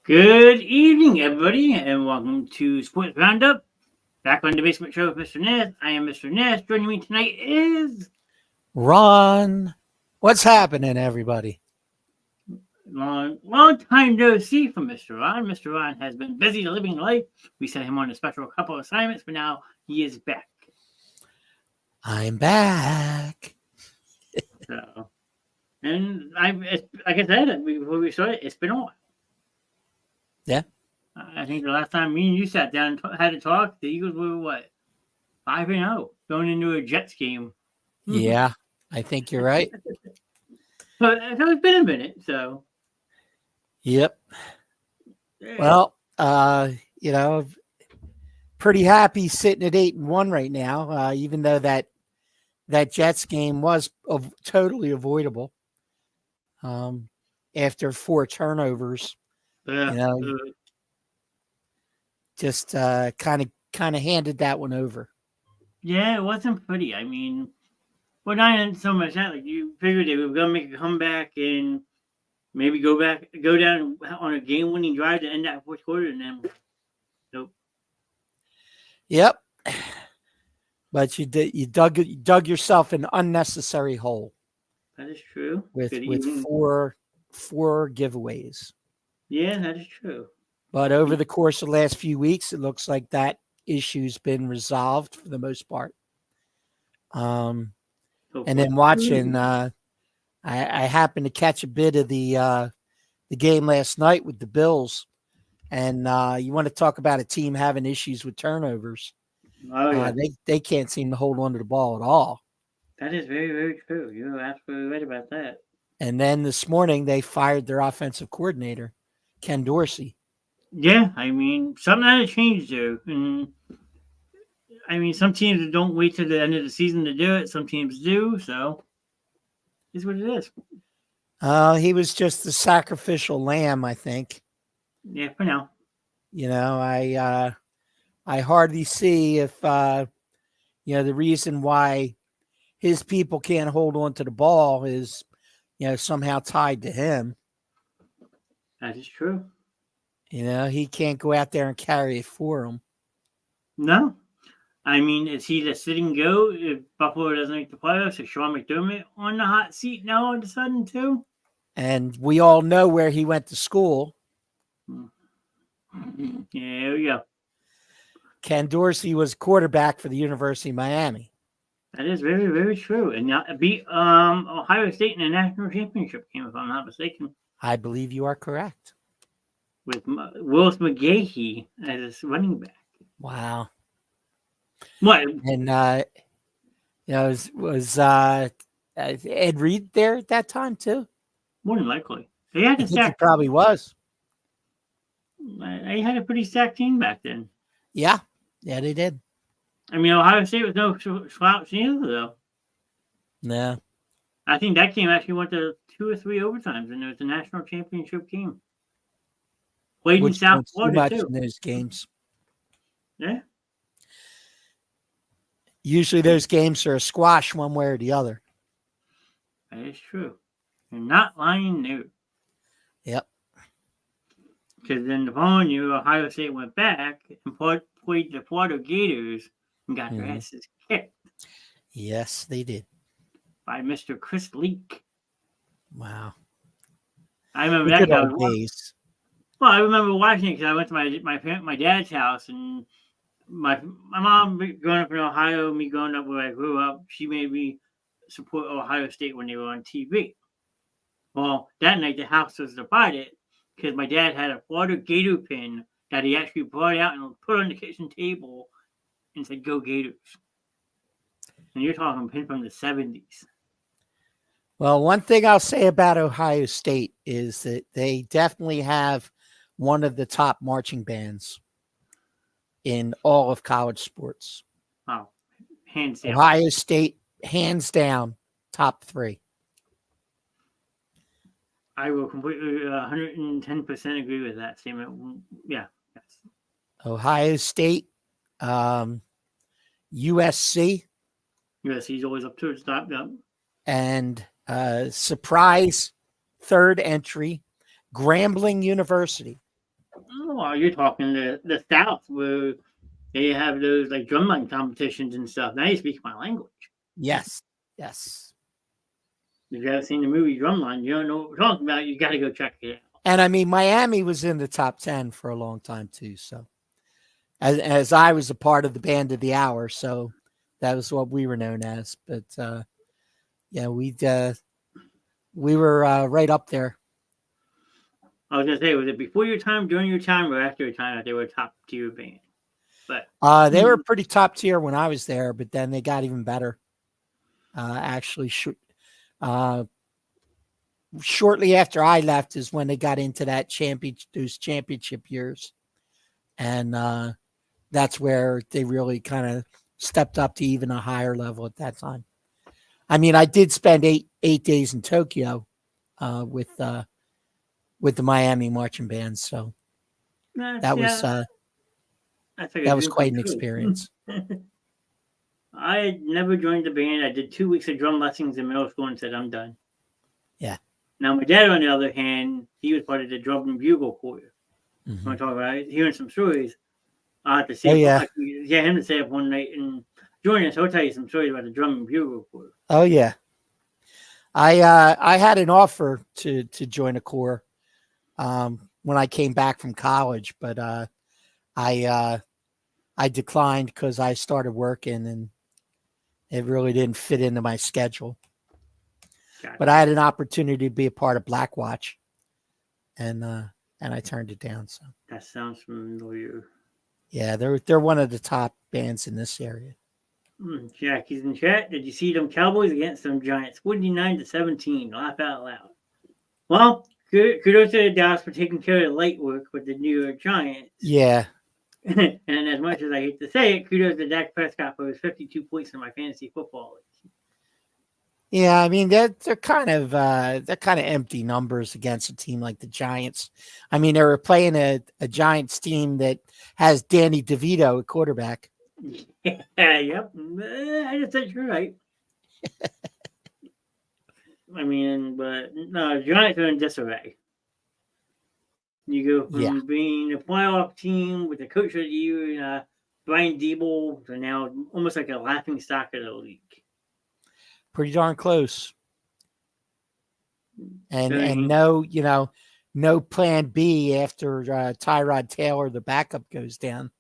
Good evening, everybody, and welcome to Sports Roundup. Back on the Basement Show with Mr. Knast. I am Mr. Knast. Joining me tonight is Ron. What's happening, everybody? long time no see from Mr. Ron. Mr. Ron has been busy living life. We sent him on a special couple assignments, but now he is back. I'm back. So, and like I said before we started, it's been a while. Yeah. I think the last time me and you sat down and had to talk, the Eagles were what? 5-0 going into a Jets game. Yeah, I think you're right. But it's been a minute, so. Yep. Well, pretty happy sitting at 8-1 right now, even though that Jets game was totally avoidable. After 4 turnovers. Just kind of handed that one over. Yeah, it wasn't pretty. I mean, well, not so much that. Like, you figured they were gonna make a comeback and maybe go down on a game-winning drive to end that fourth quarter, and then nope. Yep. But you dug yourself an unnecessary hole. That is true. With four giveaways. Yeah, that is true. But over the course of the last few weeks, it looks like that issue's been resolved for the most part. And then watching, I happened to catch a bit of the game last night with the Bills. And you want to talk about a team having issues with turnovers. Oh, yeah. They can't seem to hold on to the ball at all. That is very, very true. You're absolutely right about that. And then this morning, they fired their offensive coordinator, Ken Dorsey. Yeah, I mean, something had to change there. And I mean, some teams don't wait till the end of the season to do it. Some teams do, so it's what it is. He was just the sacrificial lamb, I think. Yeah, for now. I hardly see if the reason why his people can't hold on to the ball is somehow tied to him. That is true. He can't go out there and carry it for him. No. I mean, is he the sitting goat if Buffalo doesn't make the playoffs? Is Sean McDermott on the hot seat now all of a sudden, too? And we all know where he went to school. Yeah, there we go. Ken Dorsey was quarterback for the University of Miami. That is very, very true. And beat Ohio State in the national championship game, if I'm not mistaken. I believe you are correct. With Willis McGahee as running back. Wow. What? And was Ed Reed there at that time too? More than likely. They had I a think he stacked. probably was. They had a pretty stacked team back then. Yeah. Yeah, they did. I mean, Ohio State was no slouch either, though. Yeah. I think that game actually went to 2 or 3 overtimes, and it was a national championship game. Played in Which South don't see Florida, much too. in those games. Yeah. Usually those games are a squash one way or the other. That is true. You're not lying there. Yep. Because then the following year, Ohio State went back and played the Florida Gators and got their asses kicked Yes, they did. by Mr. Chris Leak. Wow. I remember The that good guy. old days. Well, I remember watching it because I went to my dad's house, and my mom growing up in Ohio, me growing up where I grew up, she made me support Ohio State when they were on TV. Well, that night the house was divided because my dad had a Florida Gator pin that he actually brought out and put on the kitchen table and said, "Go Gators." And you're talking a pin from the 70s. Well, one thing I'll say about Ohio State is that they definitely have one of the top marching bands in all of college sports. Wow. Hands down. Ohio State, hands down, top 3. I will completely 110% agree with that statement. Yeah. Yes. Ohio State, USC, USC's always up to its top. Yep. and surprise third entry, Grambling University. Oh, you're talking the South where they have those like drumline competitions and stuff. Now you speak my language. Yes. Yes. If you haven't seen the movie Drumline, you don't know what we're talking about. You got to go check it out. And I mean, Miami was in the top 10 for a long time too. So as I was a part of the band of the hour, so that was what we were known as. But yeah, we were right up there. I was gonna say, was it before your time, during your time, or after your time that they were a top tier band? But they were pretty top tier when I was there, but then they got even better. Actually, shortly after I left is when they got into those championship years, and that's where they really kind of stepped up to even a higher level at that time. I mean, I did spend eight days in Tokyo with the Miami marching band, so that was quite an experience. I had never joined the band. I did 2 weeks of drum lessons in middle school and said, "I'm done." Yeah. Now my dad, on the other hand, he was part of the drum and bugle choir. Mm-hmm. When I talk about hearing some stories, I have to see get him to stay up one night and join us. He'll tell you some stories about the drum and bugle choir. Oh yeah, I had an offer to join a corps when I came back from college, but I declined because I started working and it really didn't fit into my schedule. Gotcha. But I had an opportunity to be a part of Black Watch, and I turned it down. So that sounds familiar. Yeah, they're one of the top bands in this area. Jackie's in chat. Did you see them Cowboys against them Giants? 49-17. Laugh out loud. Well, kudos to the Dallas for taking care of the light work with the New York Giants. Yeah. And as much as I hate to say it, kudos to Dak Prescott for his 52 points in my fantasy football league. Yeah, I mean they're kind of empty numbers against a team like the Giants. I mean, they were playing a Giants team that has Danny DeVito at quarterback. Yeah, yep. I just said you're right. I mean, but no, Giants are in disarray. You go from being a playoff team with the coach of the year, Brian Dable, to now almost like a laughing stock of the league. Pretty darn close. And no plan B after Tyrod Taylor, the backup, goes down.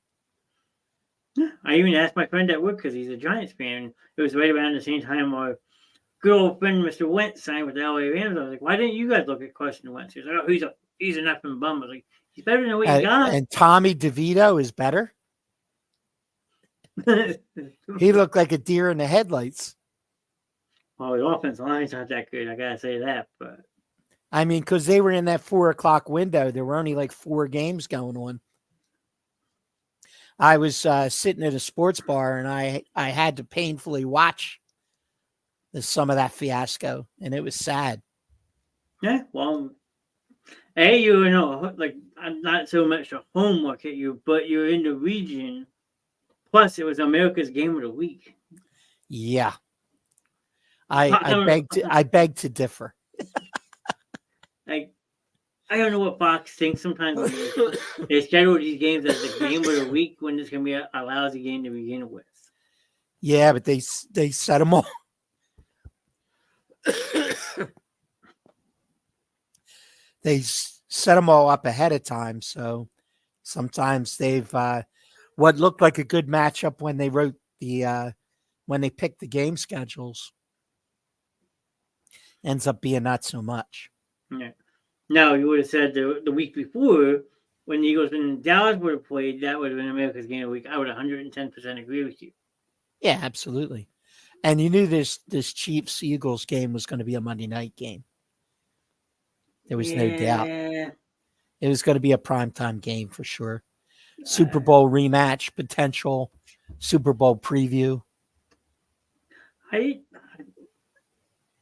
I even asked my friend at work because he's a Giants fan. It was right around the same time our good old friend Mr. Wentz signed with the LA Rams. I was like, why didn't you guys look at Carson Wentz? He was like, oh, he's an effing bum. I was like, he's better than what you got. And Tommy DeVito is better. He looked like a deer in the headlights. Well, the offensive line's not that good. I gotta say that, but I mean, because they were in that 4 o'clock window. There were only like 4 games going on. I was sitting at a sports bar, and I had to painfully watch some of that fiasco, and it was sad. Yeah, well, hey, you know, like I'm not so much a homework at you, but you're in the region. Plus, it was America's game of the week. Yeah, I don't I beg to differ. like. I don't know what Fox thinks sometimes when they schedule these games as the game of the week when it's going to be a lousy game to begin with. Yeah, but they set them all. They set them all up ahead of time, so sometimes they've what looked like a good matchup when they wrote the when they picked the game schedules ends up being not so much. Yeah. Now, you would have said the week before when the Eagles and Dallas would have played, that would have been America's game of the week. I would 110% agree with you. Yeah, absolutely. And you knew this Chiefs Eagles game was going to be a Monday night game. There was no doubt. It was going to be a primetime game for sure. Super Bowl rematch potential, Super Bowl preview.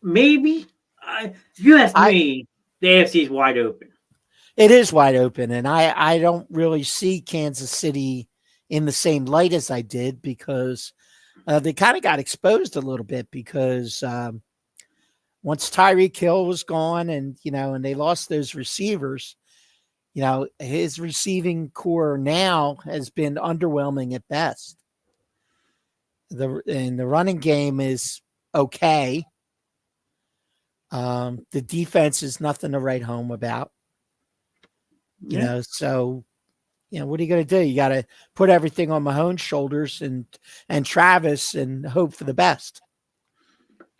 Maybe. If you ask me, the AFC is wide open. It is wide open, and I don't really see Kansas City in the same light as I did because they kind of got exposed a little bit because once Tyreek Hill was gone and they lost those receivers, his receiving core now has been underwhelming at best. The running game is okay. The defense is nothing to write home about. So what are you going to do? You got to put everything on Mahomes' shoulders and Travis and hope for the best.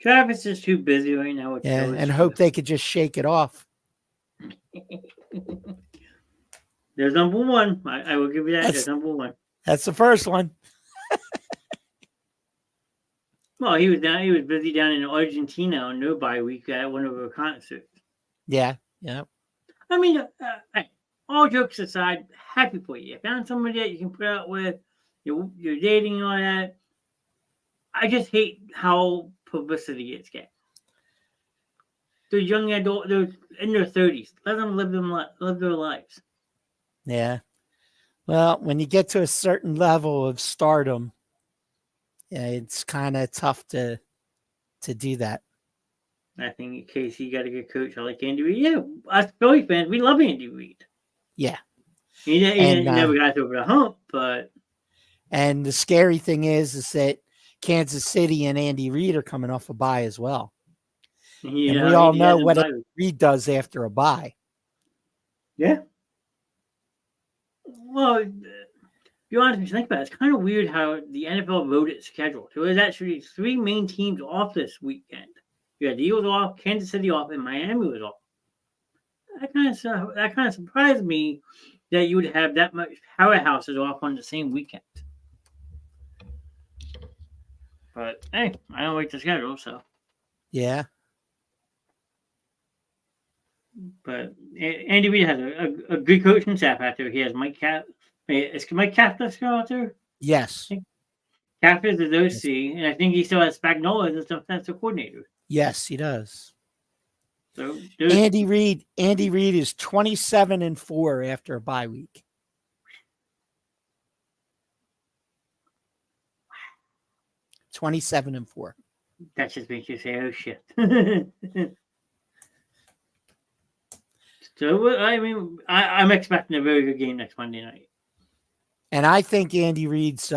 Travis is too busy right now with and hope they could just shake it off. There's number one. I will give you that. There's number one. That's the first one. Well, he was busy down in Argentina on no bye week at one of her concerts. Yeah. I mean, all jokes aside, happy for you. You found somebody that you can put out with. You're dating and all that. I just hate how publicity it's getting. They're young adult. They're in their 30s. Let them live their lives. Yeah. Well, when you get to a certain level of stardom, it's kind of tough to do that. I think in case he got a good coach, I like Andy Reid. Yeah, us Philly fans, we love Andy Reid. Yeah. He never got over the hump, but. And the scary thing is that Kansas City and Andy Reid are coming off a bye as well. And we all know what Andy Reid does after a bye. Yeah. Well, be honest, if you think about it, it's kind of weird how the NFL wrote its schedule. So there's actually 3 main teams off this weekend. You had the Eagles off, Kansas City off, and Miami was off. That kind of surprised me that you would have that much powerhouses off on the same weekend. But hey, I don't like the schedule, so. Yeah. But Andy Reid has a good coaching staff out there. He has Mike Cap. Is Mike Kapler still out there? Yes. Kapler is OC, and I think he still has Spagnuolo as a defensive coordinator. Yes, he does. So Andy Reid is 27-4 after a bye week. Wow. 27-4. That just makes you say, "Oh shit." So I mean, I'm expecting a very good game next Monday night. And I think Andy Reid's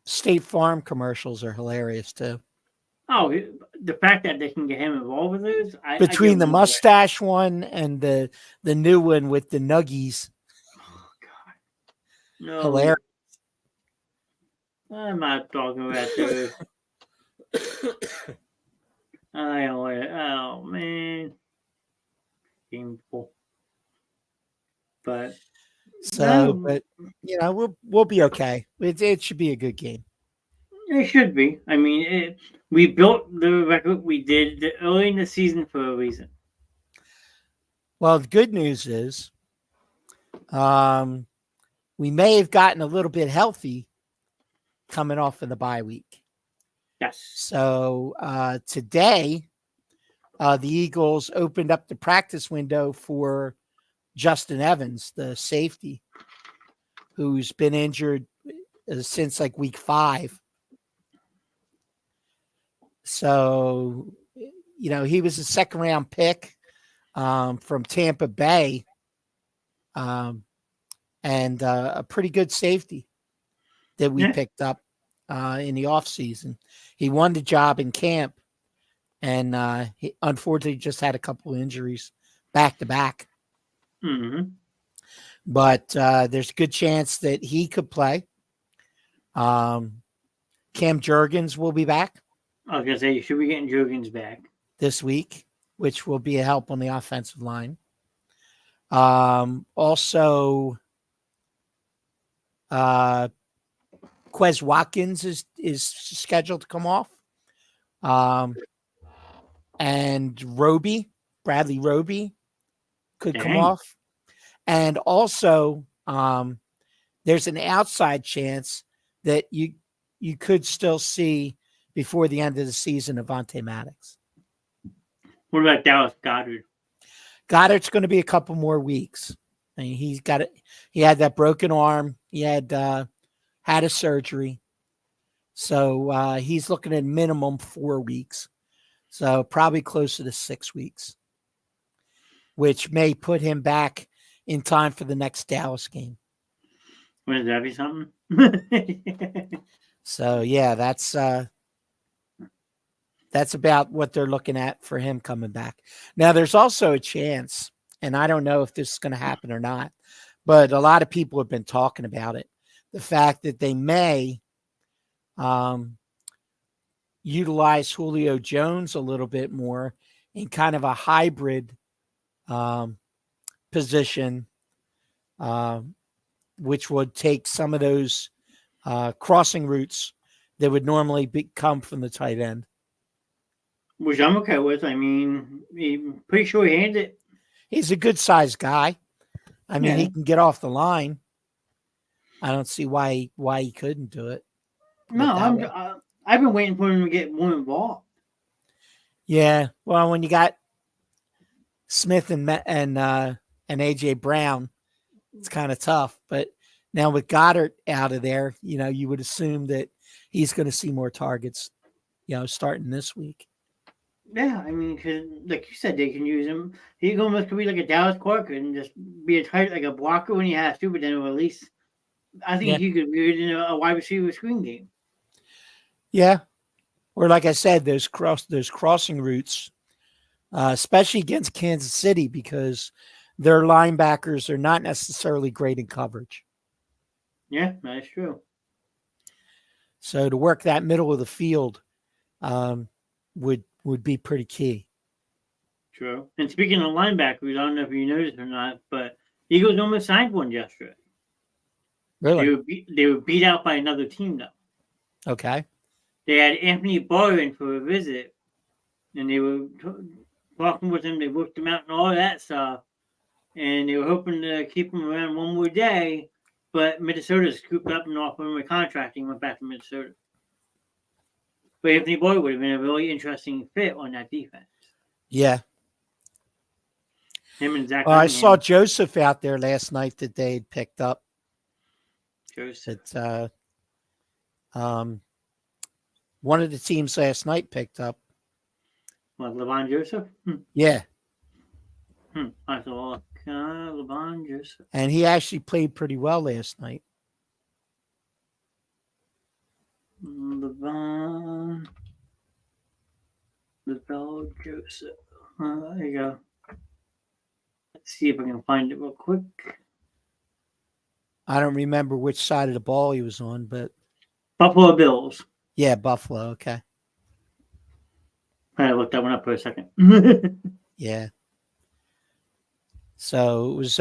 State Farm commercials are hilarious too. Oh, the fact that they can get him involved with those. Between the mustache one and the new one with the nuggies. Oh, God. No. Hilarious. I'm not talking about those. I don't want it. Oh, man. Painful. But. But we'll be okay. It should be a good game. It should be. I mean, we built the record we did early in the season for a reason. Well, the good news is we may have gotten a little bit healthy coming off of the bye week. Yes. So today, the Eagles opened up the practice window for Justin Evans, the safety, who's been injured since like week 5. So, he was a second round pick from Tampa Bay, and a pretty good safety that we picked up in the offseason. He won the job in camp, and he unfortunately just had a couple of injuries back to back. Mm-hmm. But there's a good chance that he could play. Cam Jurgens will be back. I was going to say, you should be getting Jurgens back this week, which will be a help on the offensive line. Also, Quez Watkins is scheduled to come off. And Bradley Roby could come off. And also, there's an outside chance that you could still see before the end of the season Avonte Maddox. What about Dallas Goedert? Goddard's going to be a couple more weeks. I mean, he had that broken arm. He had a surgery. So he's looking at minimum 4 weeks. So probably closer to 6 weeks, which may put him back in time for the next Dallas game. Wouldn't that be something? So, yeah, that's about what they're looking at for him coming back. Now, there's also a chance, and I don't know if this is going to happen or not, but a lot of people have been talking about it. The fact that they may utilize Julio Jones a little bit more in kind of a hybrid position, which would take some of those crossing routes that would normally come from the tight end. Which I'm okay with. I mean, I'm pretty sure he handed it. He's a good-sized guy. I mean, he can get off the line. I don't see why he couldn't do it. No, I've been waiting for him to get more involved. Yeah, well, when you got Smith and AJ Brown, it's kind of tough. But now with Goddard out of there, you would assume that he's going to see more targets, starting this week. Yeah, I mean, because like you said, they can use him. He almost could be like a Dallas Clark and just be a tight, like a blocker when he has to, but then release. I think he could be in a wide receiver screen game. Yeah, or like I said, those crossing routes, especially against Kansas City, because their linebackers are not necessarily great in coverage. Yeah, that's true. So to work that middle of the field would be pretty key. True. And speaking of linebackers, I don't know if you noticed or not, but Eagles almost signed one yesterday. Really? They were beat out by another team, though. Okay. They had Anthony Barr in for a visit, and they were talking with him. They worked him out and all that stuff, and they were hoping to keep him around one more day, but Minnesota scooped up and offered him a contract and went back to Minnesota. But Anthony Barr would have been a really interesting fit on that defense. Yeah. Him and Zach. I saw Joseph out there last night that they had picked up. Joseph. It's one of the teams last night picked up. What, LeVon Joseph? Yeah. I saw LeVon Joseph. And he actually played pretty well last night. LeVon Joseph. There you go. Let's see if I can find it real quick. I don't remember which side of the ball he was on, but Buffalo Bills. Yeah, Buffalo. Okay. I looked that one up for a second. Yeah. So it was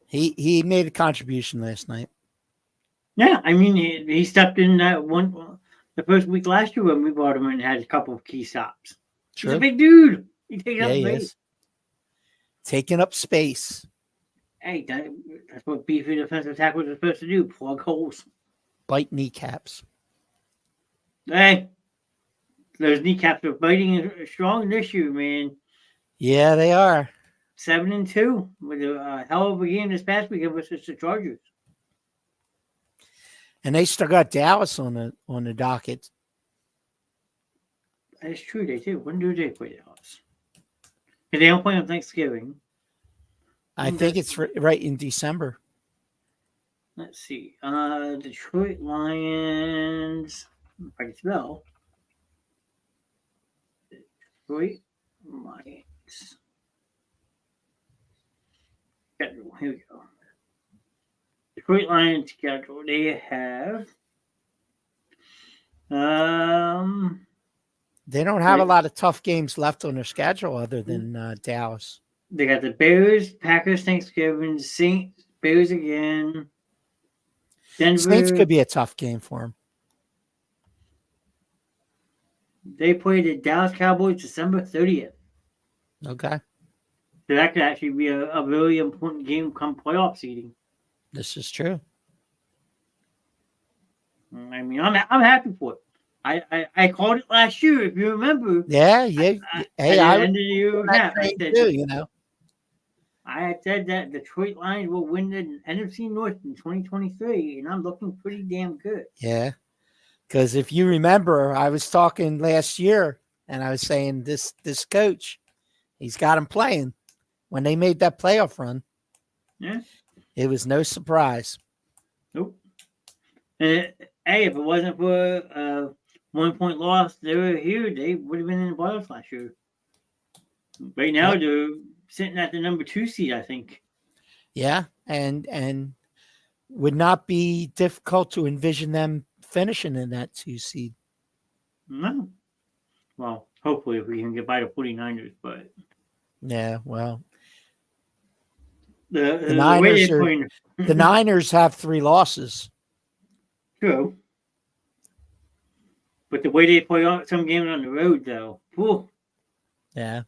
he made a contribution last night. Yeah, I mean he stepped in that one. the first week last year when we brought him in, had a couple of key stops. True. He's a big dude. He takes up He space. is. Taking up space. Hey, that's what beefy defensive tackles are supposed to do, plug holes. Bite kneecaps. Hey, those kneecaps are biting strong this year, man. Yeah, they are. 7-2 with a hell of a game this past weekend versus the Chargers. And they still got Dallas on the docket. That's true, they do. When do they play Dallas? Because they don't play on Thanksgiving. I think it's right in December. Let's see. Detroit Lions. If I can spell. Detroit Lions. Schedule. Here we go. Detroit Lions schedule. They have. They don't have a lot of tough games left on their schedule other than Dallas. They got the Bears, Packers, Thanksgiving, Saints, Bears again. Denver. Saints could be a tough game for them. They play the Dallas Cowboys December 30th. Okay. So that could actually be a really important game come playoff seeding. This is true. I mean, I'm happy for it. I called it last year, if you remember. Yeah, Hey, I ended the year with that. I said, too, you know. I had said that Detroit Lions will win the NFC North in 2023, and I'm looking pretty damn good. Yeah, because if you remember, I was talking last year, and I was saying this coach, he's got him playing. When they made that playoff run, Yeah, it was no surprise. nope. And hey, if it wasn't for a 1-point loss, they were here. They would have been in the playoffs last year. Right now, they're sitting at the number 2 seed, I think. Yeah, and would not be difficult to envision them finishing in that 2 seed. No. Well, hopefully, if we can get by the 49ers, but Yeah, well, the Niners way they the Niners have 3 losses. True. But the way they play some games on the road, though, whew, Yeah.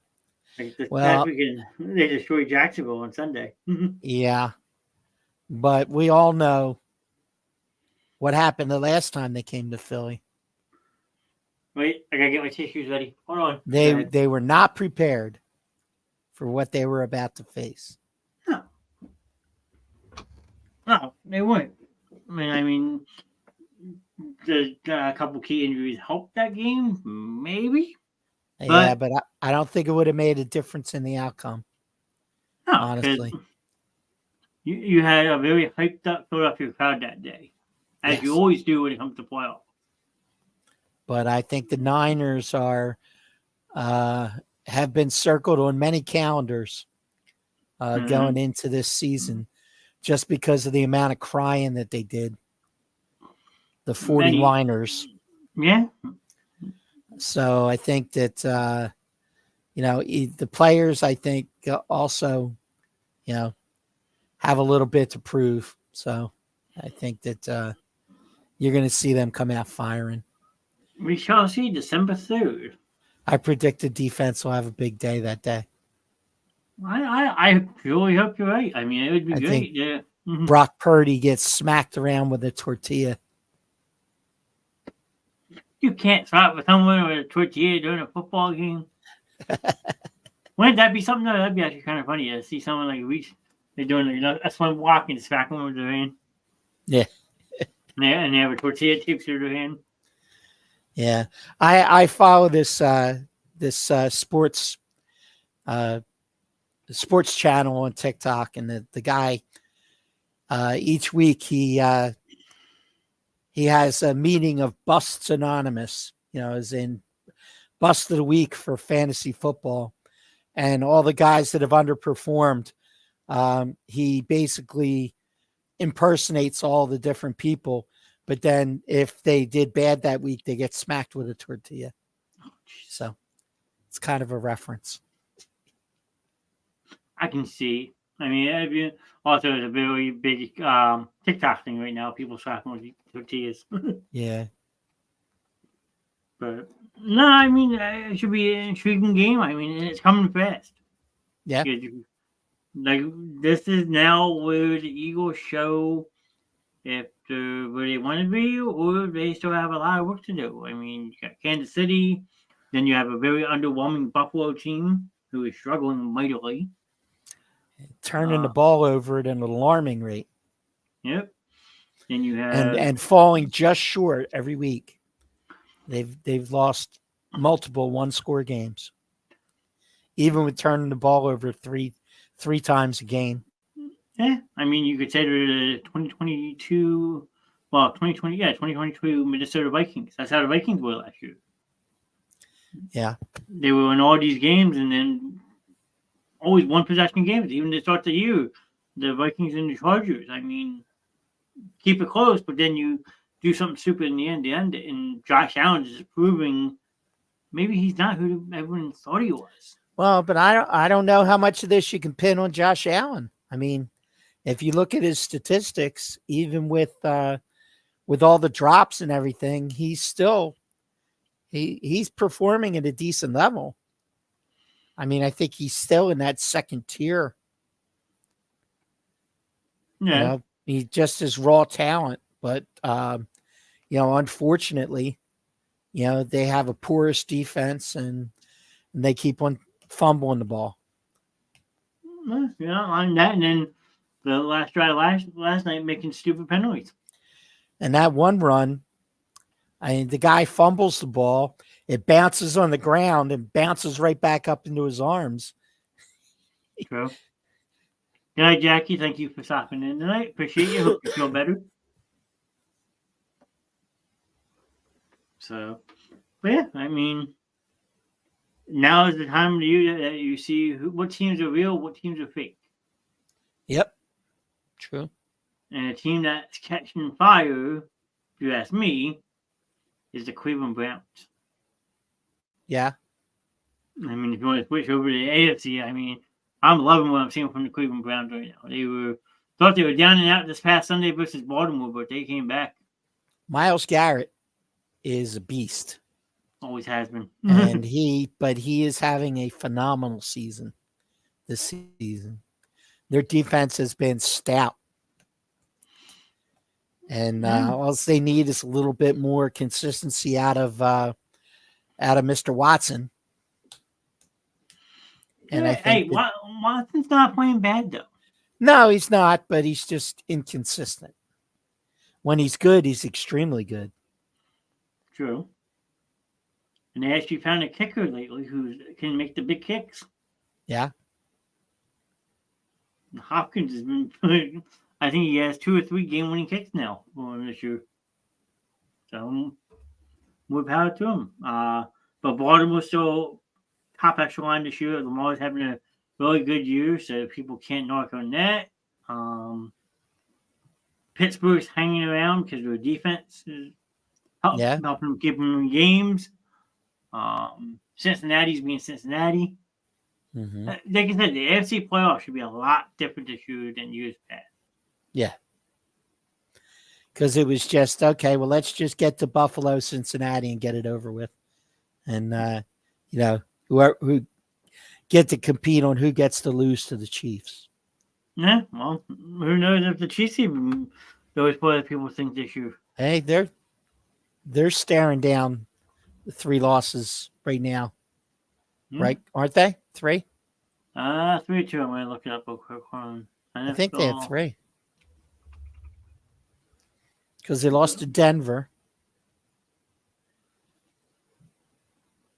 like this Well, past weekend, they destroyed Jacksonville on Sunday. yeah, but we all know what happened the last time they came to Philly. Wait, I gotta get my tissues ready. Hold on. They were not prepared for what they were about to face. No, they weren't. I mean, the a couple key injuries helped that game, maybe. Yeah, but I don't think it would have made a difference in the outcome. No, honestly. You had a very hyped up Philadelphia crowd that day, as you always do when it comes to playoffs. But I think the Niners are have been circled on many calendars going into this season, just because of the amount of crying that they did. The 49ers. Yeah. So I think that the players, I think, also, have a little bit to prove. So I think that you're going to see them come out firing. We shall see December 3rd. I predict the defense will have a big day that day. I really hope you're right. I mean, it would be great. Yeah. Brock Purdy gets smacked around with a tortilla. You can't swap with someone with a tortilla during a football game. Wouldn't that be something? That'd be actually kind of funny to see someone like reach. They're doing a swim walk and smack them with their hand. Yeah. And they have a tortilla taped through their hand. Yeah, I follow this sports channel on TikTok, and the guy each week he has a meeting of Busts Anonymous, as in Bust of the Week for fantasy football, and all the guys that have underperformed. He basically impersonates all the different people. But then if they did bad that week, they get smacked with a tortilla. So it's kind of a reference. I can see. I mean, also it's a very big TikTok thing right now. People smacking with tortillas. Yeah. But no, I mean it should be an intriguing game. I mean it's coming fast. Yeah. Like this is now where the Eagles show if they're where they want to be, or they still have a lot of work to do. I mean, you got Kansas City, then you have a very underwhelming Buffalo team who is struggling mightily. Turning the ball over at an alarming rate. Yep. Then you have and falling just short every week. They've lost multiple one-score games, even with turning the ball over three times a game. Yeah, I mean, you could say they're the 2022, well, 2022 Minnesota Vikings. That's how the Vikings were last year. Yeah. They were in all these games and then always one possession games, even to start the year. The Vikings and the Chargers. I mean, keep it close, but then you do something stupid in the end. And Josh Allen is proving maybe he's not who everyone thought he was. Well, but I don't know how much of this you can pin on Josh Allen. I mean, if you look at his statistics, even with all the drops and everything, he's still he's performing at a decent level. I mean, I think he's still in that second tier. Yeah. You know, he just is raw talent, but unfortunately, they have a porous defense and they keep on fumbling the ball. Yeah, on that, and then the last drive last night making stupid penalties. And that one run, I mean, the guy fumbles the ball, it bounces on the ground and bounces right back up into his arms. True. Good night, Jackie. Thank you for stopping in tonight. Appreciate you. Hope you feel better. So, but yeah, I mean, now is the time of the year that you see what teams are real, what teams are fake. Yep. True. And a team that's catching fire, if you ask me, is the Cleveland Browns. Yeah. I mean, if you want to switch over to the AFC, I mean, I'm loving what I'm seeing from the Cleveland Browns right now. Thought they were down and out this past Sunday versus Baltimore, but they came back. Myles Garrett is a beast. Always has been. And he is having a phenomenal season this season. Their defense has been stout. And all they need is a little bit more consistency out of Mr. Watson. And I think Watson's not playing bad though. No, he's not, but he's just inconsistent. When he's good, he's extremely good. True. And they actually found a kicker lately who can make the big kicks. Yeah. Hopkins has been putting, I think he has 2 or 3 game-winning kicks now this year. So, more power to him. But Baltimore's still top echelon this year. Lamar's having a really good year, so people can't knock on that. Pittsburgh's hanging around because their defense is helping them keep them in games. Cincinnati's being Cincinnati. Mm-hmm. Like I said, the AFC playoffs should be a lot different this year than years past. Yeah. Because it was just, okay, well, let's just get to Buffalo, Cincinnati, and get it over with. And, who get to compete on who gets to lose to the Chiefs. Yeah, well, who knows if the Chiefs even those other people think this year. Hey, they're staring down the 3 losses right now. Right? Aren't they? 3? 3 or 2. I'm going to look it up real quick. I think they have 3. Because they lost to Denver.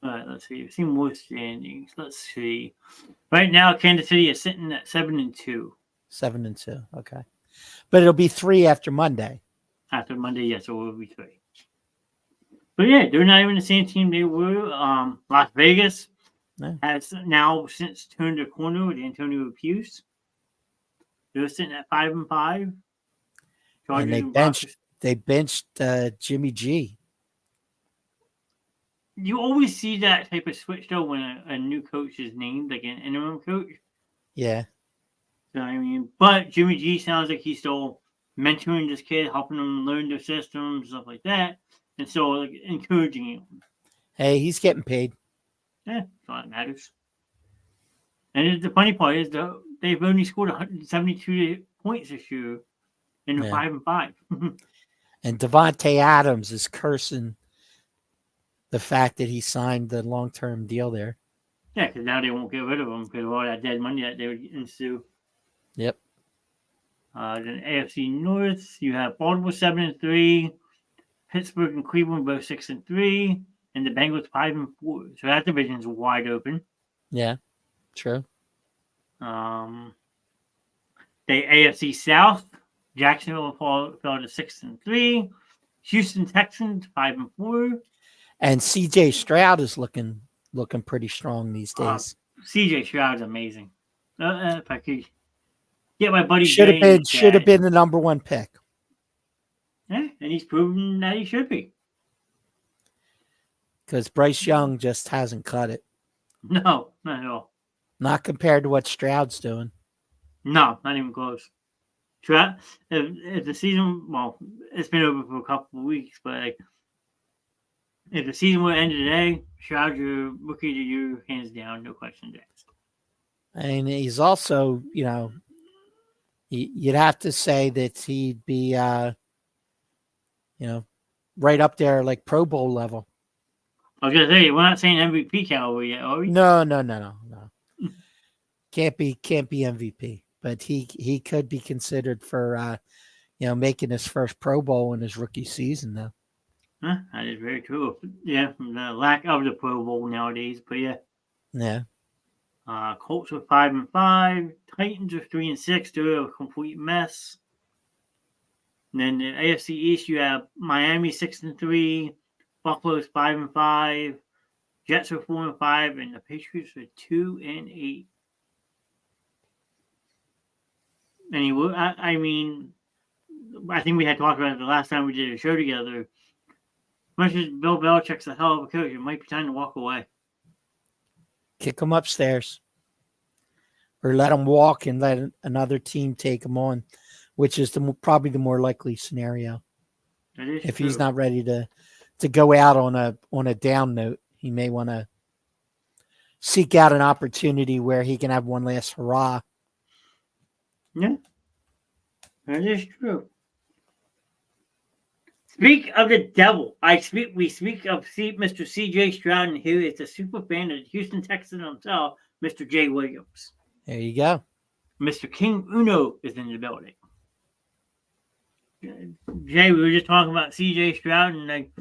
All right, let's see. We've seen more standings. Let's see. Right now, Kansas City is sitting at 7-2. 7-2. Okay. But it'll be 3 after Monday. After Monday, yes, it will be 3. But yeah, they're not even the same team they were. Las Vegas has now since turned a corner with Antonio Pierce. They're sitting at 5-5. And they benched Jimmy G. You always see that type of switch though when a new coach is named, like an interim coach. Yeah. So, I mean, but Jimmy G sounds like he's still mentoring this kid, helping him learn their systems, stuff like that, and still like encouraging him. Hey, he's getting paid. Yeah, that's all that matters. And the funny part is they've only scored 172 points this year, and they're Yeah. 5-5. And Devontae Adams is cursing the fact that he signed the long-term deal there. Yeah, because now they won't get rid of him because of all that dead money that they would ensue. Yep. Then AFC North, you have Baltimore 7-3, Pittsburgh and Cleveland both 6-3, and the Bengals 5-4. So that division's wide open. Yeah, true. The AFC South, Jacksonville fell to 6-3, Houston Texans 5-4. And CJ Stroud is looking pretty strong these days. CJ Stroud's amazing. If I could get my buddy should Jay have been the number one pick. Yeah, and he's proven that he should be. Because Bryce Young just hasn't cut it. No, not at all. Not compared to what Stroud's doing. No, not even close. Stroud, if the season, well, it's been over for a couple of weeks, but like, if the season would end today, Stroud's your rookie of the year, hands down, no questions asked. And he's also, you'd have to say that he'd be, right up there, like Pro Bowl level. I was gonna say we're not saying MVP caliber yet, are we? No. Can't be MVP, but he could be considered for, making his first Pro Bowl in his rookie season, though. That is very true. Yeah, the lack of the Pro Bowl nowadays, but yeah. Yeah. Colts are 5-5. Titans are 3-6. They're a complete mess. And then the AFC East, you have Miami 6-3, Buffalo's 5-5, Jets are 4-5, and the Patriots are 2-8. Anyway, I mean, I think we had talked about it the last time we did a show together. As much as Bill Belichick's a hell of a coach, it might be time to walk away. Kick him upstairs. Or let him walk and let another team take him on, which is probably the more likely scenario. If true. He's not ready to go out on a down note, he may want to seek out an opportunity where he can have one last hurrah. Yeah, that is true. Speak of the devil. We speak of Mr. C.J. Stroud, who is a super fan of the Houston Texans himself, Mr. Jay Williams. There you go. Mr. King Uno is in the building. Jay, we were just talking about C.J. Stroud and like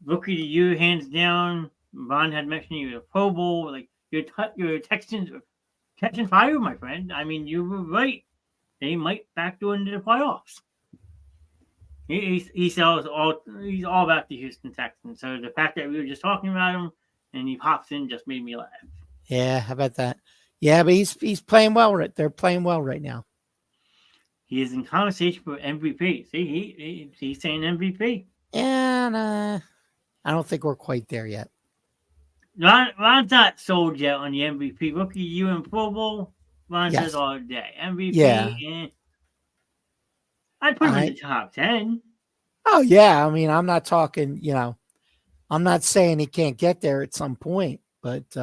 rookie of the year, hands down. Ron had mentioned you a Pro Bowl. Like your Texans are catching fire, my friend. I mean, you were right. They might backdoor into the playoffs. He's all about the Houston Texans. So the fact that we were just talking about him and he pops in just made me laugh. Yeah, how about that? Yeah, but he's playing well. They're playing well right now. He is in conversation for MVP. See, he's saying MVP. And I don't think we're quite there yet. Ron's not sold yet on the MVP. Rookie you in Pro Bowl. Ron says all day. MVP. Yeah. I'd put him in the top 10. Oh, yeah. I mean, I'm not talking, I'm not saying he can't get there at some point, but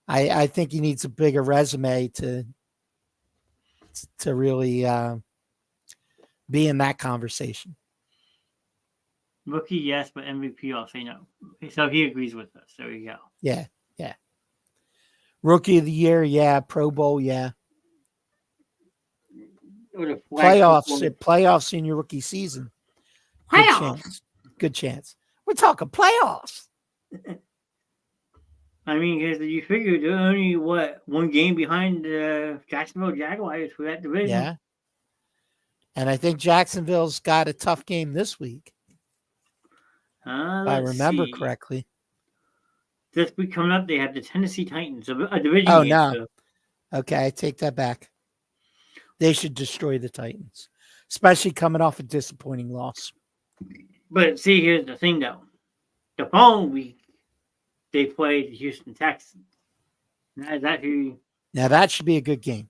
I think he needs a bigger resume to really be in that conversation. Rookie, yes, but MVP, I'll say no. So he agrees with us. There you go. Yeah. Rookie of the year, Pro Bowl, Playoffs in your rookie season. Playoffs. Good chance. We're talking playoffs. I mean, because you figure they're only one game behind the Jacksonville Jaguars for that division. Yeah. And I think Jacksonville's got a tough game this week. If I remember correctly. This week coming up, they have the Tennessee Titans, a division game. No. So. Okay, I take that back. They should destroy the Titans, especially coming off a disappointing loss. But see, here's the thing, though. The following week, they played the Houston Texans. Now that should be a good game.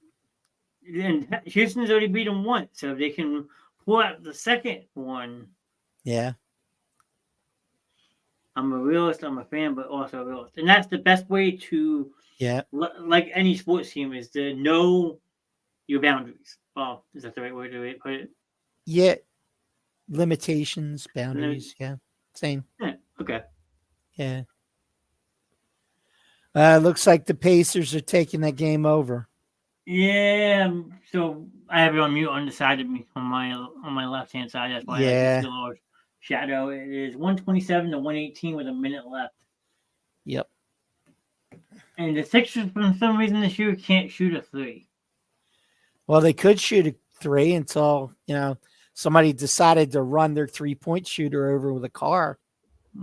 And Houston's already beat them once, so if they can pull out the second one. Yeah. I'm a realist. I'm a fan, but also a realist, and that's the best way to Yeah. like any sports team is to know your boundaries. Well, is that the right way to put it? Yeah. Limitations, No- boundaries. Yeah. Same. Yeah. Okay. Yeah. Looks like the Pacers are taking that game over. Yeah. So I have it on mute on the side of me on my left hand side. That's why I can see Yeah. a little shadow. It is 127 to 118 with a minute left. Yep. And the Sixers, for some reason this year, can't shoot a three. Well, they could shoot a three until, somebody decided to run their 3-point shooter over with a car.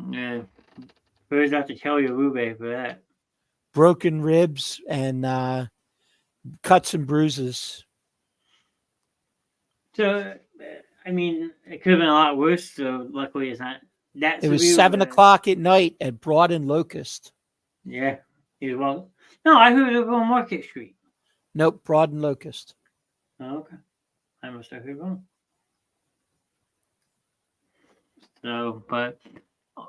Yeah. Where's out to Kelly Oubre for that? Broken ribs and cuts and bruises. So, I mean, it could have been a lot worse. So, luckily, it's not that It was severe. 7 o'clock at night at Broad and Locust. Yeah. He was well. No, I heard it on Market Street. Nope, Broad and Locust. Oh, okay. I must have heard wrong. So, but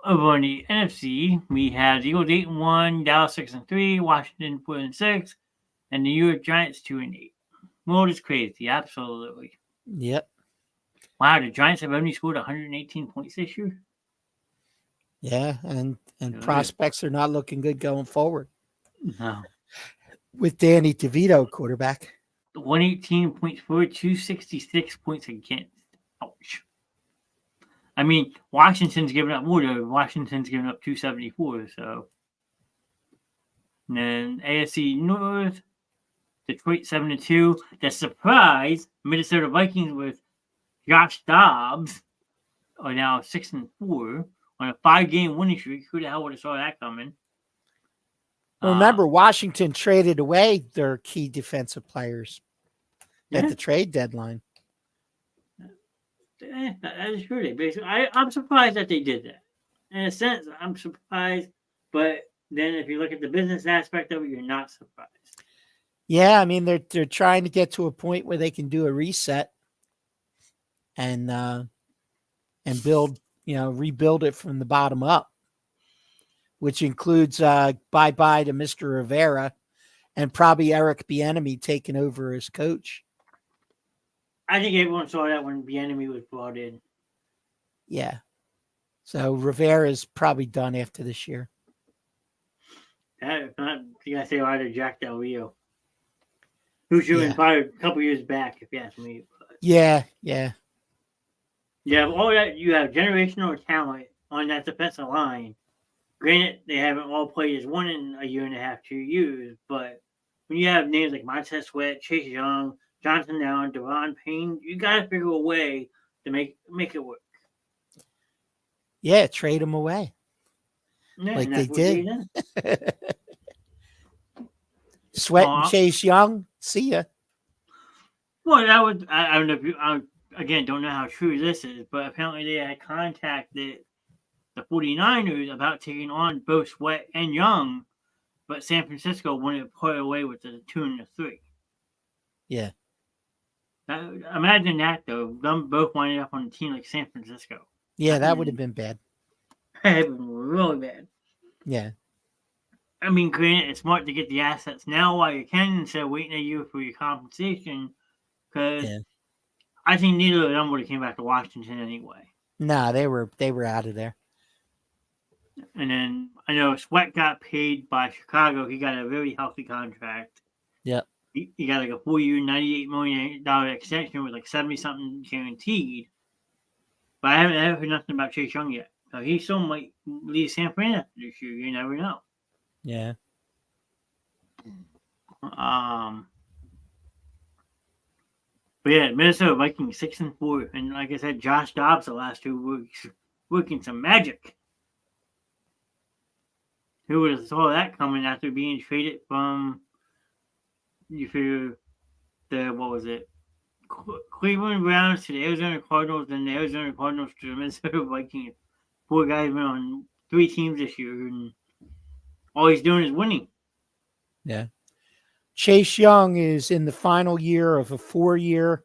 over on the NFC, we have the Eagles 8-1, Dallas 6-3, Washington 4-6, and the New York Giants 2-8. World is crazy, absolutely. Yep. Wow, the Giants have only scored 118 points this year. Yeah, and prospects are not looking good going forward. No. With Danny DeVito quarterback. 118 points for 266 points against. Ouch. I mean, Washington's giving up more though. Washington's giving up 274, so. And then AFC North, Detroit 7-2. The surprise, Minnesota Vikings with Josh Dobbs are now 6-4 on a 5-game winning streak. Who the hell would have saw that coming? Well, remember, Washington traded away their key defensive players at the trade deadline. That is true. Basically, I'm surprised that they did that. In a sense, I'm surprised, but then if you look at the business aspect of it, you're not surprised. Yeah, I mean they're trying to get to a point where they can do a reset and build, rebuild it from the bottom up, which includes bye-bye to Mr. Rivera and probably Eric Bieniemy taking over as coach. I think everyone saw that when Bieniemy was brought in. Yeah. So Rivera's probably done after this year. You gotta say either Jack Del Rio, who should have been fired a couple years back, if you ask me. But. Yeah. You have all that. You have generational talent on that defensive line. Granted, they haven't all played as one in a year and a half, 2 years, but when you have names like Montez Sweat, Chase Young, Jonathan Allen, Deron Payne, you got to figure a way to make it work. Yeah, trade them away. Yeah, like they did. Sweat and Chase Young, see ya. Well, that was, I don't know if you, again, don't know how true this is, but apparently they had contacted the 49ers about taking on both Sweat and Young, but San Francisco wanted to play away with the 2 and the 3. Yeah. Imagine that, though. Them both winding up on a team like San Francisco. Yeah, that would have been bad. That would have been really bad. Yeah. I mean, granted, it's smart to get the assets now while you can instead of waiting a year for your compensation, because I think neither of them would have came back to Washington anyway. No, they were out of there. And then I know Sweat got paid by Chicago. He got a very healthy contract. Yep. He got like a 4-year, $98 million extension with like 70-something guaranteed. But I haven't heard nothing about Chase Young yet. So he still might leave San Fran after this year. You never know. Yeah. But yeah, Minnesota Vikings 6-4, and like I said, Josh Dobbs the last 2 weeks working some magic. Who would have saw that coming after being traded from Cleveland Browns to the Arizona Cardinals, then the Arizona Cardinals to the Minnesota Vikings. 4 guys been on 3 teams this year, and all he's doing is winning. Yeah. Chase Young is in the final year of a 4-year,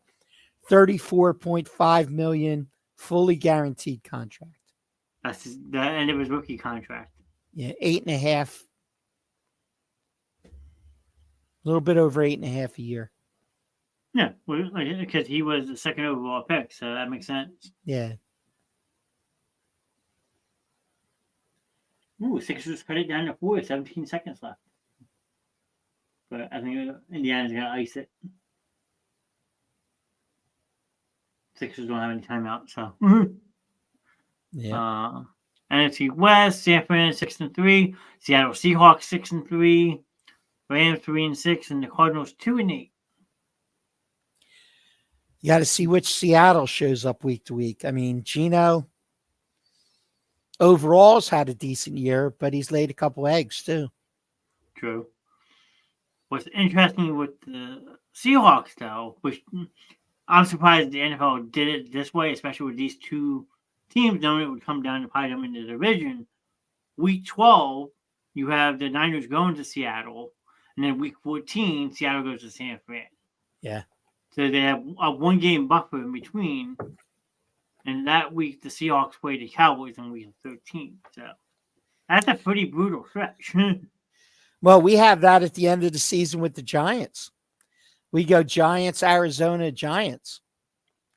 $34.5 million fully guaranteed contract. That's the end of his rookie contract. Yeah, 8.5. A little bit over 8.5 a year. Yeah, because he was the second overall pick, so that makes sense. Yeah. Ooh, Sixers cut it down to 4, 17 seconds left. But I think Indiana's going to ice it. Sixers don't have any timeout, so. Yeah. NFC West, San Fran 6-3, Seattle Seahawks 6-3, Rams 3-6, and the Cardinals 2-8. You got to see which Seattle shows up week to week. I mean, Geno overall's had a decent year, but he's laid a couple eggs too. True. What's interesting with the Seahawks, though, which I'm surprised the NFL did it this way, especially with these two teams, knowing it would come down to probably them in the division. Week 12, you have the Niners going to Seattle, and then week 14, Seattle goes to San Fran. Yeah. So they have a one-game buffer in between, and that week the Seahawks play the Cowboys in week 13. So that's a pretty brutal stretch. Well, we have that at the end of the season with the Giants. We go Giants, Arizona, Giants.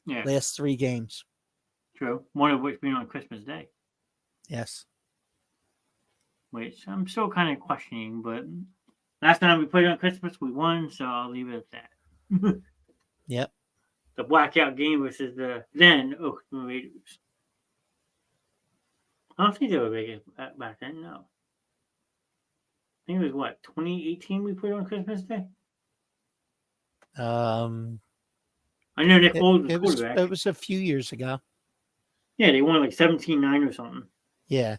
Yeah. Last 3 games. True. One of which being on Christmas Day. Yes. Which I'm still kind of questioning, but last time we played on Christmas, we won, so I'll leave it at that. Yep. The blackout game versus the then Oakland Raiders. I don't think they were big back then, no. I think it was 2018 we played on Christmas Day? I know Nick Foles was quarterback. It was a few years ago. Yeah, they won like 17-9 or something. Yeah.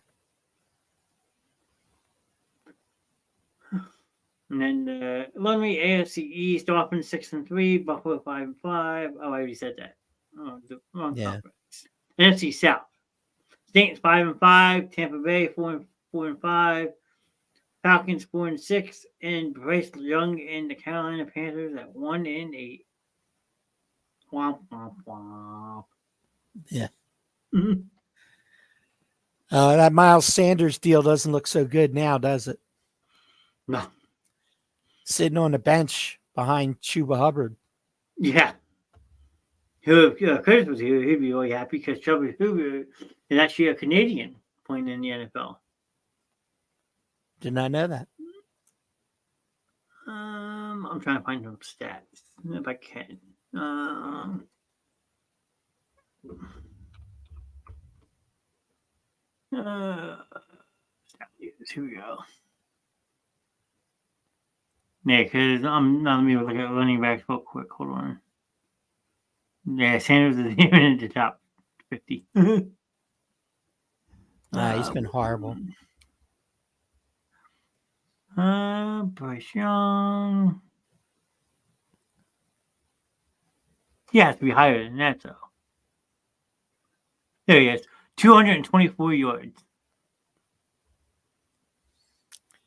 And then the AFC East, Dolphins 6-3, Buffalo 5-5. Oh, I already said that. Oh, the wrong conference. NFC South, Saints 5-5, Tampa Bay 4-5, Falcons 4-6, and Bryce Young and the Carolina Panthers at 1-8. Womp womp womp. Yeah. Mm-hmm. That Miles Sanders deal doesn't look so good now, does it? No. Sitting on the bench behind Chuba Hubbard. Yeah. If Curtis was here, he'd be really happy because Chuba Hubbard is actually a Canadian playing in the NFL. Did not know that. I'm trying to find some stats if I can. Here we go. Yeah, because I'm not going to look at running backs real quick. Hold on. Yeah, Sanders is even in the top 50. He's been horrible. Bryce Young. He has to be higher than that, though. There he is. 224 yards.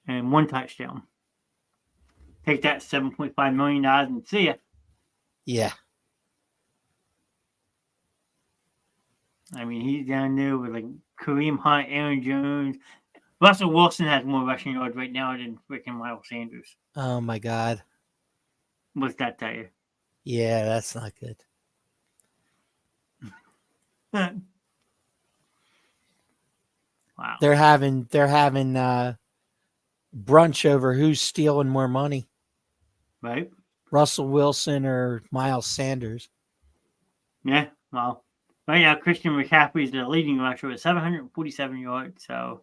And 1 touchdown. Take that $7.5 million and see ya. Yeah. I mean, he's down there with like Kareem Hunt, Aaron Jones. Russell Wilson has more rushing yards right now than freaking Miles Sanders. Oh, my God. What's that tell you? Yeah, that's not good. Wow. They're having brunch over who's stealing more money. Right? Russell Wilson or Miles Sanders. Yeah, well, right now Christian McCaffrey is the leading rusher with 747 yards. So,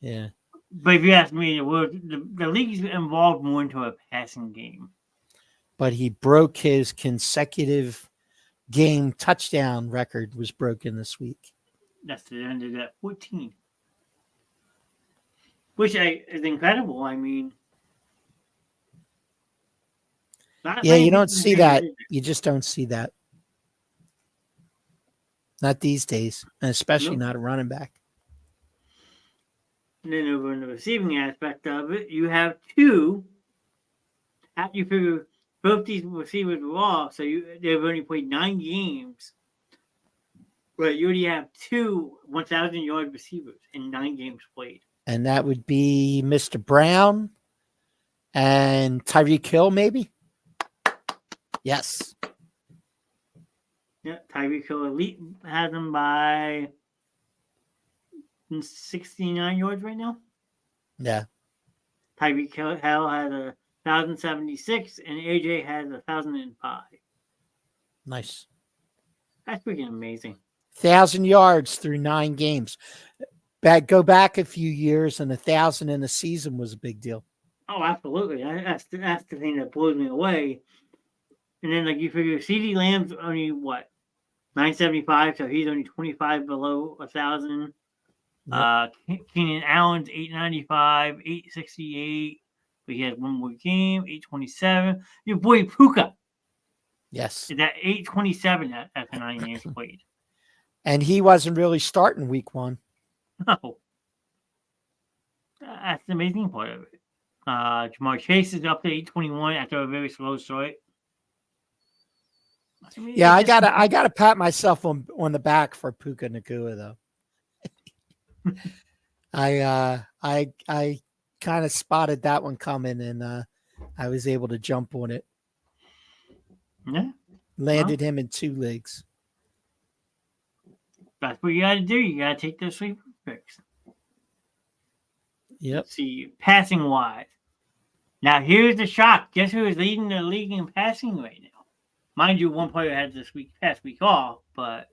yeah. But if you ask me, the league's involved more into a passing game. But he broke his consecutive game touchdown record was broken this week. That's the end of that 14. Which is incredible. I mean, yeah, you don't see that. You just don't see that. Not these days, and especially not a running back. And then over in the receiving aspect of it, you have 2. After you figure both these receivers were off, so they've only played 9 games. But you already have 2 1,000-yard receivers in 9 games played. And that would be Mr. Brown and Tyreek Hill, maybe? Yes. Yeah, Tyreek Hill Elite has them by 69 yards right now. Yeah. Tyreek Hill has 1,076, and AJ has 1,005. Nice. That's freaking amazing. 1,000 yards through 9 games. Go back a few years, and 1,000 in a season was a big deal. Oh, absolutely. That's the thing that blows me away. And then, like, you figure CeeDee Lamb's only, 975, so he's only 25 below 1,000. Yep. Keenan Allen's 895, 868, but he has one more game, 827. Your boy Puka. Yes. Is at 827 at the 9 games played. And he wasn't really starting week 1. No. That's the amazing part of it. Jamar Chase is up to 821 after a very slow start. I mean, yeah, I gotta pat myself on the back for Puka Nacua though. I kind of spotted that one coming, and I was able to jump on it. Yeah, landed him in 2 leagues. That's what you got to do. You got to take those sleeper picks. Yep. Let's see, passing wise. Now here's the shock. Guess who is leading the league in passing right now? Mind you, one player had past week off, but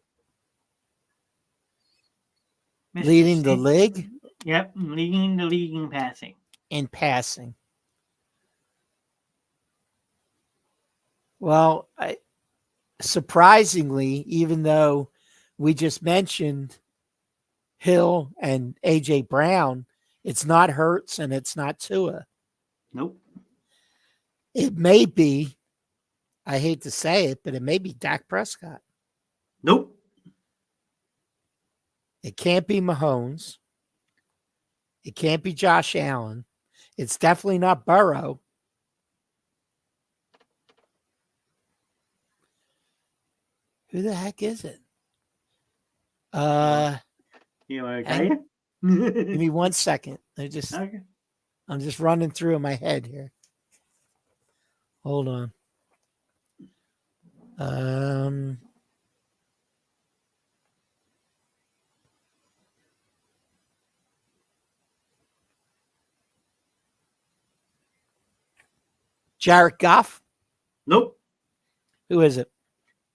leading the league? Yep, leading the league in passing. In passing. Well, surprisingly, even though we just mentioned Hill and AJ Brown, it's not Hurts and it's not Tua. Nope. It may be, I hate to say it, but it may be Dak Prescott. Nope. It can't be Mahomes. It can't be Josh Allen. It's definitely not Burrow. Who the heck is it? You want to tell you? Give me 1 second. Okay. I'm just running through in my head here. Hold on. Jared Goff? Nope. Who is it?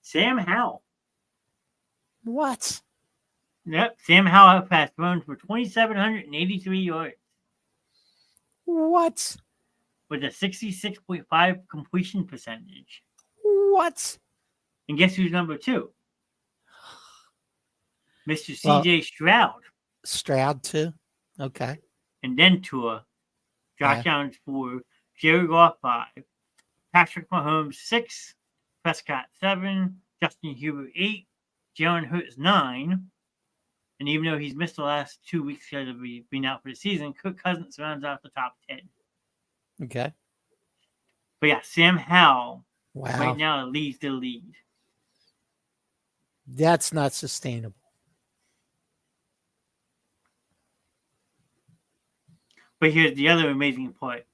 Sam Howell. What? Yep. Sam Howell has thrown for 2,783 yards. What? With a 66.5 completion percentage. What? And guess who's number 2? Mr. CJ Stroud. Stroud, too? Okay. And then Tua. Josh Allen's 4. Jared Goff 5. Patrick Mahomes 6. Prescott 7. Justin Herbert 8. Jalen Hurts 9. And even though he's missed the last 2 weeks because of being out for the season, Kirk Cousins rounds out the top 10. Okay. But yeah, Sam Howell right Wow. now leads the lead. That's not sustainable. But here's the other amazing part.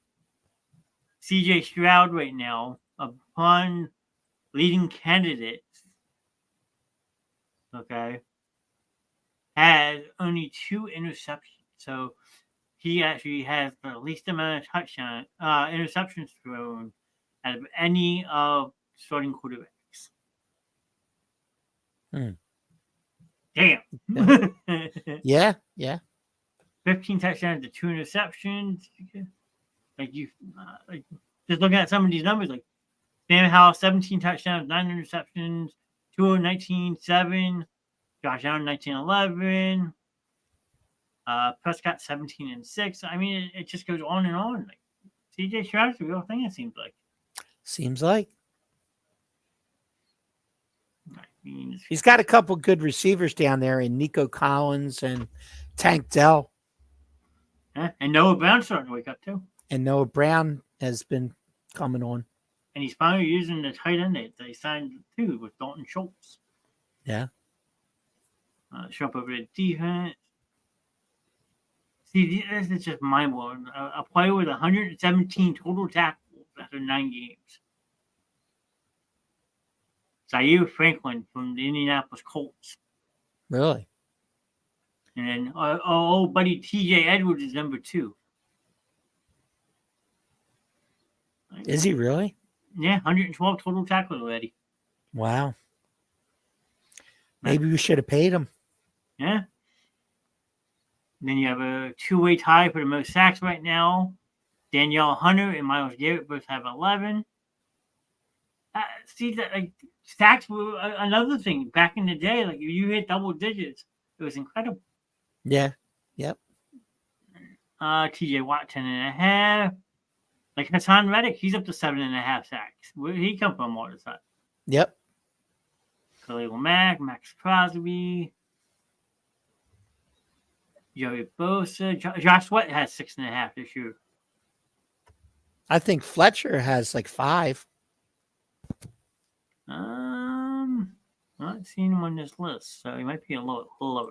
CJ Stroud right now, upon leading candidates, okay, has only 2 interceptions. So he actually has the least amount of interceptions thrown out of any of starting quarterbacks. Damn. Yeah. 15 touchdowns to 2 interceptions. Just looking at some of these numbers, like Sam Howell, 17 touchdowns, 9 interceptions, 219, 7. Josh Allen, 19-11. Prescott, 17-6. I mean, it just goes on and on. Like CJ Stroud's the real thing, it seems like. Seems like. I mean, he's got a couple good receivers down there in Nico Collins and Tank Dell. And Noah Brown's starting to wake up, too. And Noah Brown has been coming on. And he's finally using the tight end that they signed, too, with Dalton Schultz. Yeah. Jump over the defense. See, this is just mind blowing. A player with 117 total tackles after 9 games. Zaire Franklin from the Indianapolis Colts. Really? And then our old buddy TJ Edwards is number 2. Is he really? Yeah, 112 total tackles already. Wow. Maybe we should have paid him. Yeah. And then you have a 2-way tie for the most sacks right now. Danielle Hunter and Myles Garrett both have 11. See that sacks were another thing back in the day. Like if you hit double digits, it was incredible. Yeah. Yep. TJ Watt 10.5. Like Hassan Reddick, he's up to 7.5 sacks. Where did he come from all the time? Yep. Khalil Mack, Max Crosby, Joey Bosa, Josh Sweat has 6.5 this year. I think Fletcher has like 5. Not seeing him on this list, so he might be a little lower.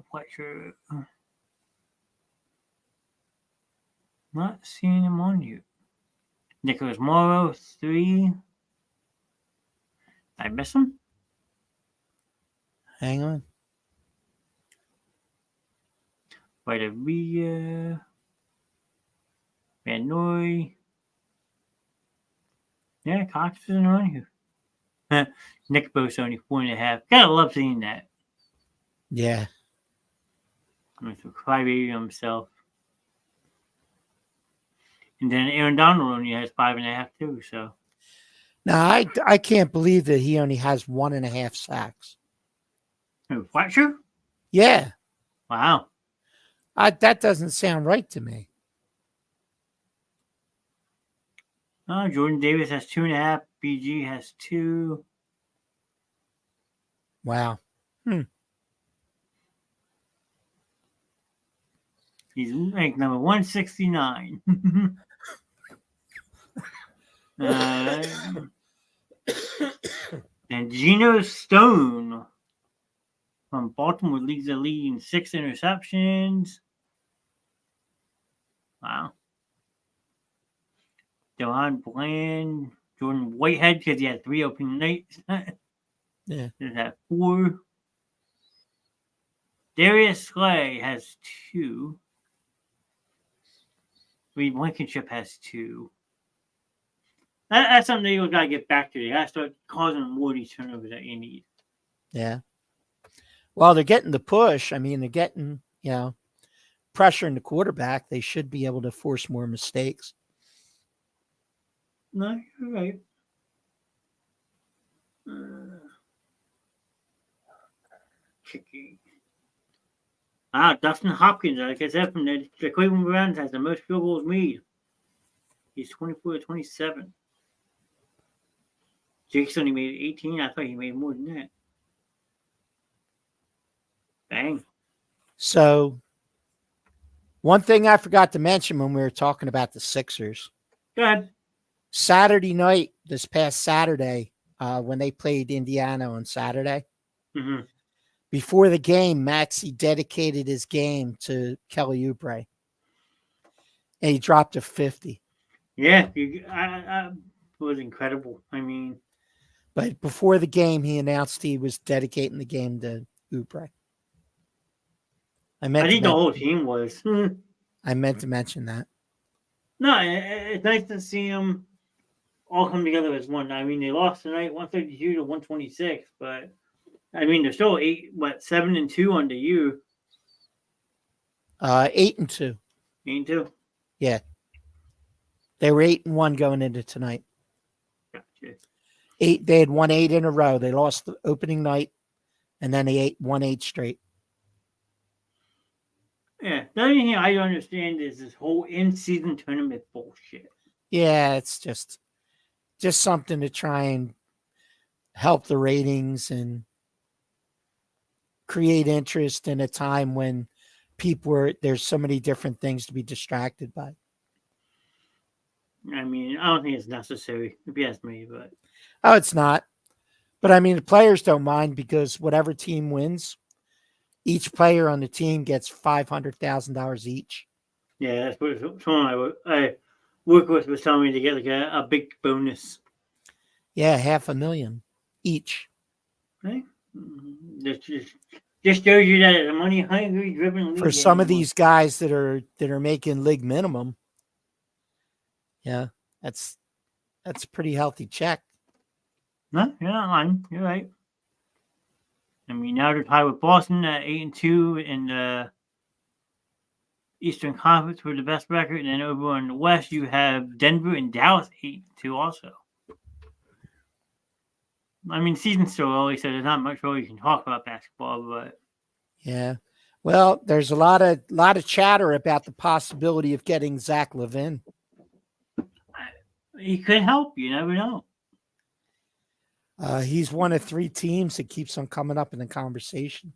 Fletcher. Not seeing him on you. Nicholas Morrow, 3. I miss him? Hang on. Vita Van Noy. Yeah, Cox isn't on here. Nick Bosa only 4.5. Gotta love seeing that. Yeah. With the crybaby himself. And then Aaron Donald only has 5.5 too. So now I can't believe that he only has 1.5 sacks. who, Fletcher? Yeah. Wow. That doesn't sound right to me. Jordan Davis has 2.5. BG has 2. Wow. He's ranked number 169. And Geno Stone from Baltimore leads the league in 6 interceptions. Wow. Deron Bland, Jordan Whitehead, because he had 3 opening nights. Yeah. There's that 4. Darius Slay has 2. Reed Blankenship has 2. That's something you got to get back to. You got to start causing more of these turnovers that you need. Yeah. Well, they're getting the push. I mean, they're getting, pressure in the quarterback. They should be able to force more mistakes. No, you're right. Kicking. Dustin Hopkins, like I said, from the Cleveland Browns, has the most field goals made. He's 24-27. Jake's only made 18. I thought he made more than that. Bang. So, one thing I forgot to mention when we were talking about the Sixers. Go ahead. Saturday night, this past Saturday, when they played Indiana on Saturday, before the game, Maxey dedicated his game to Kelly Oubre. And he dropped a 50. Yeah, it was incredible. I mean, but before the game, he announced he was dedicating the game to Oubre. I think the whole team was. I meant to mention that. No, it's nice to see them all come together as one. I mean, they lost tonight, 132 to 126, but I mean, they're still 7-2 on the year. 8-2. 8-2. Yeah, they were 8-1 going into tonight. Gotcha. They had won 8 in a row. They lost the opening night, and then they won 8 straight. Yeah, the only thing I don't understand is this whole in-season tournament bullshit. Yeah, it's just something to try and help the ratings and create interest in a time when there's so many different things to be distracted by. I mean, I don't think it's necessary, if you ask me, but it's not. But I mean, the players don't mind because whatever team wins, each player on the team gets $500,000 each. Yeah, that's what someone I work with was telling me to get like a big bonus. Yeah, $500,000 each. Right? Just shows you that it's a money hungry driven For league some of anymore. these guys that are making league minimum, yeah, that's a pretty healthy check. No, you're not lying. You're right. I mean, now they're tied with Boston at 8-2 in the Eastern Conference for the best record, and then over on the West you have Denver and Dallas 8-2 also. I mean, season's still early, so there's not much really you can talk about basketball, but yeah. Well, there's a lot of chatter about the possibility of getting Zach LaVine. he could help. You never know. He's one of 3 teams that keeps on coming up in the conversation.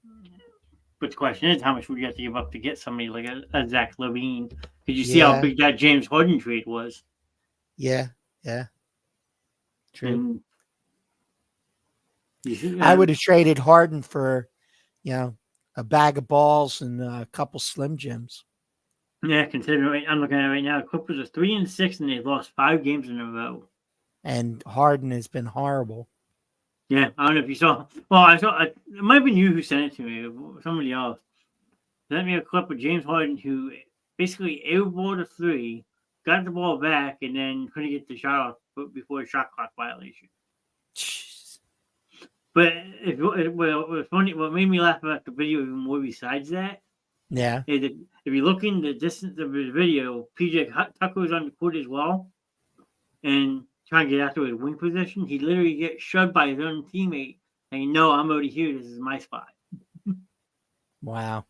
But the question is, how much would you have to give up to get somebody like a Zach LaVine? Because you see how big that James Harden trade was. Yeah. True. I would have traded Harden for, a bag of balls and a couple Slim Jims. Yeah, considering I'm looking at it right now, the Clippers are 3-6 and they've lost 5 games in a row. And Harden has been horrible. Yeah, I don't know if you saw. Well, I saw. It might have been you who sent it to me, or somebody else. Sent me a clip of James Harden who basically airballed a 3, got the ball back, and then couldn't get the shot off before a shot clock violation. Jeez. But it was funny. What made me laugh about the video even more besides that, Yeah. is that if you look in the distance of the video, PJ Tucker was on the court as well, and trying to get out to his wing position. He literally gets shoved by his own teammate, and no, I'm already here. This is my spot. Wow.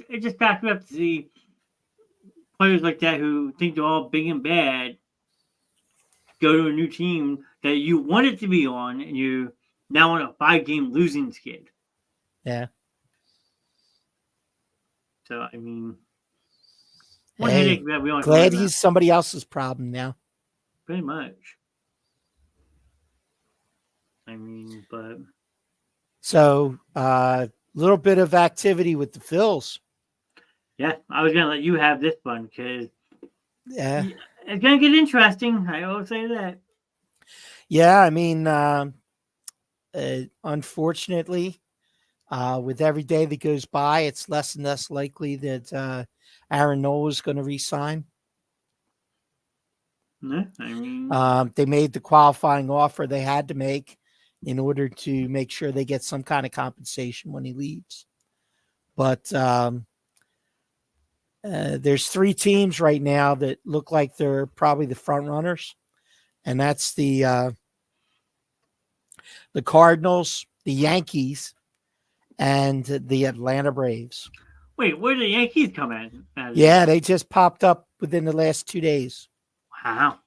It just backs me up to see players like that who think they're all big and bad go to a new team that you wanted to be on, and you now on a 5-game losing skid. Yeah. So I mean, Hey, glad he's somebody else's problem now. Pretty much. I mean, but so little bit of activity with the Phillies. Yeah, I was gonna let you have this one because it's gonna get interesting. I will say that. Yeah, I mean, unfortunately, with every day that goes by, it's less and less likely that Aaron Nola is going to re-sign. Yeah, I mean, they made the qualifying offer they had to make in order to make sure they get some kind of compensation when he leaves. But there's 3 teams right now that look like they're probably the front runners, and that's the Cardinals, the Yankees, and the Atlanta Braves. Wait, where did the Yankees come in? Yeah, they just popped up within the last 2 days. Wow.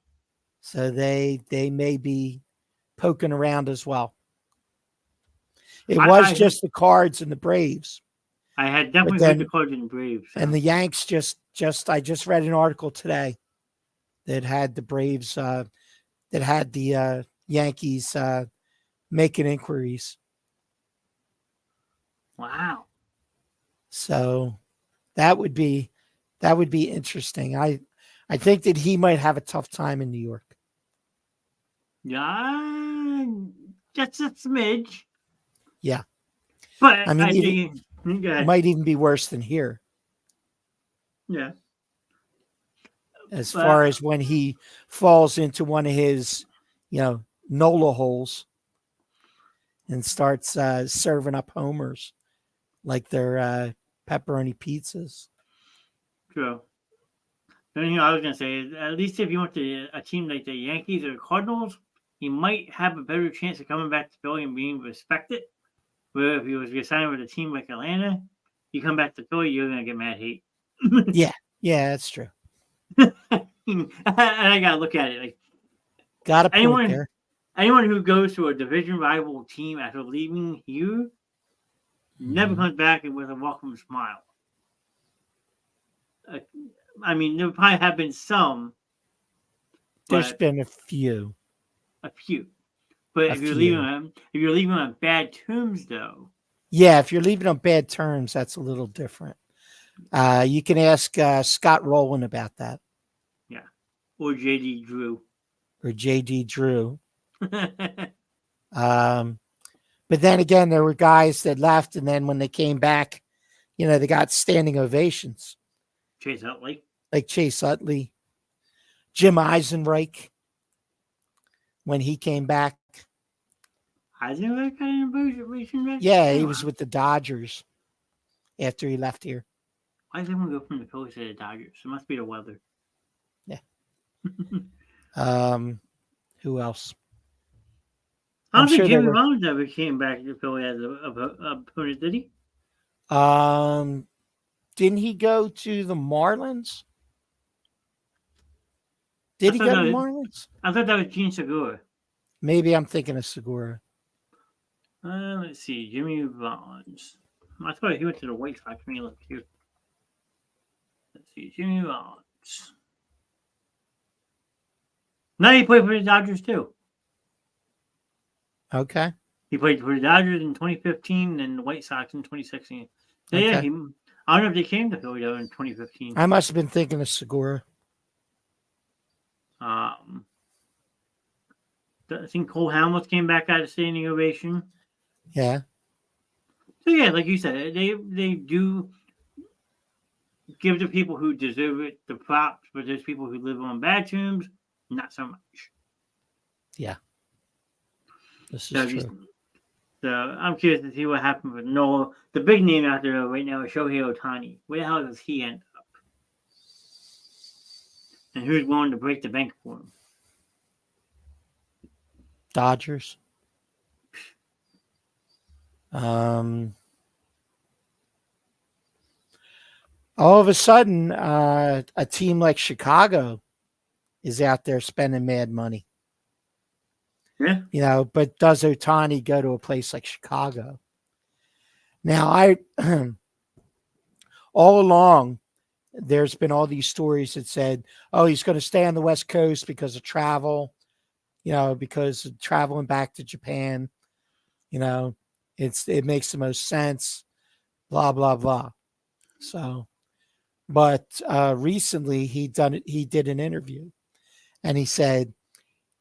So they may be poking around as well. It was just the Cards and the Braves. I had definitely heard the Cards and the Braves. So. And the Yanks I just read an article today that had the Braves, that had the Yankees making inquiries. Wow. So that would be interesting. I think that he might have a tough time in New York. Yeah, just a smidge. Yeah. But I mean, it might even be worse than here. Yeah. As far as when he falls into one of his, Nola holes and starts serving up homers like they're pepperoni pizzas. True. The only thing I was going to say is, at least if you went to a team like the Yankees or the Cardinals, he might have a better chance of coming back to Philly and being respected. Where if he was signed with a team like Atlanta, you come back to Philly, you're going to get mad hate. Yeah, that's true. And I got to look at it. Like, got a point there. Anyone who goes to a division rival team after leaving you never comes back with a welcome smile. I mean, there probably have been some. There's been a few. A few. But a if you're leaving few. on bad terms, though, Yeah, if you're leaving on bad terms, that's a little different. You can ask Scott Rowland about that, yeah, or JD Drew. or JD Drew. Um, but then again, there were guys that left, and then when they came back, they got standing ovations, Chase Utley. like Chase Utley, Jim Eisenreich, when he came back. Eisenberg got an ovation back? Yeah, he was with the Dodgers after he left here. Why does everyone go from the Phillies to the Dodgers? It must be the weather. Yeah. Who else? I don't think sure Jimmy Rollins ever came back to Philly as a opponent, did he? Didn't he go to the Marlins? Did he go to the Marlins? I thought that was Gene Segura. Maybe I'm thinking of Segura. Let's see, Jimmy Rollins. I thought he went to the White Sox when he left here. Let's see, Jimmy Rollins. Now he played for the Dodgers too. Okay. He played for the Dodgers in 2015 and the White Sox in 2016. So okay. Yeah, I don't know if they came to Philly though in 2015. I must have been thinking of Segura. I think Cole Hamels came back out of standing ovation. Yeah. So yeah, like you said, they do give the people who deserve it the props, but there's people who live on bad terms, not so much. Yeah. This is true. So I'm curious to see what happened with Noah. The big name out there right now is Shohei Ohtani. Where the hell does he end up? And who's willing to break the bank for him? Dodgers. All of a sudden, a team like Chicago is out there spending mad money. Yeah. But does Ohtani go to a place like Chicago? Now, all along, there's been all these stories that said, oh, he's going to stay on the West Coast because of travel, because of traveling back to Japan, it makes the most sense, blah, blah, blah. So, but recently he did an interview and he said,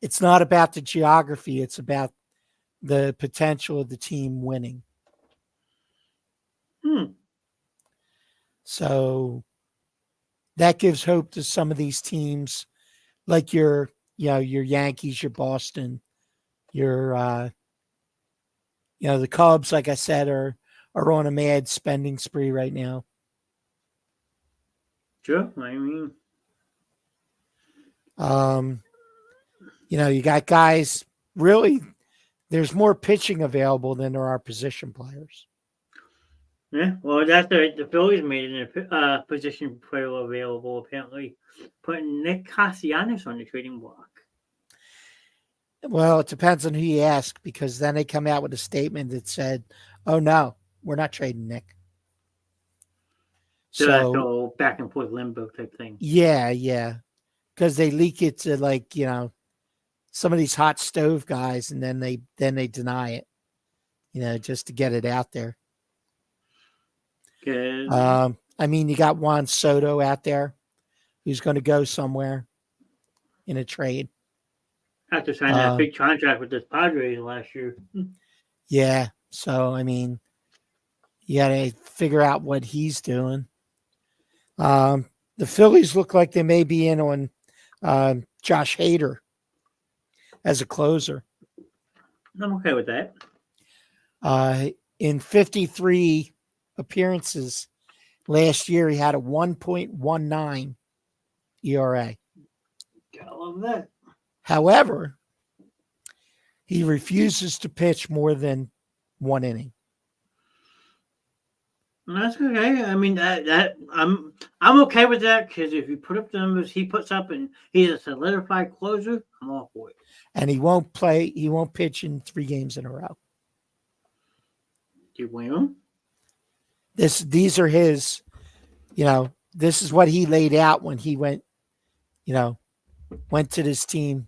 it's not about the geography. It's about the potential of the team winning. So that gives hope to some of these teams, like your Yankees, your Boston, your, the Cubs, like I said, are on a mad spending spree right now. Sure. I mean, you got guys, really, there's more pitching available than there are position players. Yeah, well, that's the Phillies made a position player available, apparently, putting Nick Castellanos on the trading block. Well, it depends on who you ask, because then they come out with a statement that said, oh, no, we're not trading Nick. So that's the back and forth limbo type thing. Yeah. Because they leak it to some of these hot stove guys, and then they deny it, just to get it out there. Good. You got Juan Soto out there who's going to go somewhere in a trade. After signing that big contract with the Padres last year. Yeah. So, you got to figure out what he's doing. The Phillies look like they may be in on Josh Hader as a closer. I'm okay with that. In 53 appearances last year, he had a 1.19 ERA. I love that. However, he refuses to pitch more than one inning. That's okay. I'm okay with that, because if you put up the numbers he puts up and he's a solidified closer, I'm all for it. And he won't pitch in 3 games in a row. Do you blame him? These are his, this is what he laid out when he went to this team.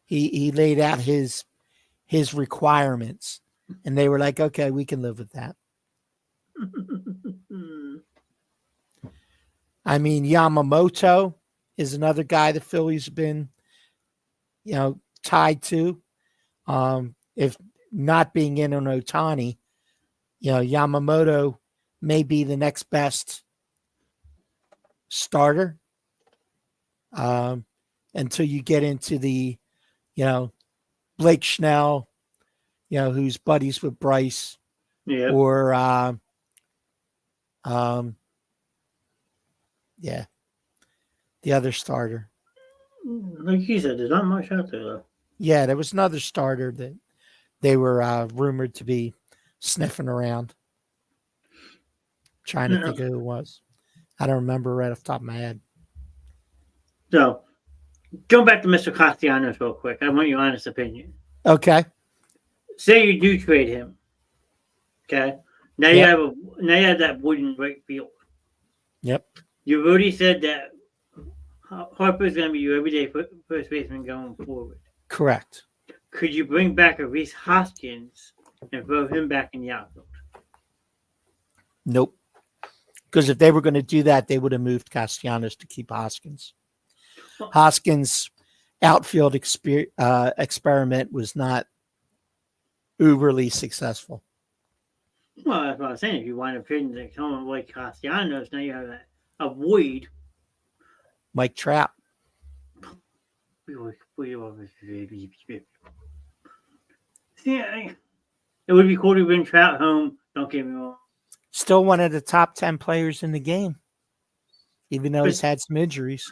He laid out his requirements, and they were like, okay, we can live with that. I mean, Yamamoto is another guy the Phillies have been, tied to. If not being in on Ohtani, Yamamoto may be the next best starter until you get into the, Blake Snell, who's buddies with Bryce, or the other starter. Like you said, there's not much out there though. Yeah, there was another starter that they were rumored to be sniffing around. Trying to think of who it was. I don't remember right off the top of my head. So, going back to Mr. Castellanos real quick, I want your honest opinion. Okay. Say you do trade him. Okay. Now you have that wooden right field. Yep. You've already said that Harper's going to be your everyday first baseman going forward. Correct. Could you bring back a Rhys Hoskins and throw him back in the outfield? Nope. Because if they were going to do that, they would have moved Castellanos to keep Hoskins. Hoskins' outfield experiment was not uberly successful. Well, that's what I was saying. If you wind up trading someone like Castellanos, now you have that avoid Mike Trout. See, it would be cool to bring Trout home. Don't get me wrong. Still one of the top 10 players in the game, even though he's had some injuries.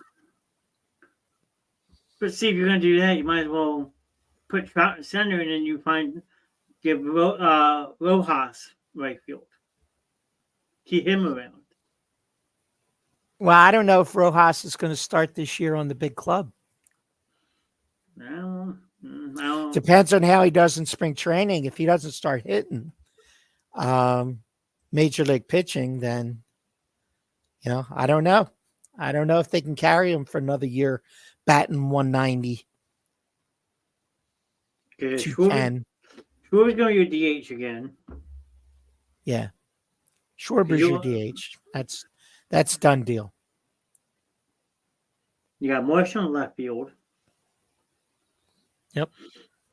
But see, if you're going to do that, you might as well put Trout in center, and then you give Rojas right field. Keep him around. Well, I don't know if Rojas is going to start this year on the big club. Depends on how he does in spring training. If he doesn't start hitting major league pitching, then, I don't know. I don't know if they can carry him for another year batting 190. Okay, Schwarber's going to your DH again. Yeah. Schwarber's your DH. That's done deal. You got Marsh on left field. Yep.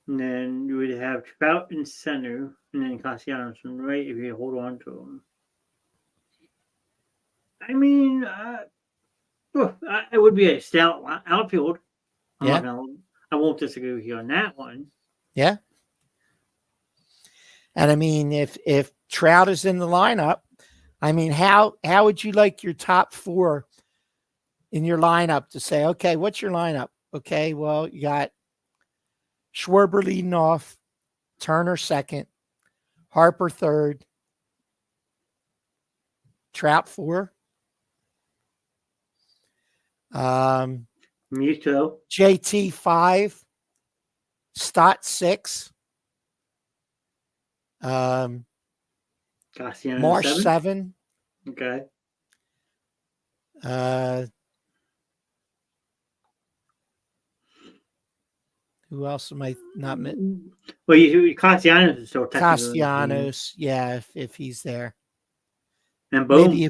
And then you would have Trout in center, and then Castellanos on right if you hold on to him. I mean, it would be a stout outfield. I won't disagree with you on that one. Yeah. And I mean, if Trout is in the lineup, I mean, how would you like your top four in your lineup to say, okay, what's your lineup? Okay, well, you got Schwarber leading off, Turner second, Harper third, Trout four. Muto. JT 5, Stott 6, Marsh 7. Okay. Who else am I not? Well, Castellanos is still Castellanos, yeah, if he's there. And Bohm.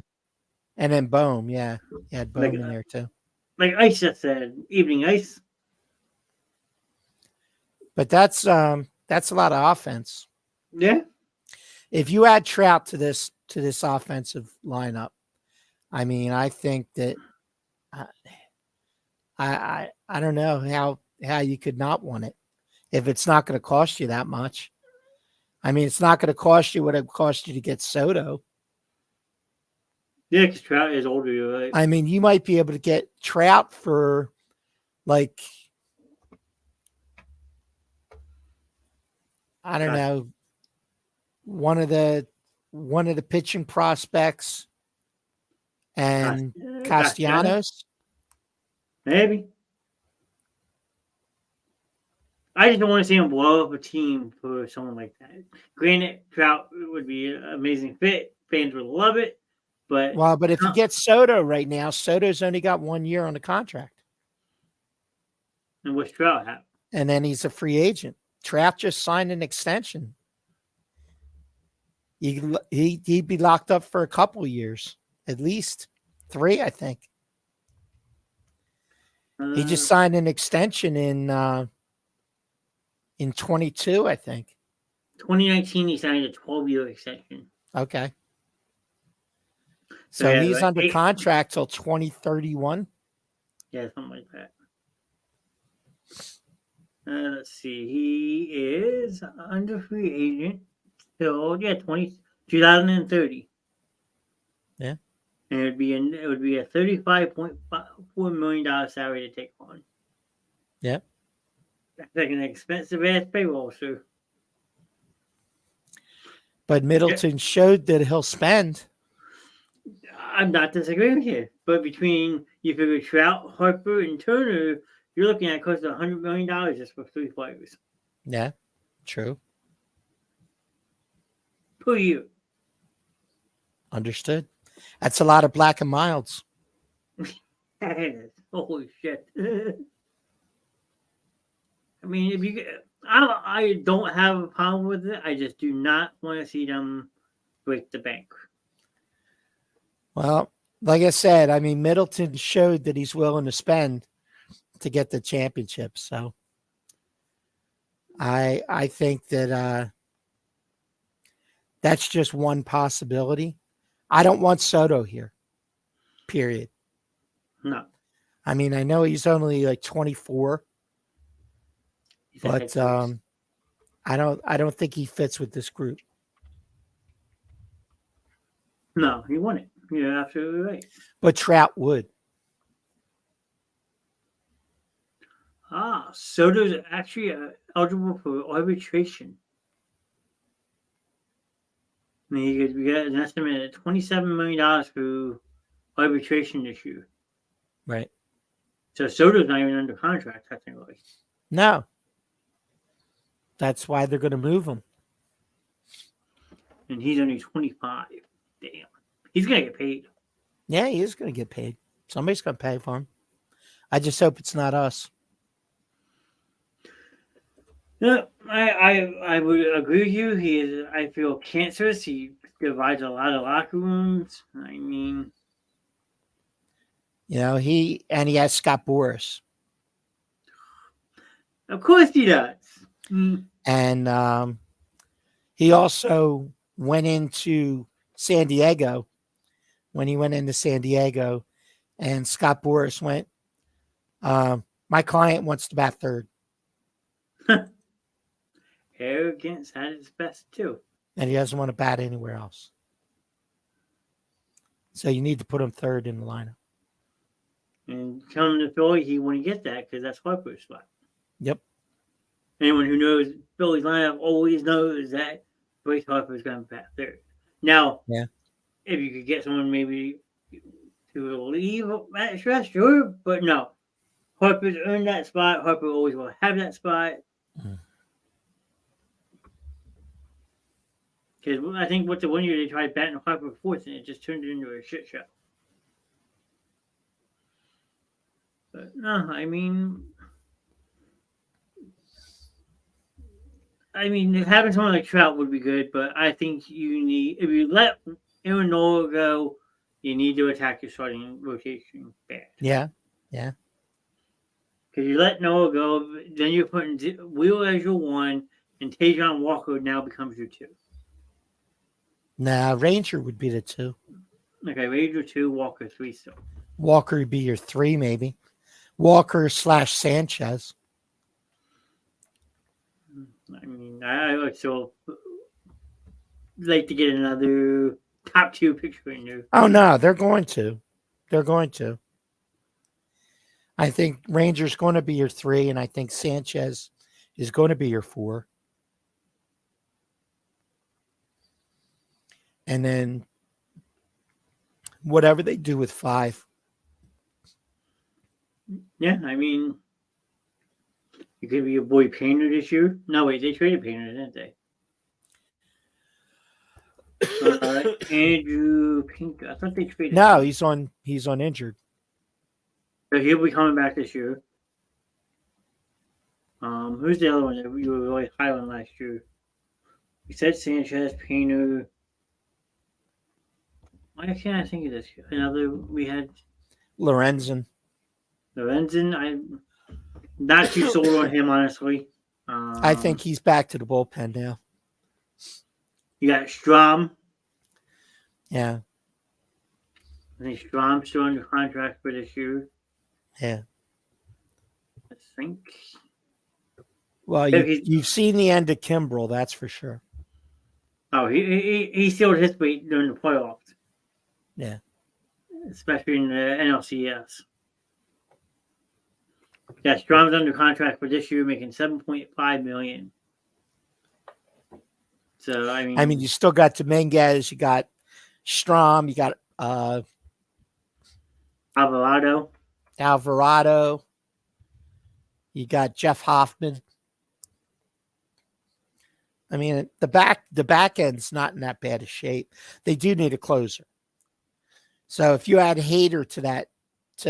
And then Bohm, yeah. You had Bohm in there too. Like Ice just said, evening ice. But that's a lot of offense. Yeah. If you add Trout to this offensive lineup, I mean, I think that I don't know how you could not want it if it's not going to cost you that much. I mean, it's not going to cost you what it cost you to get Soto. Yeah, because Trout is older, you're right. I mean, you might be able to get Trout for like, I don't know, one of the pitching prospects and Castellanos. Maybe. I just don't want to see him blow up a team for someone like that. Granted, Trout would be an amazing fit. Fans would love it. But if you get Soto right now, Soto's only got 1 year on the contract. And what's Trout have? and then he's a free agent. Trout just signed an extension. He'd be locked up for a couple years, at least 3, I think. He just signed an extension in 22, I think. 2019, he signed a 12-year extension. Okay. So he's under contract till 2031. Yeah, something like that. Let's see. He is under free agent till 2030. Yeah. And it would be a $35.4 million salary to take on. Yeah. That's like an expensive ass payroll, sir. But Middleton showed that he'll spend. I'm not disagreeing with you, but between you figure Trout, Harper, and Turner, you're looking at close to $100 million just for 3 players. Yeah, true. Per year. Understood. That's a lot of black and milds. Holy shit. I mean, if you, I don't have a problem with it. I just do not want to see them break the bank. Well, like I said, I mean, Middleton showed that he's willing to spend to get the championship. So I think that that's just one possibility. I don't want Soto here, period. No. I mean, I know he's only like 24, but I don't think he fits with this group. No, he won it. You're absolutely right. But Trout would. Soto's actually eligible for arbitration. I mean, we got an estimate at $27 million for arbitration this year. Right. So Soto's not even under contract, technically. No. That's why they're going to move him. And he's only 25. Damn. He's going to get paid. Yeah, he is going to get paid. Somebody's going to pay for him. I just hope it's not us. No, I would agree with you. He is, I feel, cancerous. He divides a lot of locker rooms. I mean, you know, he has Scott Boras. Of course he does. And he also went into San Diego. When he went into San Diego, and Scott Boras went, my client wants to bat third. Arrogance at its best, too. And he doesn't want to bat anywhere else. So you need to put him third in the lineup. And coming to Philly, he wouldn't get that because that's Harper's spot. Yep. Anyone who knows Philly's lineup always knows that Bryce Harper is going to bat third. Now, if you could get someone maybe to leave that stretch, sure, but no. Harper's earned that spot. Harper always will have that spot. Because I think the 1 year they tried batting Harper fourth, and it just turned into a shit show. But no, I mean, having someone like Trout would be good, but I think if you let Aaron Nola go, you need to attack your starting rotation bad. Yeah. Because you let Nola go, then you're putting Wheeler as your 1, and Tajon Walker now becomes your 2. Nah, Ranger would be the 2. Okay, Ranger 2, Walker 3 still. Walker would be your 3, maybe. Walker / Sanchez. I mean, I would still like to get another top 2 picture in there. Oh, no, they're going to. I think Ranger's going to be your 3, and I think Sanchez is going to be your 4. And then whatever they do with 5. Yeah, I mean, it could be your boy Painter this year. No, wait, they traded Painter, didn't they? Andrew Pinker. I thought they traded. No, he's on injured. So he'll be coming back this year. Who's the other one that you were really high on last year? You said Sanchez, Painter. Why can't I think of this? Another we had Lorenzen. Lorenzen. I'm not too sold on him, honestly. I think he's back to the bullpen now. You got Strom. Yeah. I think Strom's still under contract for this year. Yeah. I think. Well, you've seen the end of Kimbrel, that's for sure. Oh, he sealed his fate during the playoffs. Yeah. Especially in the NLCS. Yeah, Strom's under contract for this year, making $7.5 million. So I mean, you still got Dominguez, you got Strom, you got Alvarado, you got Jeff Hoffman. I mean, the back end's not in that bad a shape. They do need a closer. So if you add Hader to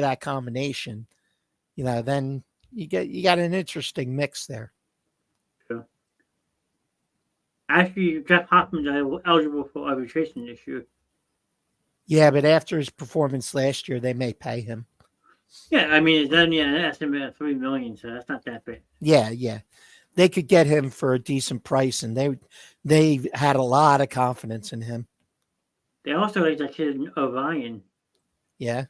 that combination, then you got an interesting mix there. Sure. Actually, Jeff Hoffman's eligible for arbitration this year. Yeah, but after his performance last year, they may pay him. Yeah, I mean, it's only an estimate of $3 million, so that's not that bad. Yeah. They could get him for a decent price, and they had a lot of confidence in him. They also like that kid Orion. Yeah,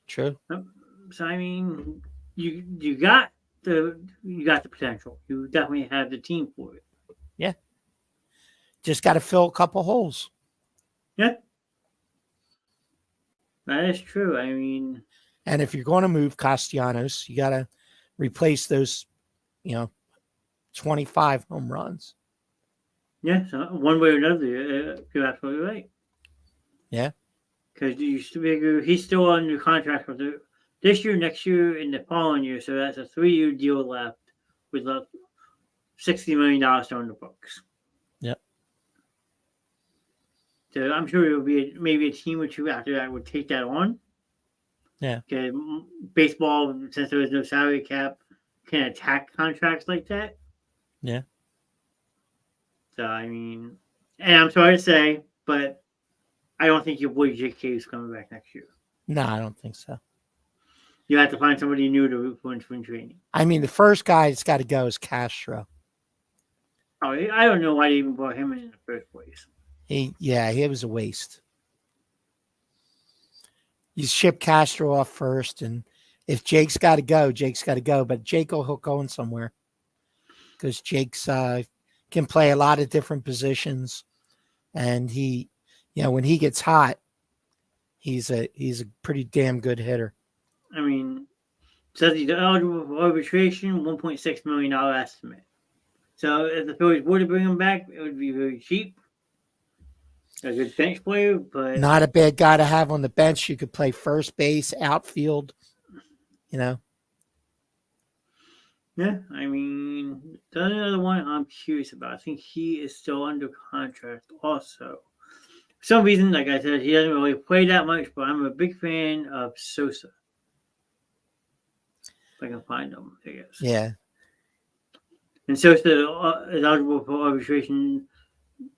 true. So I mean, you got the potential. You definitely have the team for it. Yeah, just got to fill a couple holes. Yeah, that is true. I mean, and if you're going to move Castellanos, you got to replace those, 25 home runs. Yeah, so one way or another, you're absolutely right. Yeah, because you figure he's still under contract for this year, next year, and the following year. So that's a 3-year deal left with $60 million still in the books. Yep. So I'm sure it will be maybe a team or two after that would take that on. Yeah. Okay, baseball, since there was no salary cap, can attack contracts like that. Yeah. So I mean, and I'm sorry to say, but I don't think your boy JK is coming back next year. No, I don't think so. You have to find somebody new to root for in spring training. I mean, the first guy that's got to go is Castro. Oh, I don't know why they even brought him in the first place. He was a waste. You ship Castro off first, and if Jake's got to go, Jake's got to go. But Jake will hook on somewhere because Jake's can play a lot of different positions, and he, when he gets hot, he's a pretty damn good hitter. I mean, says he's eligible for arbitration, $1.6 million estimate. So if the Phillies were to bring him back, it would be very cheap. A good bench player, but not a bad guy to have on the bench. You could play first base, outfield. Yeah, I mean, the other one I'm curious about. I think he is still under contract also. For some reason, like I said, he doesn't really play that much, but I'm a big fan of Sosa. If I can find him, I guess. Yeah. And Sosa is eligible for arbitration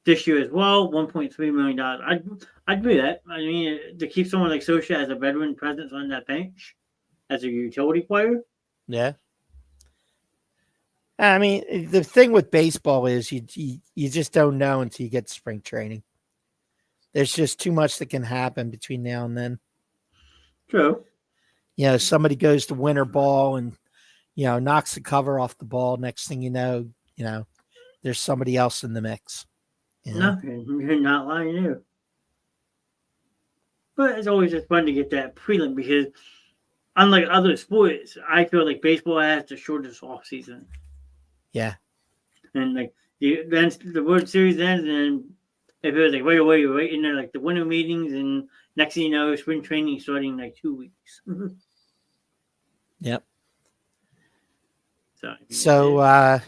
this year as well, $1.3 million. I'd do that. I mean, to keep someone like Sosa as a veteran presence on that bench, as a utility player. Yeah. I mean, the thing with baseball is you just don't know until you get to spring training. There's just too much that can happen between now and then. True. Somebody goes to winter ball and, knocks the cover off the ball. Next thing you know, there's somebody else in the mix. No, you're not lying there. But it's always just fun to get that prelim because, unlike other sports, I feel like baseball has the shortest off season. Yeah. And like the World Series ends, and if it was like right away, you're right in there, like the winter meetings, and next thing you know, spring training starting in like 2 weeks. Yep. So,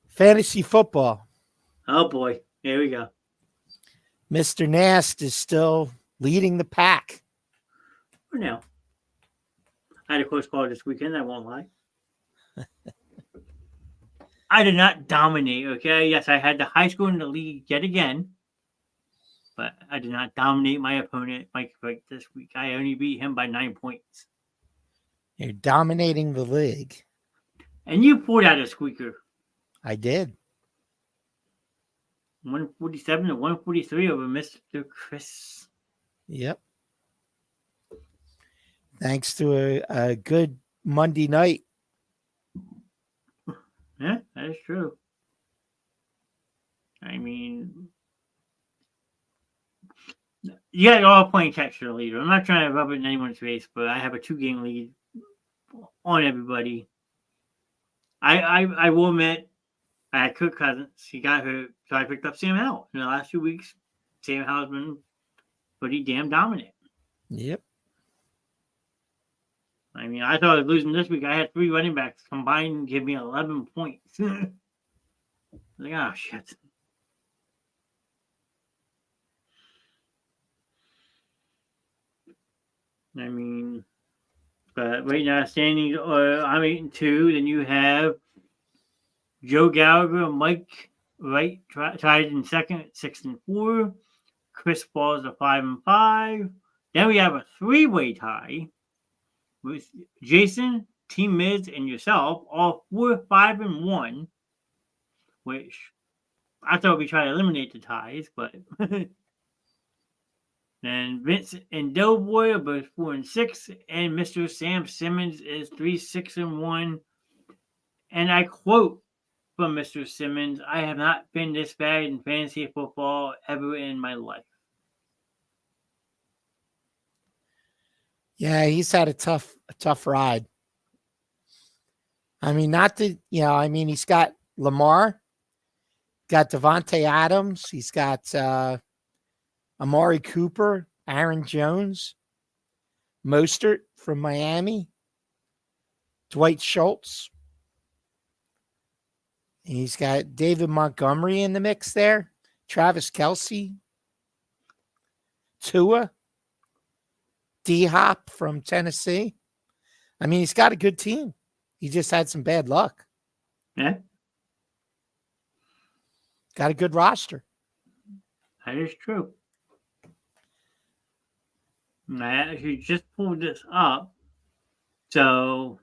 fantasy football. Oh boy, here we go. Mr. Knast is still leading the pack. For now. I had a close call this weekend, I won't lie. I did not dominate, okay? Yes, I had the high score in the league yet again, but I did not dominate my opponent, Mike Vick, this week. I only beat him by 9 points. You're dominating the league. And you pulled out a squeaker. I did. 147 to 143 over Mr. Chris. Yep. Thanks to a good Monday night. Yeah, that is true. I mean, you guys are all playing catch for the leader. I'm not trying to rub it in anyone's face, but I have a 2-game lead on everybody. I will admit, I had Kirk Cousins. He got hurt, so I picked up Sam Howell. In the last 2 weeks, Sam Howell's been pretty damn dominant. Yep. I mean, I thought I was losing this week. I had 3 running backs combined and give me 11 points. Like, oh, shit. I mean, but right now, standing, I'm 8-2. Then you have Joe Gallagher, Mike Wright tied in second at 6-4. Chris Balls at 5-5. Then we have a 3-way tie with Jason, Team Miz, and yourself, all 4-5-1, which I thought we tried to eliminate the ties, but then Vince and Doughboy are both 4-6, and Mr. Sam Simmons is 3-6-1. And I quote from Mr. Simmons, I have not been this bad in fantasy football ever in my life. Yeah, he's had a tough ride. I mean, he's got Lamar, got Devontae Adams, he's got Amari Cooper, Aaron Jones, Mostert from Miami, Dwight Schultz. He's got David Montgomery in the mix there, Travis Kelce, Tua, D-Hop from Tennessee. I mean, he's got a good team. He just had some bad luck. Yeah. Got a good roster. That is true. I actually just pulled this up. So,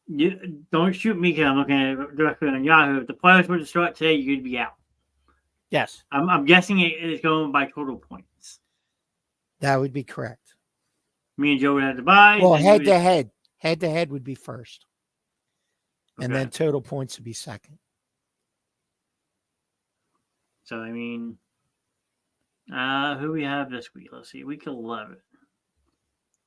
you don't shoot me because I'm looking at it directly on Yahoo. If the players were to start today, you'd be out. Yes. I'm guessing it is going by total points. That would be correct. Me and Joe would have to buy. Well, head to head. Head to head would be first. Okay. And then total points would be second. So, I mean, who we have this week? Let's see, week 11.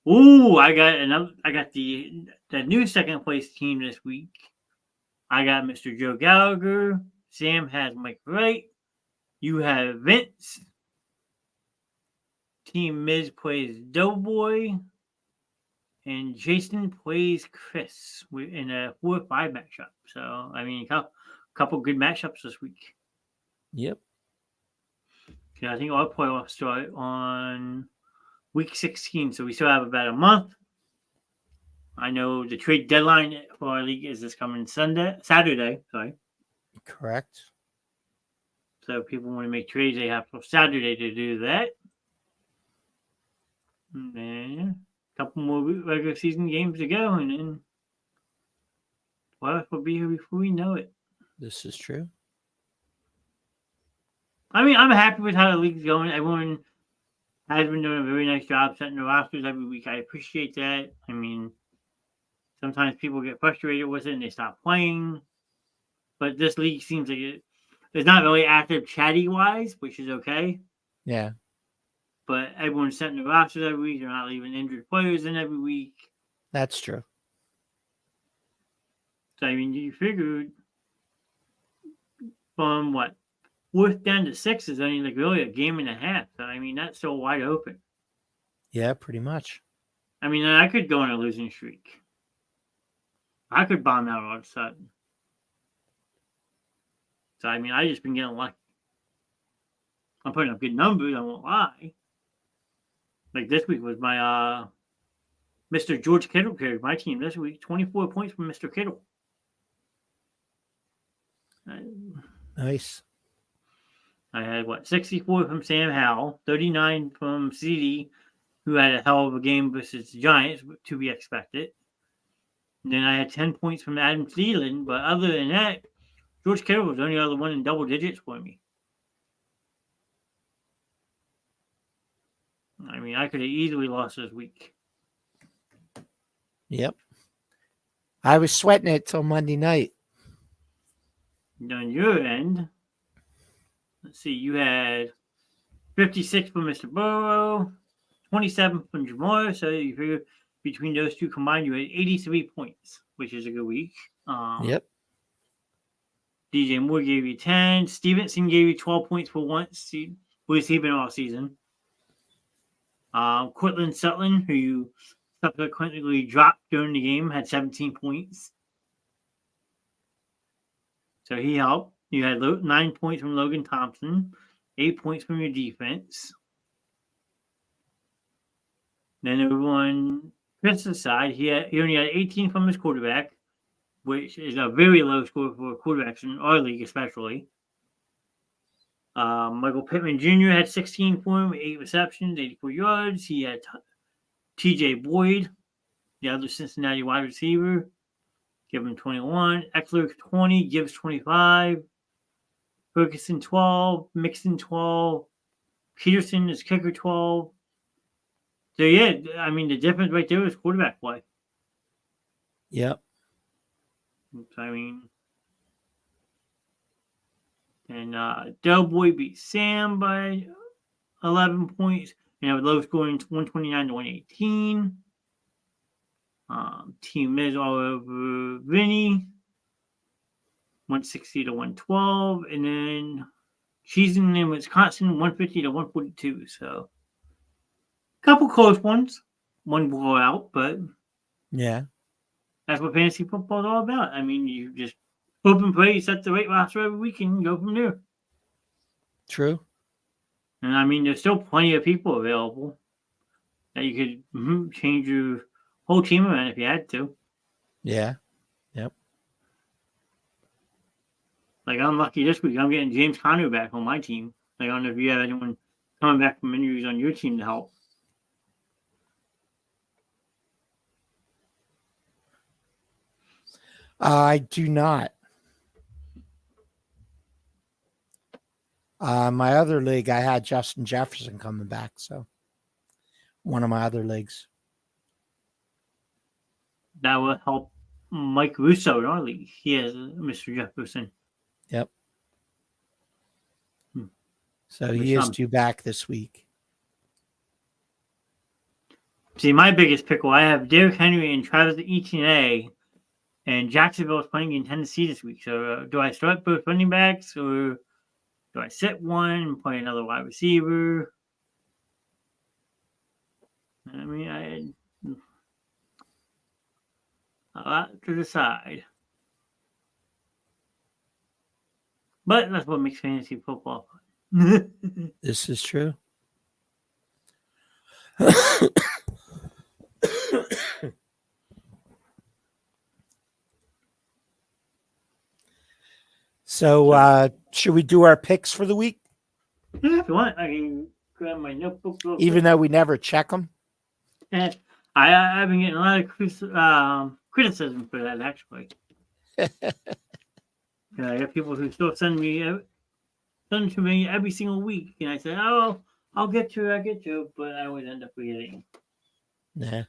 Ooh, I got the new second place team this week. I got Mr. Joe Gallagher. Sam has Mike Wright. You have Vince. Team Miz plays Doughboy. And Jason plays Chris in a 4-5 matchup. So, I mean, a couple good matchups this week. Yep. Yeah, I think our playoffs start on week 16, so we still have about a month. I know the trade deadline for our league is this coming Saturday. Sorry. Correct. So if people want to make trades, they have till Saturday to do that. And then a couple more regular season games to go, and then playoffs will be here before we know it. This is true. I mean, I'm happy with how the league's going. Everyone has been doing a very nice job setting the rosters every week. I appreciate that. I mean, sometimes people get frustrated with it and they stop playing. But this league seems like it's not really active chatty-wise, which is okay. Yeah. But everyone's setting the rosters every week. They're not leaving injured players in every week. That's true. So, I mean, you figured from what? 4th down to 6 is only like really a game and a half. So, I mean, that's still wide open. Yeah, pretty much. I mean, I could go on a losing streak. I could bomb out all of a sudden. So, I mean, I just been getting lucky. I'm putting up good numbers, I won't lie. Like this week was my Mr. George Kittle carried my team this week. 24 points from Mr. Kittle. Nice. I had 64 from Sam Howell, 39 from CD, who had a hell of a game versus the Giants, to be expected. And then I had 10 points from Adam Thielen, but other than that, George Kittle was the only other one in double digits for me. I mean, I could have easily lost this week. Yep. I was sweating it till Monday night. And on your end, let's see, you had 56 from Mr. Burrow, 27 from Jamar. So you figure between those two combined, you had 83 points, which is a good week. Yep. DJ Moore gave you 10. Stevenson gave you 12 points for once. He's been all season. Cortland Sutton, who you subsequently dropped during the game, had 17 points. So he helped. You had 9 points from Logan Thompson, 8 points from your defense. Then over on Chris's side, he only had 18 from his quarterback, which is a very low score for quarterbacks in our league, especially. Michael Pittman Jr. had 16 for him, 8 receptions, 84 yards. He had TJ Boyd, the other Cincinnati wide receiver, give him 21. Eckler 20, Gibbs 25. Ferguson 12, Mixon 12. Peterson is kicker 12. So, yeah, I mean, the difference right there is quarterback play. Yep. I mean, and Del Boy beat Sam by 11 points. And have low scoring 129 to 118. Team Miz all over Vinny, 160 to 112. And then Cheesin in Wisconsin, 150 to 142. So, a couple close ones. One blowout, but yeah, that's what fantasy football is all about. I mean, you just hope and pray you set the right roster every week and go from there. True. And I mean, there's still plenty of people available that you could change your whole team around if you had to. Yeah. Yep. Like, I'm lucky this week. I'm getting James Conner back on my team. Like, I don't know if you have anyone coming back from injuries on your team to help. I do not. My other league, I had Justin Jefferson coming back. So, one of my other leagues. That will help Mike Russo in our league. He has Mr. Jefferson. Yep. So he is due back this week. See, my biggest pickle, I have Derrick Henry and Travis Etienne, and Jacksonville is playing in Tennessee this week. So do I start both running backs, or do I sit one and play another wide receiver? I mean, I had a lot to decide. But that's what makes fantasy football fun. This is true. So, should we do our picks for the week? Yeah, if you want, I can grab my notebook. Even though we never check them? And I've been getting a lot of criticism for that, actually. I got people who still send them to me every single week, and I say, "Oh, I'll get to it," but I always end up forgetting. Yeah.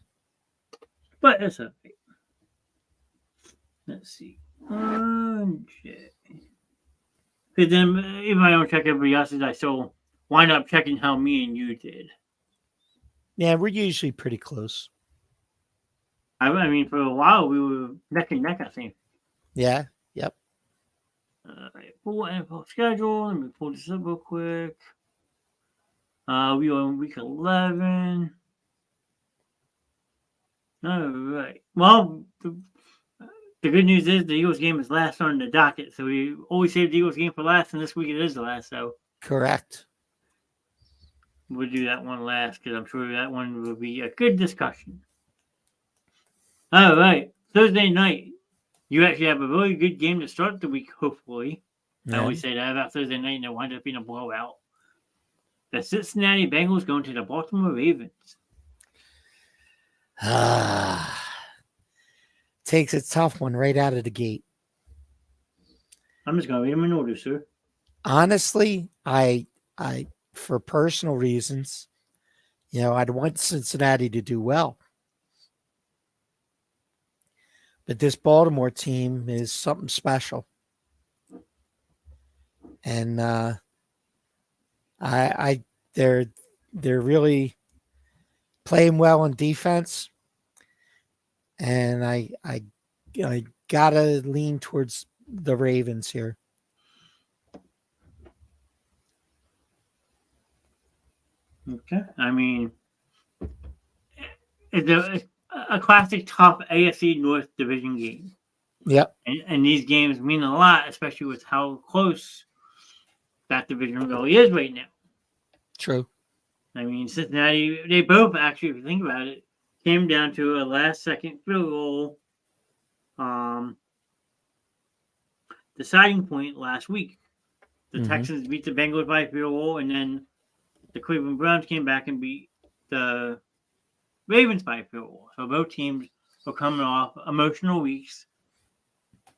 But that's okay. Let's see. Because then, if I don't check everybody else's, I still wind up checking how me and you did. Yeah, we're usually pretty close. I mean, for a while, we were neck and neck, I think. Yeah. Yep. Full NFL schedule. Let me pull this up real quick. We are in week 11. All right. Well, the good news is the Eagles game is last on the docket, so we always save the Eagles game for last, and this week it is the last. So correct. We'll do that one last because I'm sure that one will be a good discussion. All right, Thursday night. You actually have a really good game to start the week, hopefully. I Yeah. always say that about Thursday night, and it winds up being a blowout. The Cincinnati Bengals going to the Baltimore Ravens. Takes a tough one right out of the gate. I'm just going to read them in order, sir. Honestly, I for personal reasons, I'd want Cincinnati to do well. But this Baltimore team is something special. And they're really playing well on defense. And I gotta lean towards the Ravens here. Okay. I mean, it's a classic top AFC North division game. Yep. And these games mean a lot, especially with how close that division really is right now. True. I mean, Cincinnati, they both actually, if you think about it, came down to a last second field goal deciding point last week. The Texans beat the Bengals by a field goal, and then the Cleveland Browns came back and beat the Ravens by a field goal. So both teams were coming off emotional weeks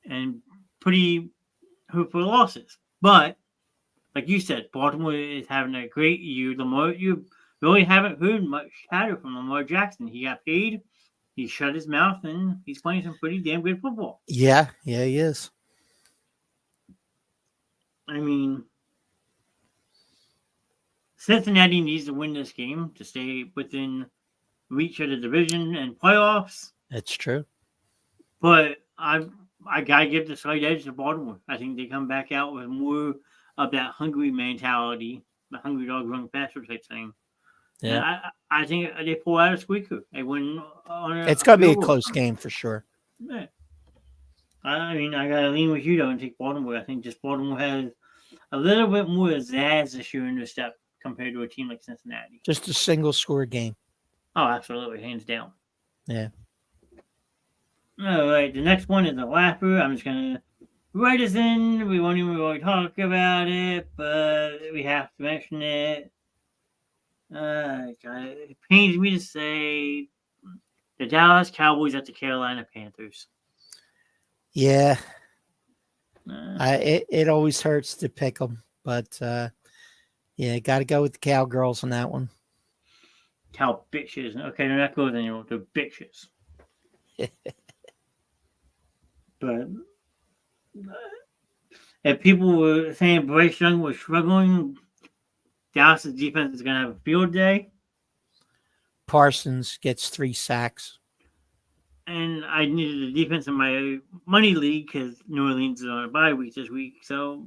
and pretty hopeful losses. But like you said, Baltimore is having a great year. You really haven't heard much chatter from Lamar Jackson. He got paid, he shut his mouth, and he's playing some pretty damn good football. Yeah, he is. I mean, Cincinnati needs to win this game to stay within reach of the division and playoffs. That's true. But I gotta give the slight edge to Baltimore. I think they come back out with more of that hungry mentality, the hungry dog run faster type thing. Yeah, I think they pull out a squeaker. They win on it's gonna be a close game for sure. Yeah. I mean, I gotta lean with you though and take Baltimore. I think just Baltimore has a little bit more zazz this year in their step compared to a team like Cincinnati. Just a single score game. Oh, absolutely, hands down. Yeah. All right, the next one is a laugher. I'm just gonna write us in. We won't even really talk about it, but we have to mention it. It pains me to say the Dallas Cowboys at the Carolina Panthers. Yeah. It always hurts to pick them, but yeah, got to go with the Cowgirls on that one. Cow bitches. Okay, they're not good anymore. They're bitches. But if people were saying Bryce Young was struggling, Dallas' defense is going to have a field day. Parsons gets 3 sacks. And I needed a defense in my money league because New Orleans is on a bye week this week. So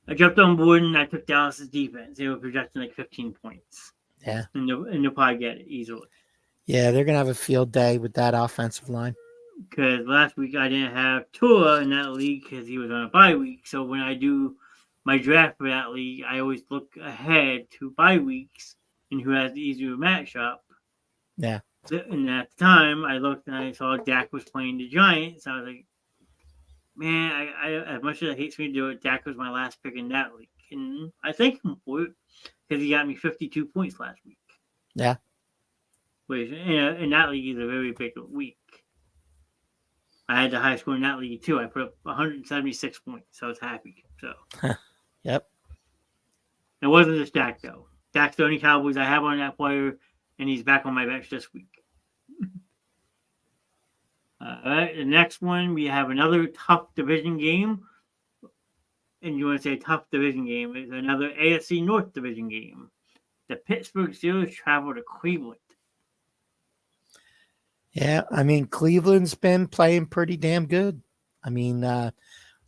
I jumped on board and I took Dallas' defense. They were projecting like 15 points. Yeah. And they'll probably get it easily. Yeah, they're going to have a field day with that offensive line. Because last week I didn't have Tua in that league because he was on a bye week. So when I do my draft for that league, I always look ahead to bye weeks and who has the easier matchup. Yeah. And at the time, I looked and I saw Dak was playing the Giants. I was like, man, I as much as it hates me to do it, Dak was my last pick in that league. And I thank him for it because he got me 52 points last week. Yeah. Which in that league is a very big week. I had the high score in that league too. I put up 176 points, so I was happy. So, yep. It wasn't just Dak though. Dak's the only Cowboys I have on that player, and he's back on my bench this week. All right, the next one we have another tough division game, and you want to say tough division game? It's another AFC North division game. The Pittsburgh Steelers travel to Cleveland. Yeah, I mean, Cleveland's been playing pretty damn good. I mean,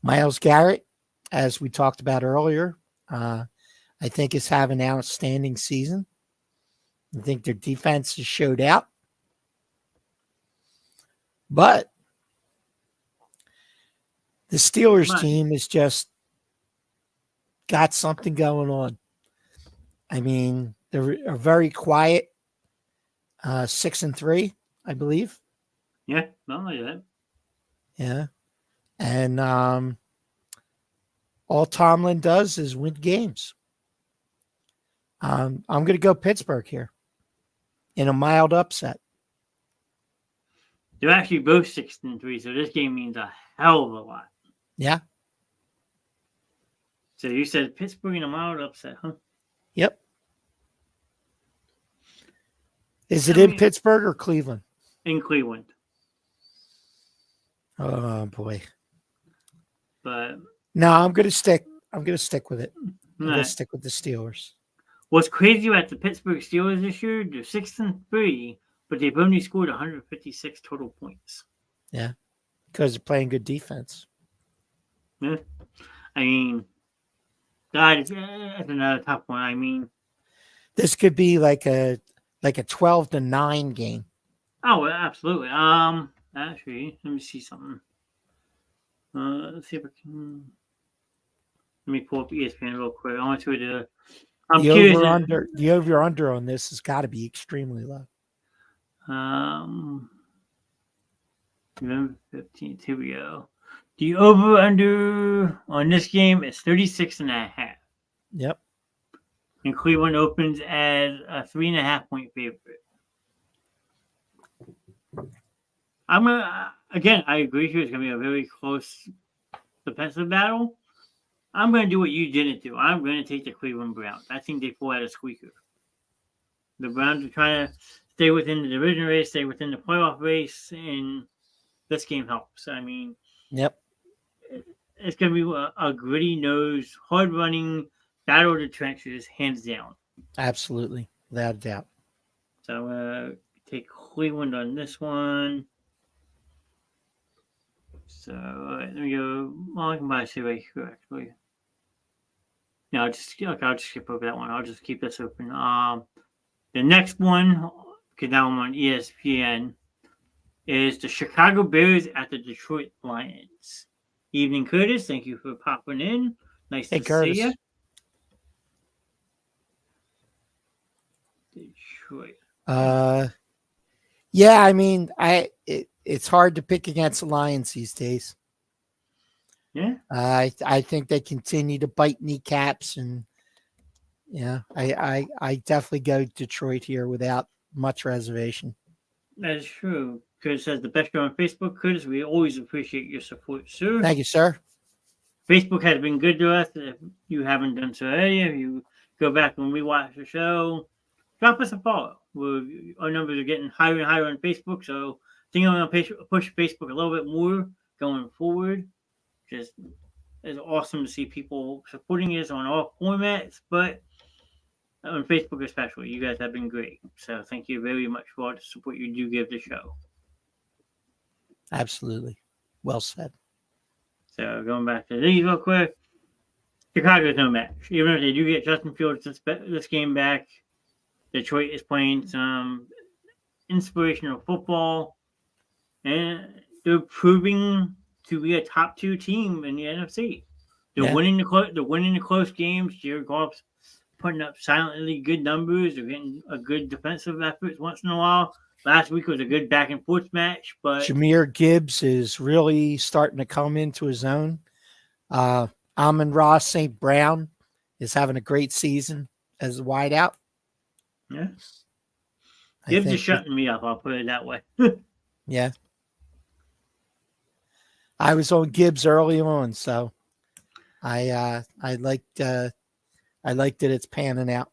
Myles Garrett, as we talked about earlier, I think is having an outstanding season. I think their defense has showed out. But the Steelers team has just got something going on. I mean, they're very quiet, 6-3. I believe. Yeah, well, like that. Yeah. And all Tomlin does is win games. I'm going to go Pittsburgh here in a mild upset. They're actually both 6-3, so this game means a hell of a lot. Yeah. So you said Pittsburgh in a mild upset, huh? Yep. Is it in Pittsburgh or Cleveland? In Cleveland. Oh boy. But no, I'm going to stick. I'm going to stick with it. I'm going right. to stick with the Steelers. What's crazy about the Pittsburgh Steelers this year? They're 6-3, but they've only scored 156 total points. Yeah, because they're playing good defense. Yeah, I mean, God, that's another tough one. I mean, this could be like a 12-9 game. Oh, absolutely. Actually, let me see something. Let's see if I can. Let me pull up ESPN real quick. I want to do. I'm curious. The over under on this has got to be extremely low. November 15th. Here we go. The over under on this game is 36.5. Yep. And Cleveland opens as a 3.5-point favorite. I'm gonna again. I agree with you. It's gonna be a very close defensive battle. I'm gonna do what you didn't do. I'm gonna take the Cleveland Browns. I think they pull out a squeaker. The Browns are trying to stay within the division race, stay within the playoff race, and this game helps. I mean, yep. It's gonna be a gritty-nosed, hard-running battle of the trenches, hands down. Absolutely, without a doubt. So take Cleveland on this one. So let me go. Well, I can buy a right here actually. No, I'll just skip over that one. I'll just keep this open. The next one, because now I'm on ESPN, is the Chicago Bears at the Detroit Lions. Evening, Curtis. Thank you for popping in. Nice to Curtis. see you. Detroit. Yeah, I mean, it's hard to pick against the Lions these days. Yeah. I think they continue to bite kneecaps, and yeah, I definitely go Detroit here without much reservation. That is true. Curtis says the best show on Facebook. Curtis, we always appreciate your support, sir. Thank you, sir. Facebook has been good to us. If you haven't done so already, if you go back and rewatch the show, drop us a follow. Our numbers are getting higher and higher on Facebook, so I think I'm going to push Facebook a little bit more going forward. Just it's awesome to see people supporting us on all formats, but on Facebook especially. You guys have been great. So thank you very much for all the support you do give the show. Absolutely. Well said. So going back to these real quick, Chicago's no match. Even if they do get Justin Fields this game back, Detroit is playing some inspirational football, and they're proving to be a top 2 team in the NFC. They're winning the close games. Jared Goff's putting up silently good numbers. They're getting a good defensive effort once in a while. Last week was a good back and forth match, but Jahmyr Gibbs is really starting to come into his own. Amon-Ra St. Brown is having a great season as a wideout. Yeah. Gibbs is shutting me up, I'll put it that way. Yeah. I was on Gibbs early on, so I liked that it's panning out.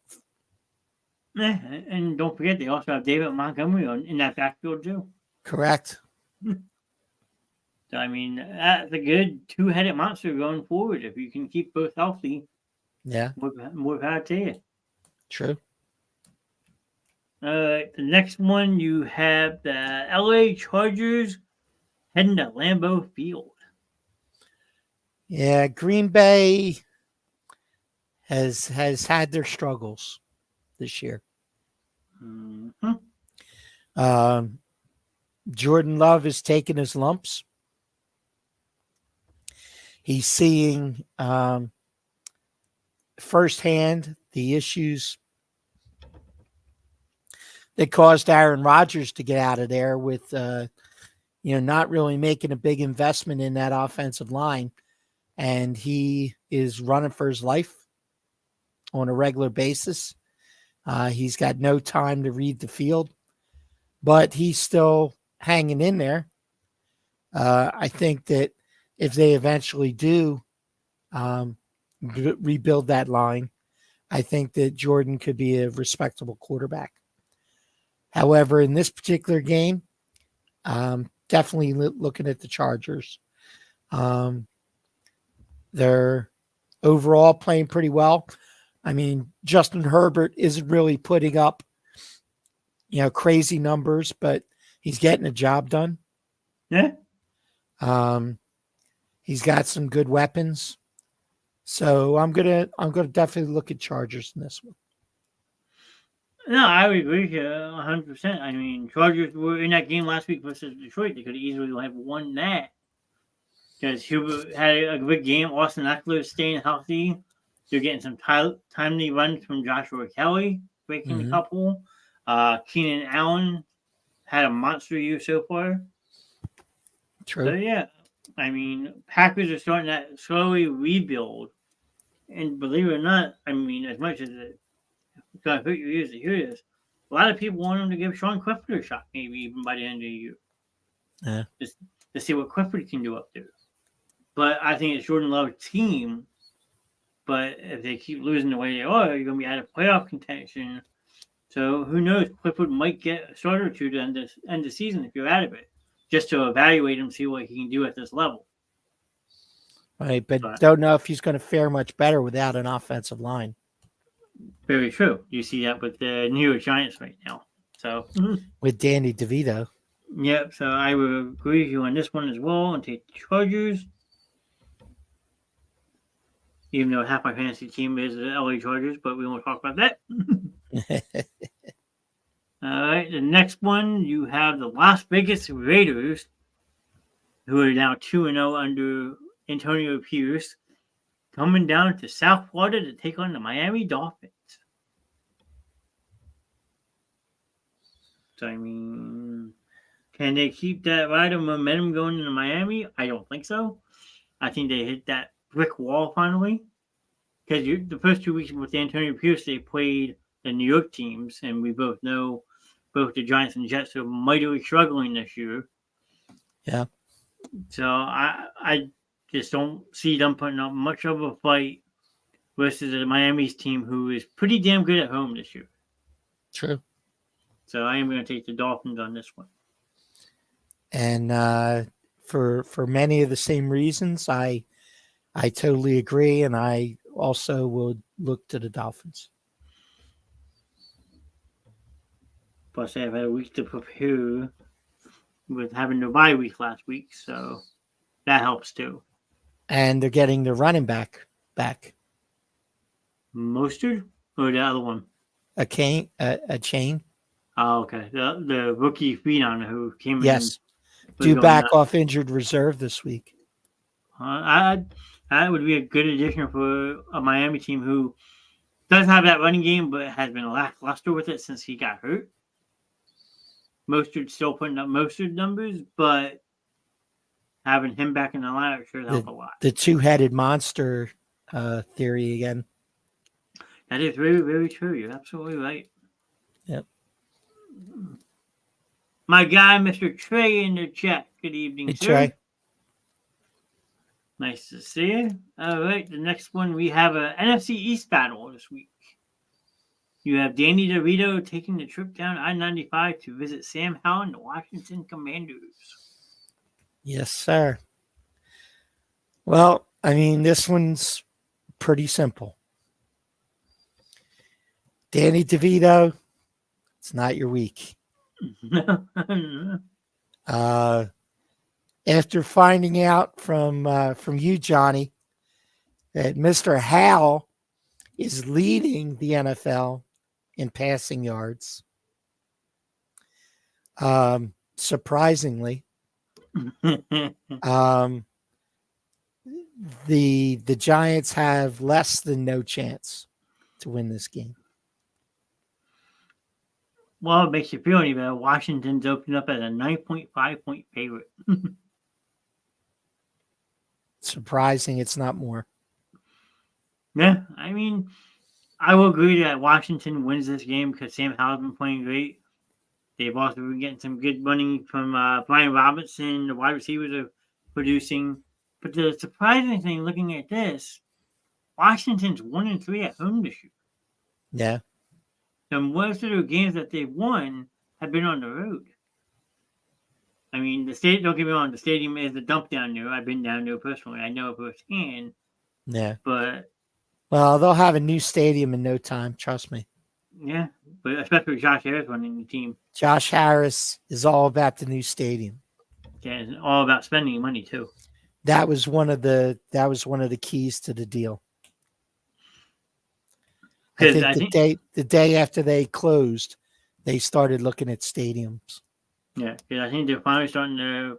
Yeah, and don't forget they also have David Montgomery in that backfield too. Correct. So I mean, that's a good 2-headed monster going forward if you can keep both healthy. Yeah. More power to you. True. The next one you have the LA Chargers heading to Lambeau Field. Yeah, Green Bay has had their struggles this year. Mm-hmm. Jordan Love is taking his lumps. He's seeing firsthand the issues that caused Aaron Rodgers to get out of there with, not really making a big investment in that offensive line. And he is running for his life on a regular basis. He's got no time to read the field, but he's still hanging in there. I think that if they eventually do rebuild that line, I think that Jordan could be a respectable quarterback. However, in this particular game, definitely looking at the Chargers. They're overall playing pretty well. I mean, Justin Herbert isn't really putting up, crazy numbers, but he's getting the job done. Yeah. He's got some good weapons. So I'm gonna definitely look at Chargers in this one. No, I would agree with you 100%. I mean, Chargers were in that game last week versus Detroit. They could easily have won that because Hubert had a good game. Austin Eckler staying healthy. They're getting some timely runs from Joshua Kelly, breaking a couple. Keenan Allen had a monster year so far. True. So, yeah, I mean, Packers are starting to slowly rebuild. And believe it or not, I mean, as much as it's going to hurt your ears to hear this, a lot of people want him to give Sean Clifford a shot, maybe even by the end of the year. Yeah. Just to see what Clifford can do up there. But I think it's Jordan Love's team. But if they keep losing the way they are, you're going to be out of playoff contention. So who knows? Clifford might get a start or two to end the season if you're out of it, just to evaluate him, see what he can do at this level. Right, but don't know if he's going to fare much better without an offensive line. Very true. You see that with the New York Giants right now. So with Danny DeVito. Yep. So I would agree with you on this one as well and take the Chargers. Even though half my fantasy team is the LA Chargers, but we won't talk about that. All right. The next one, you have the Las Vegas Raiders, who are now 2-0 under Antonio Pierce, coming down to South Florida to take on the Miami Dolphins. So, I mean, can they keep that ride of momentum going into Miami? I don't think so. I think they hit that brick wall finally. Because the first 2 weeks with Antonio Pierce, they played the New York teams, and we both know both the Giants and Jets are mightily struggling this year. Yeah. So I just don't see them putting up much of a fight versus the Miami's team, who is pretty damn good at home this year. True. So I am going to take the Dolphins on this one. And for many of the same reasons, I totally agree, and I also would look to the Dolphins. Plus, they have had a week to prepare with having the bye week last week, so that helps too. And they're getting the running back back. Mostert or the other one? A chain. Oh, okay. The rookie phenom who came in. Due back off injured reserve this week. That would be a good addition for a Miami team who doesn't have that running game, but has been lackluster with it since he got hurt. Mostert's still putting up Mostert numbers, but having him back in the lineup should help a lot. The two-headed monster theory again. That is very, very true. You're absolutely right. Yep. My guy, Mr. Trey, in the chat. Good evening, hey, sir. Trey. Nice to see you. All right, the next one, we have an NFC East battle this week. You have Danny DeVito taking the trip down I-95 to visit Sam Howell and the Washington Commanders. Yes, sir. Well, I mean, this one's pretty simple. Danny DeVito, it's not your week. After finding out from you, Johnny, that Mr. Howell is leading the NFL in passing yards, surprisingly, the Giants have less than no chance to win this game. Well, it makes you feel any better. Washington's opened up as a 9.5-point favorite. Surprising it's not more. Yeah, I mean, I will agree that Washington wins this game because Sam Howell's been playing great. They've also been getting some good money from Brian Robinson. The wide receivers are producing. But the surprising thing, looking at this, Washington's 1-3 at home this year. Yeah. And most of the games that they've won have been on the road. I mean, don't get me wrong, the stadium is a dump down there. I've been down there personally. I know it firsthand. Yeah. But well, they'll have a new stadium in no time. Trust me. Yeah, but especially with Josh Harris running the team. Josh Harris is all about the new stadium. Yeah, it's all about spending money too. That was one of the keys to the deal. I think the day after they closed, they started looking at stadiums. Yeah, because I think they're finally starting to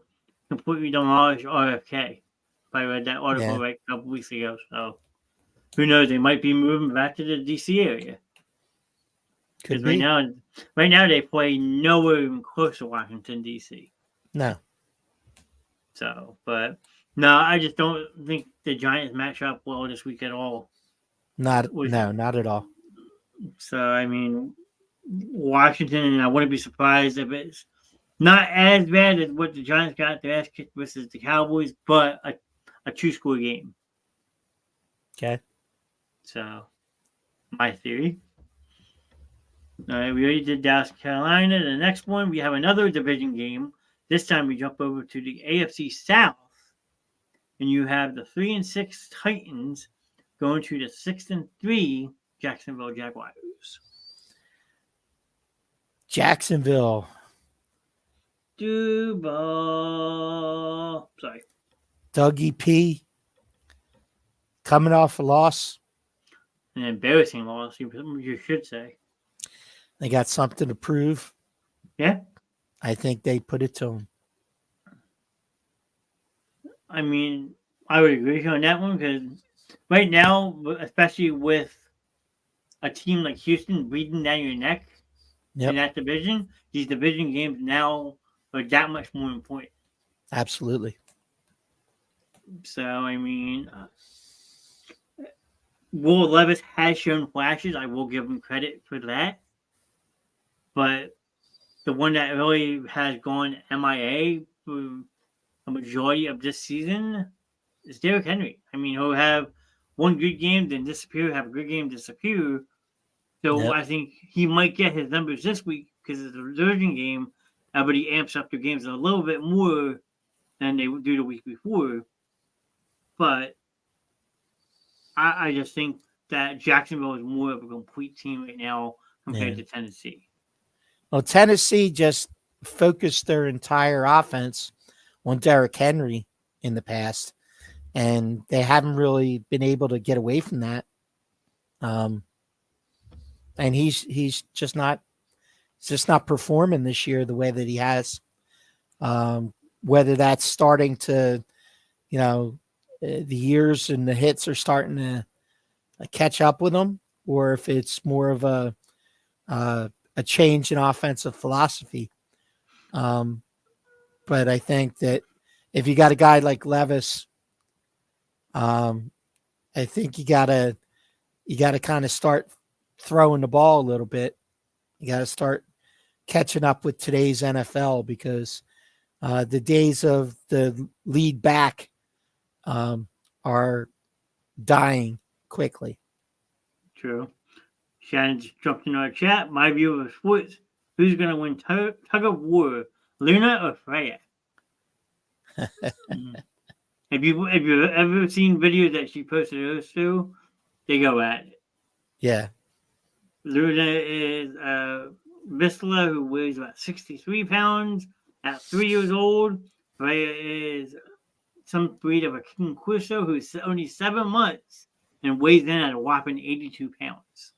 completely demolish RFK. I read that article a couple weeks ago. So who knows? They might be moving back to the DC area. Because right now they play nowhere even close to Washington DC. No. So, but no, I just don't think the Giants match up well this week at all. Not at all. So I mean, Washington, and I wouldn't be surprised if it's not as bad as what the Giants got their ass kicked versus the Cowboys, but a 2-score game. Okay. So, my theory. All right, we already did Dallas, Carolina. The next one, we have another division game. This time we jump over to the AFC South, and you have the 3-6 Titans going to the 6-3 Jacksonville Jaguars. Jacksonville. Duval. Sorry. Dougie P. Coming off a loss. An embarrassing loss, you should say. They got something to prove. Yeah. I think they put it to them. I mean, I would agree on that one because right now, especially with a team like Houston breathing down your neck in that division, these division games now are that much more important. Absolutely. So, I mean, Will Levis has shown flashes. I will give him credit for that. But the one that really has gone MIA for a majority of this season is Derrick Henry. I mean, he'll have one good game, then disappear, have a good game, disappear. So I think he might get his numbers this week because it's a division game. Everybody amps up their games a little bit more than they would do the week before. But I just think that Jacksonville is more of a complete team right now compared to Tennessee. Well, Tennessee just focused their entire offense on Derrick Henry in the past, and they haven't really been able to get away from that. And he's just not performing this year the way that he has. Whether that's starting to, the years and the hits are starting to catch up with him, or if it's more of a change in offensive philosophy. But I think that if you got a guy like Levis, I think you gotta kind of start throwing the ball a little bit. You got to start catching up with today's NFL because the days of the lead back are dying quickly. True. Shannon just jumped in our chat. My view of sports: who's going to win tug of war, Luna or Freya? Have you ever seen videos that she posted those two? They go at it. Yeah. Luna is Vistla, who weighs about 63 pounds at 3 years old. Freya is some breed of a King Corso who's only 7 months and weighs in at a whopping 82 pounds.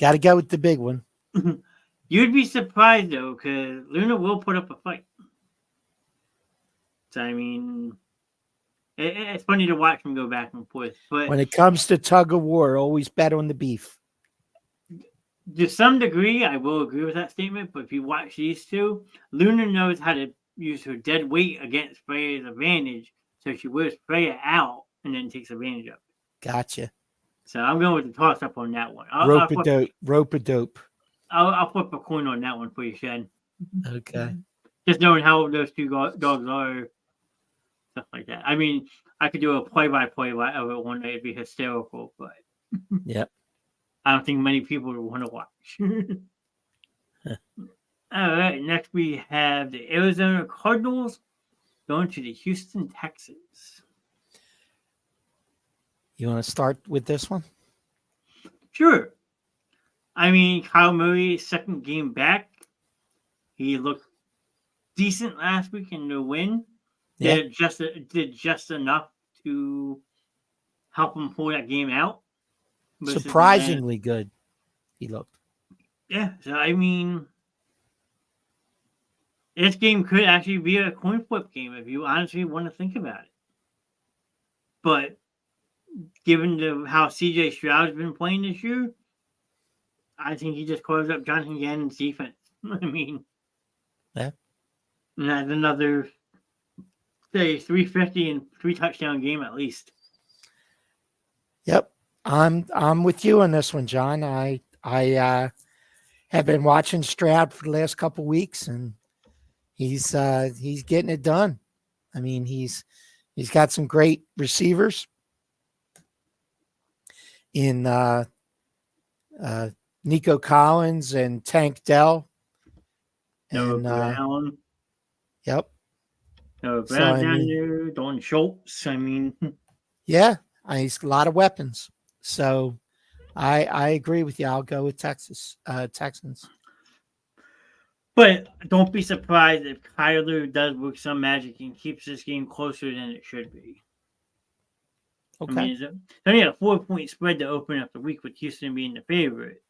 Got to go with the big one. You'd be surprised, though, because Luna will put up a fight. So, I mean, it's funny to watch them go back and forth. But when it comes to tug of war, always bet on the beef. To some degree, I will agree with that statement. But if you watch these two, Luna knows how to use her dead weight against Freya's advantage, so she wears Freya out and then takes advantage of it. Gotcha. So I'm going with the toss up on that one. Rope a dope. Rope a dope. I'll flip a coin on that one for you, Shen. Okay. Just knowing how old those two dogs are, stuff like that. I mean, I could do a play-by-play of it one day; it'd be hysterical. But Yep. I don't think many people would want to watch. All right, next we have the Arizona Cardinals going to the Houston Texans. You want to start with this one? Sure. I mean, Kyle Murray's second game back, he looked decent last week in the win. Yeah. Did just enough to help him pull that game out. Surprisingly good, he looked. Yeah, so I mean, this game could actually be a coin flip game if you honestly want to think about it. But given how CJ Stroud's been playing this year, I think he just closed up Jonathan Gannon's defense. I mean, yeah, and that's another, say, 350 and 3 touchdown game at least. Yep, I'm with you on this one, John. I have been watching Stroud for the last couple weeks, and he's getting it done. I mean, he's got some great receivers in Nico Collins and Tank Dell. Noah Brown. Yep. Noah Brown down there, Don Schultz. I mean, yeah, he's a lot of weapons. So I agree with you. I'll go with Texans. But don't be surprised if Kyler does work some magic and keeps this game closer than it should be. Okay. I mean, it's only a 4-point spread to open up the week with Houston being the favorite.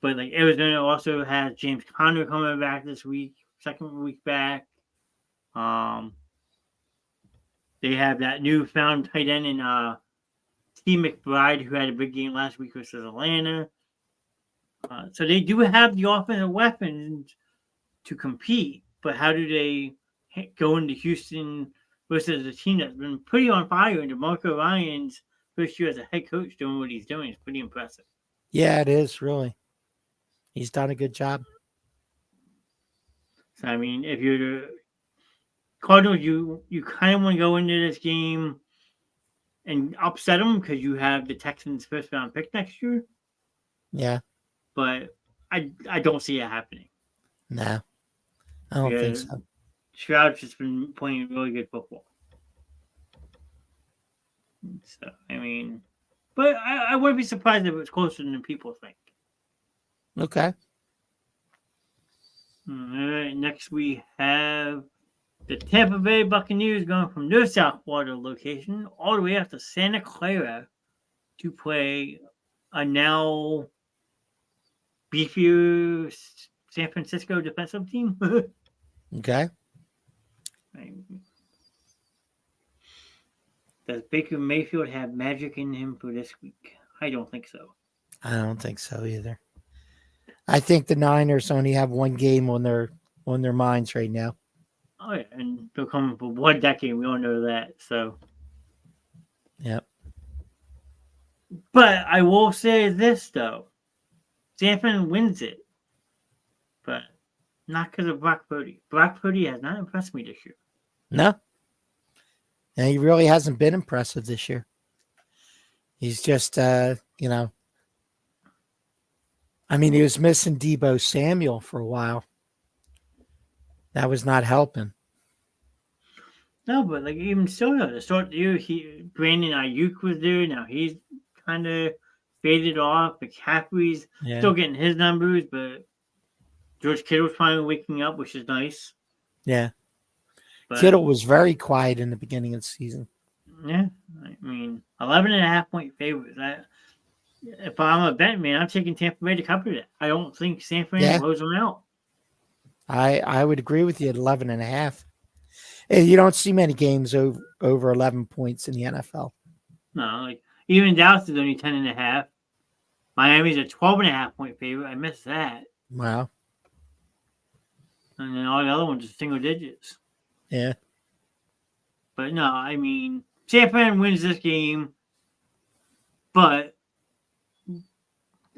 But like Arizona also has James Conner coming back this week, second week back. They have that newfound tight end in Steve McBride, who had a big game last week versus Atlanta. So they do have the offensive weapons to compete, but how do they go into Houston versus a team that's been pretty on fire? And DeMarco Ryans' first year as a head coach doing what he's doing is pretty impressive. Yeah, it is, really. He's done a good job. So, I mean, if you're the Cardinals, you kind of want to go into this game and upset them because you have the Texans' first round pick next year. Yeah. But I don't see it happening. No, I don't think so. Stroud's just been playing really good football. So, I mean, but I wouldn't be surprised if it was closer than people think. Okay. All right, next we have the Tampa Bay Buccaneers going from their South Florida location all the way up to Santa Clara to play a now beefier San Francisco defensive team. Okay. Does Baker Mayfield have magic in him for this week? I don't think so. I don't think so either. I think the Niners only have one game on their minds right now. Oh yeah, and they're coming for one decade. We all know that. So, yep. But I will say this though, San Fran wins it, but not because of Brock Purdy. Brock Purdy has not impressed me this year. No. And he really hasn't been impressive this year. He's just, I mean, he was missing Deebo Samuel for a while. That was not helping. No, but like even still, to start the year, Brandon Ayuk was there. Now he's kind of faded off. McCaffrey's still getting his numbers, but George Kittle's finally waking up, which is nice. Yeah. But Kittle was very quiet in the beginning of the season. Yeah. I mean, 11.5-point favorites. If I'm a bet man, I'm taking Tampa Bay to cover that. I don't think San Fran blows them out. I would agree with you at 11.5. You don't see many games over 11 points in the NFL. No, like even Dallas is only 10.5. Miami's a 12.5-point favorite. I missed that. Wow. And then all the other ones are single digits. Yeah. But no, I mean, San Fran wins this game, but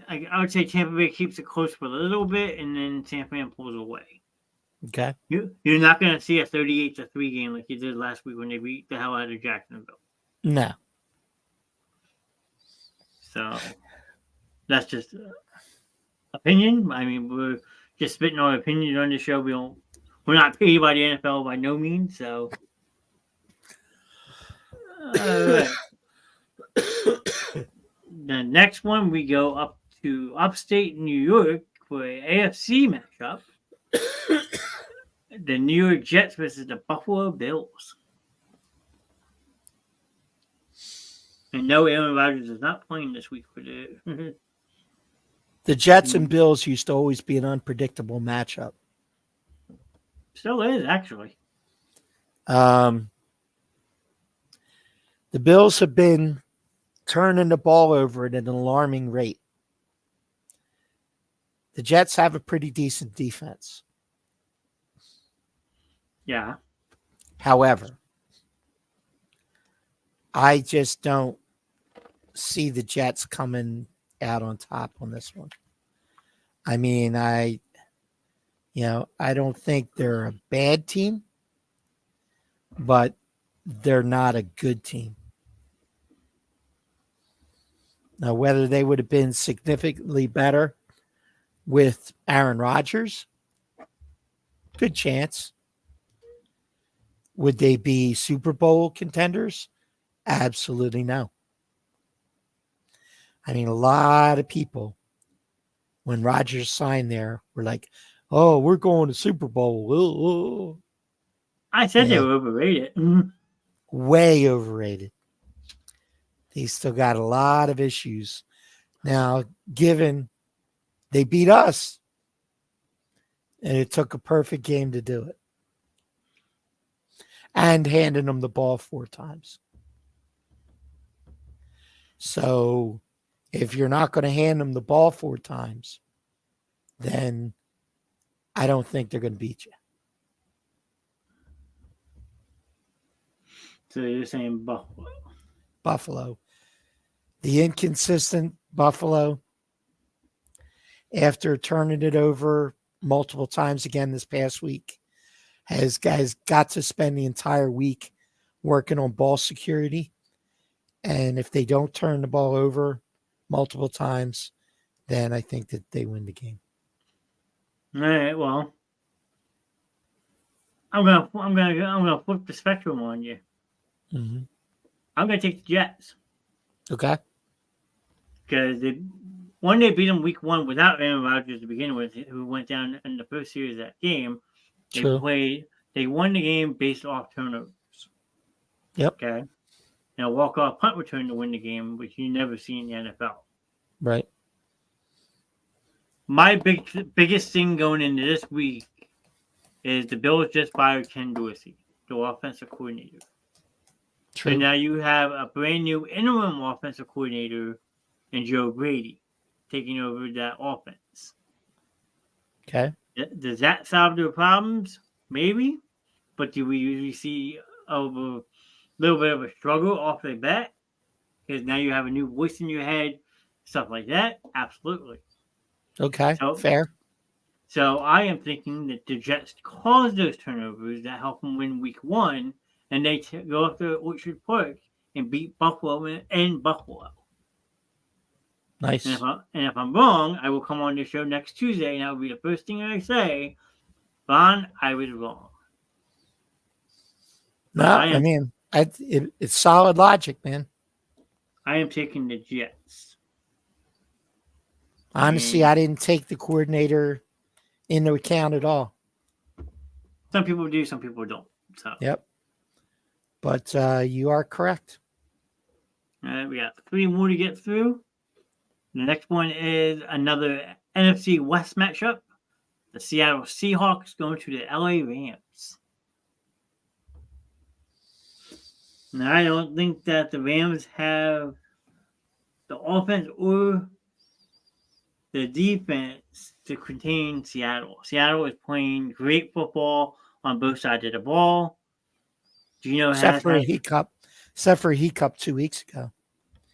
I would say Tampa Bay keeps it close for a little bit, and then San Fran pulls away. Okay. You're not going to see a 38-3 game like you did last week when they beat the hell out of Jacksonville. No. So that's just opinion. I mean, we're just spitting our opinions on the show. We're not paid by the NFL by no means. So, all right. The next one we go up to upstate New York for an AFC matchup. The New York Jets versus the Buffalo Bills. And no, Aaron Rodgers is not playing this week for the. The Jets and Bills used to always be an unpredictable matchup. Still is, actually. The Bills have been turning the ball over at an alarming rate. The Jets have a pretty decent defense. Yeah. However, I just don't see the Jets coming out on top on this one. I mean, I don't think they're a bad team, but they're not a good team. Now, whether they would have been significantly better with Aaron Rodgers, good chance. Would they be Super Bowl contenders? Absolutely no. I mean, a lot of people, when Rodgers signed there, were like, oh, we're going to Super Bowl. Oh. I said they were overrated. Way overrated. They still got a lot of issues. Now, given they beat us, and it took a perfect game to do it. And handing them the ball 4 times. So, if you're not going to hand them the ball 4 times, then I don't think they're going to beat you. So you're saying Buffalo. Buffalo. The inconsistent Buffalo, after turning it over multiple times again this past week, has guys got to spend the entire week working on ball security. And if they don't turn the ball over multiple times, then I think that they win the game. All right. Well, I'm gonna flip the spectrum on you. Mm-hmm. I'm gonna take the Jets. Okay. Because they beat them week 1 without Aaron Rodgers to begin with, who went down in the first series of that game. They won the game based off turnovers. Yep. Okay. Now walk-off punt return to win the game, which you never see in the NFL. Right. My biggest thing going into this week is the Bills just fired Ken Dorsey, the offensive coordinator. True. So now you have a brand new interim offensive coordinator in Joe Brady taking over that offense. Okay. Does that solve their problems? Maybe. But do we usually see a little bit of a struggle off the bat? Because now you have a new voice in your head, stuff like that? Absolutely. Okay. Fair. So I am thinking that the Jets cause those turnovers that help them win week 1, and they go up to Orchard Park and beat Buffalo in Buffalo. Nice. And if I'm wrong, I will come on the show next Tuesday, and that will be the first thing I say. Vaughn, I was wrong. No, I mean, it's solid logic, man. I am taking the Jets. Honestly, I didn't take the coordinator into account at all. Some people do, some people don't. So. Yep. But you are correct. We got 3 more to get through. The next one is another NFC West matchup. The Seattle Seahawks going to the LA Rams. Now, I don't think that the Rams have the offense or the defense to contain Seattle. Seattle is playing great football on both sides of the ball. Gino except has for a had hiccup. Except for a hiccup 2 weeks ago,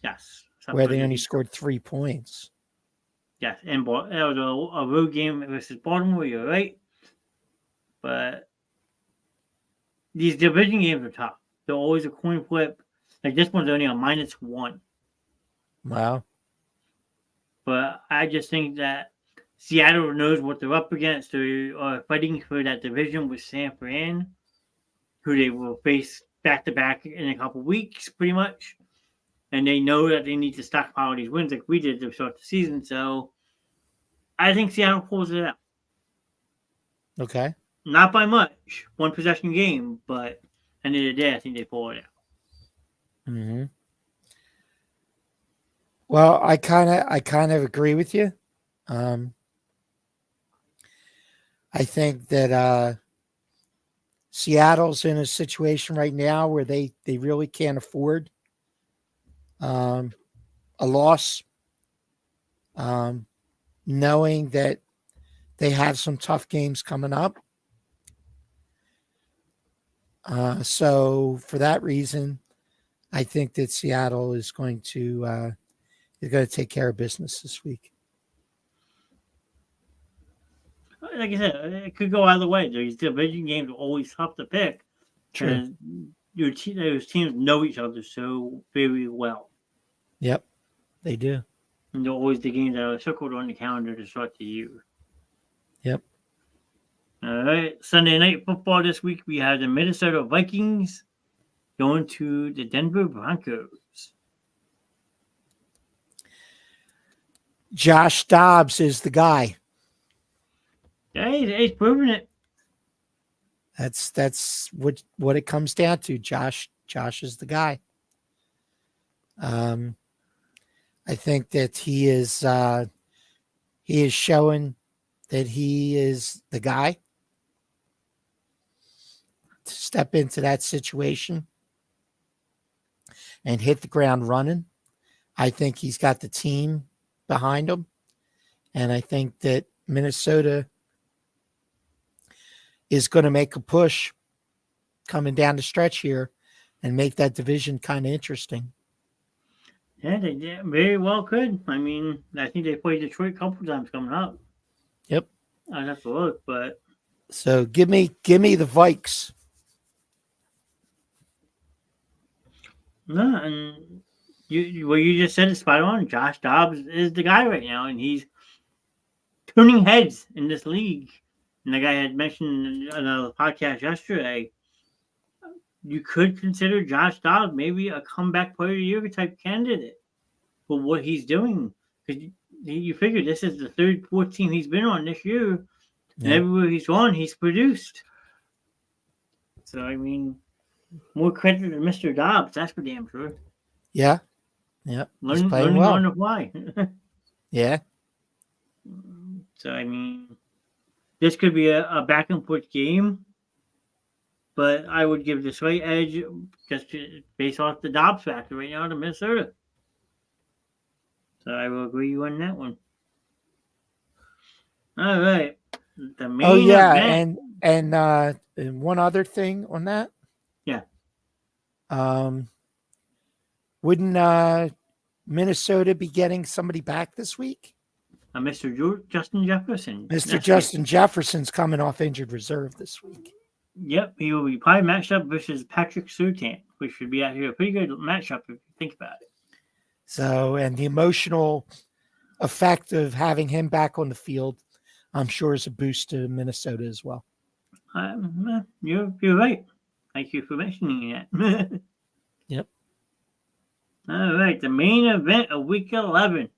yes, where they only scored 3 points. Yes, and that was a road game versus Baltimore. You're right, but these division games are tough. They're always a coin flip. Like this one's only a -1. Wow. But I just think that Seattle knows what they're up against. They are fighting for that division with San Fran, who they will face back to back in a couple weeks, pretty much. And they know that they need to stockpile these wins like we did to start the season. So I think Seattle pulls it out. Okay. Not by much, one possession game, but end of the day, I think they pull it out. Mm-hmm. Well, I kind of agree with you. I think that Seattle's in a situation right now where they really can't afford a loss, knowing that they have some tough games coming up. So for that reason, I think that Seattle is going to take care of business this week. Like I said, it could go either way. These division games are always tough to pick because those teams know each other so very well. Yep, they do. And they're always the games that are circled on the calendar to start the year. Yep. All right. Sunday night football this week, we have the Minnesota Vikings going to the Denver Broncos. Josh Dobbs is the guy. Yeah, he's proven it. That's what it comes down to. Josh is the guy. I think that he is showing that he is the guy to step into that situation and hit the ground running. I think he's got the team behind him, and I think that Minnesota is going to make a push coming down the stretch here and make that division kind of interesting. Yeah, they very well could. I mean, I think they played Detroit a couple times coming up. Yep. I'd have to look, but so give me the Vikes. No, and what you just said is spot on. Josh Dobbs is the guy right now, and he's turning heads in this league. And like I had mentioned in a podcast yesterday, you could consider Josh Dobbs maybe a comeback player of the year type candidate for what he's doing. Because you figure this is the third, fourth team he's been on this year, and everywhere he's gone, he's produced. So, I mean, more credit to Mr. Dobbs, that's for damn sure. Yeah. Yeah. Learning on the fly. Yeah. So, I mean, this could be a back and forth game, but I would give the slight edge just based off the Dobbs factor right now to Minnesota. So I will agree on that one. All right. The main event. And one other thing on that. Yeah. Wouldn't Minnesota be getting somebody back this week? Mr. Justin Jefferson. Mr. Justin Jefferson's coming off injured reserve this week. Yep, he will be probably matched up versus Patrick Surtain, which should be actually a pretty good matchup if you think about it. So, and the emotional effect of having him back on the field, I'm sure is a boost to Minnesota as well. You're right. Thank you for mentioning that. Yep. All right, the main event of Week 11.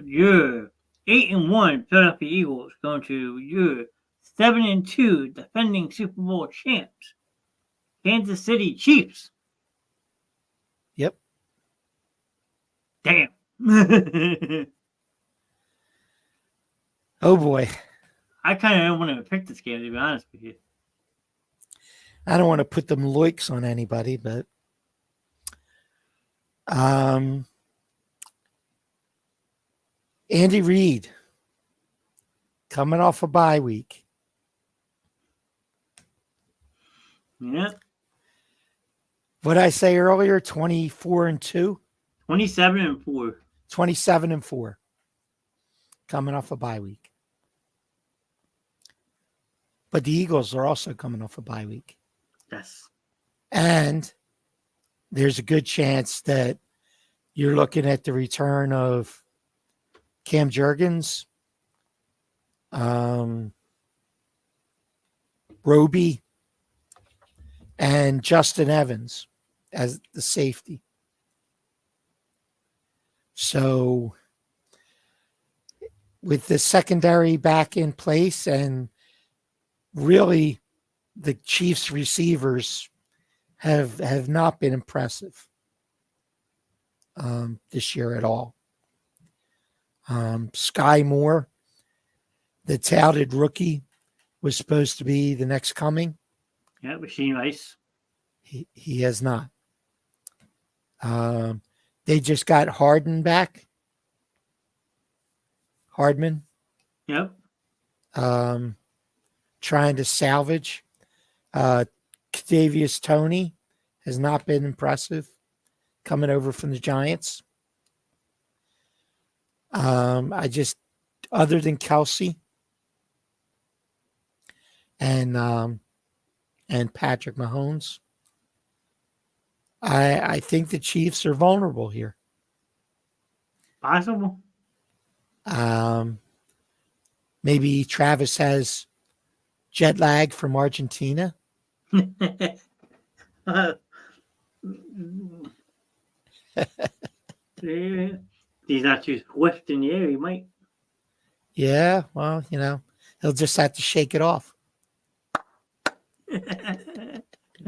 Your 8-1 Philadelphia Eagles going to your 7-2 defending Super Bowl champs, Kansas City Chiefs. Yep. Damn. Oh boy. I kind of don't want to pick this game, to be honest with you. I don't want to put them loiks on anybody, but Andy Reid coming off a bye week. Yeah. What did I say earlier? 24-2? 27-4. 27-4. Coming off a bye week. But the Eagles are also coming off a bye week. Yes. And there's a good chance that you're looking at the return of Cam Jurgens, Roby, and Justin Evans as the safety. So with the secondary back in place, and really the Chiefs receivers have not been impressive this year at all. Sky Moore, the touted rookie, was supposed to be the next coming. Yeah, Machine Ice. He has not. They just got Hardman back. Hardman. Yep. Trying to salvage. Kadarius Toney has not been impressive coming over from the Giants. Other than Kelsey and Patrick Mahomes, I think the Chiefs are vulnerable here. Possible. Maybe Travis has jet lag from Argentina. He's not too swift in the air. He might. Yeah, well, he'll just have to shake it off.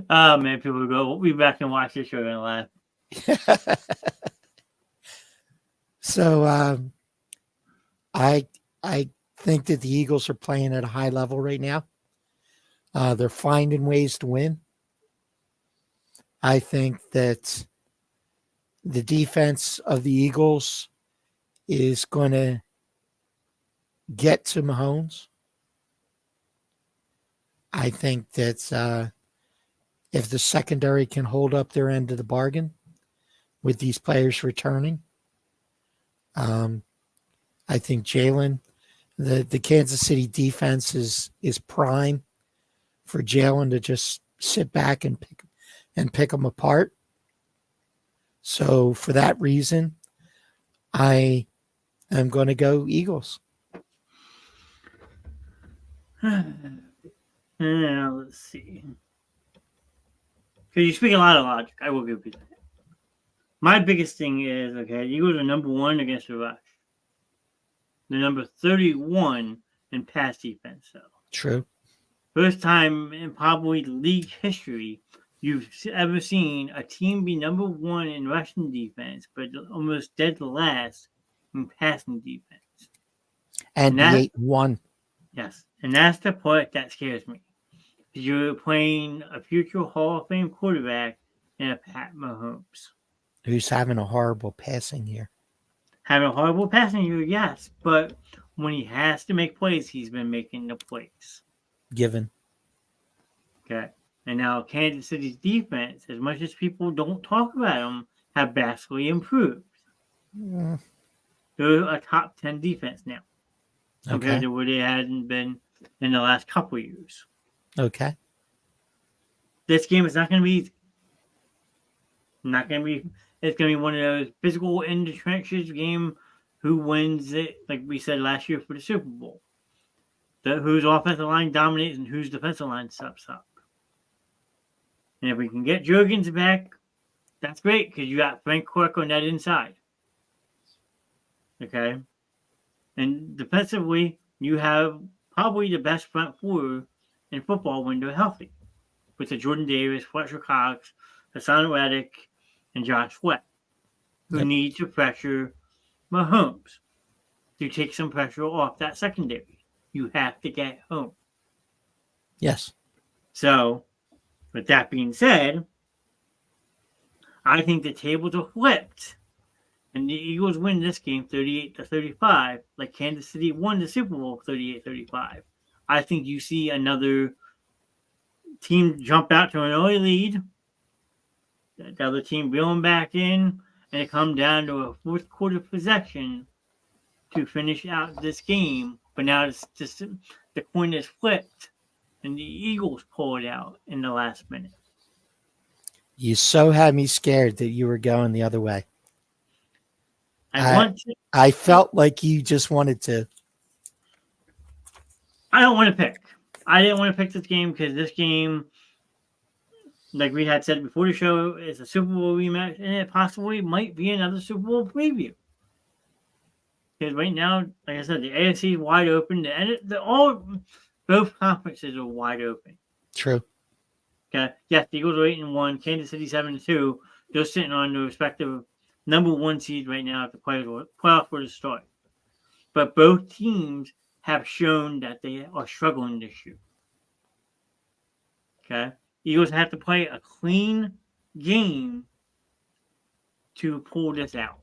Oh man, people will go. We'll be back and watch this show and laugh. So I think that the Eagles are playing at a high level right now. They're finding ways to win. I think that the defense of the Eagles is going to get to Mahomes. I think that if the secondary can hold up their end of the bargain with these players returning, I think Jalen, the Kansas City defense is prime for Jalen to just sit back and pick them apart. So for that reason, I am going to go Eagles. Let's see. Because you speak a lot of logic. I will give you that. My biggest thing is, okay, Eagles are number 1 against the rush. They're number 31 in pass defense, though. True. First time in probably league history you've ever seen a team be number 1 in rushing defense, but almost dead last in passing defense. And be 8-1. Yes, and that's the part that scares me. You're playing a future Hall of Fame quarterback in a Pat Mahomes, who's having a horrible passing year. Having a horrible passing year, yes, but when he has to make plays, he's been making the plays. Given. Okay. And now Kansas City's defense, as much as people don't talk about them, have vastly improved. Mm. They're a top 10 defense now compared to where they hadn't been in the last couple of years. Okay. This game is not going to be easy. Not going to be. It's going to be one of those physical in the trenches game. Who wins it? Like we said last year for the Super Bowl. Whose offensive line dominates and whose defensive line steps up. And if we can get Jurgens back, that's great because you got Frank Clark on that inside. Okay. And defensively, you have probably the best front four in football when they're healthy. With the Jordan Davis, Fletcher Cox, Hassan Reddick, and Josh Sweat, who need to pressure Mahomes to take some pressure off that secondary. You have to get home. Yes. So, with that being said, I think the tables are flipped, and the Eagles win this game 38-35, like Kansas City won the Super Bowl 38-35. I think you see another team jump out to an early lead, the other team reel them back in, and it come down to a fourth quarter possession to finish out this game. But now it's just the coin is flipped, and the Eagles pull it out in the last minute. You so had me scared that you were going the other way. I felt like you just wanted to. I don't want to pick. I didn't want to pick this game because this game, like we had said before the show, is a Super Bowl rematch, and it possibly might be another Super Bowl preview. Because right now, like I said, the AFC is wide open. Both conferences are wide open. True. Okay. Yes, the Eagles are 8-1, Kansas City 7-2. They're sitting on the respective number one seed right now if the playoffs were to start. But both teams have shown that they are struggling this year. Okay. Eagles have to play a clean game to pull this out.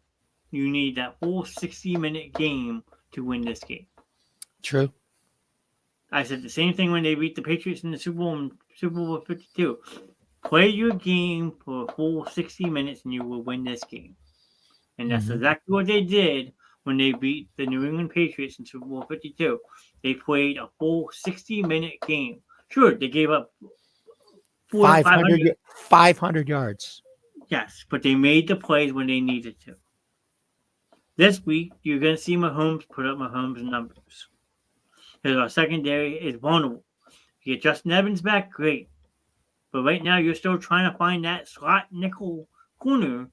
You need that full 60-minute game to win this game. True. I said the same thing when they beat the Patriots in the Super Bowl 52. Play your game for a full 60 minutes and you will win this game. And that's exactly what they did when they beat the New England Patriots in Super Bowl 52. They played a full 60-minute game. Sure, they gave up 500 yards. Yes, but they made the plays when they needed to. This week, you're going to see Mahomes put up Mahomes' numbers. Because our secondary is vulnerable. You get Justin Evans back, great. But right now, you're still trying to find that slot nickel corner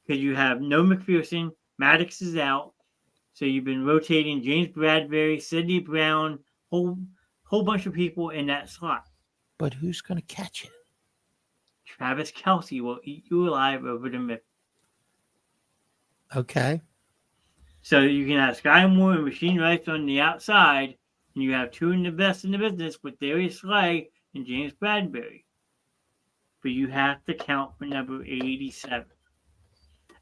because you have no McPherson. Maddox is out. So you've been rotating James Bradbury, Sidney Brown, whole bunch of people in that slot. But who's going to catch it? Travis Kelce will eat you alive over the middle. Okay. So you can have Sky Moore and Rasheed Rice on the outside, and you have two in the best in the business with Darius Slay and James Bradbury. But you have to count for number 87.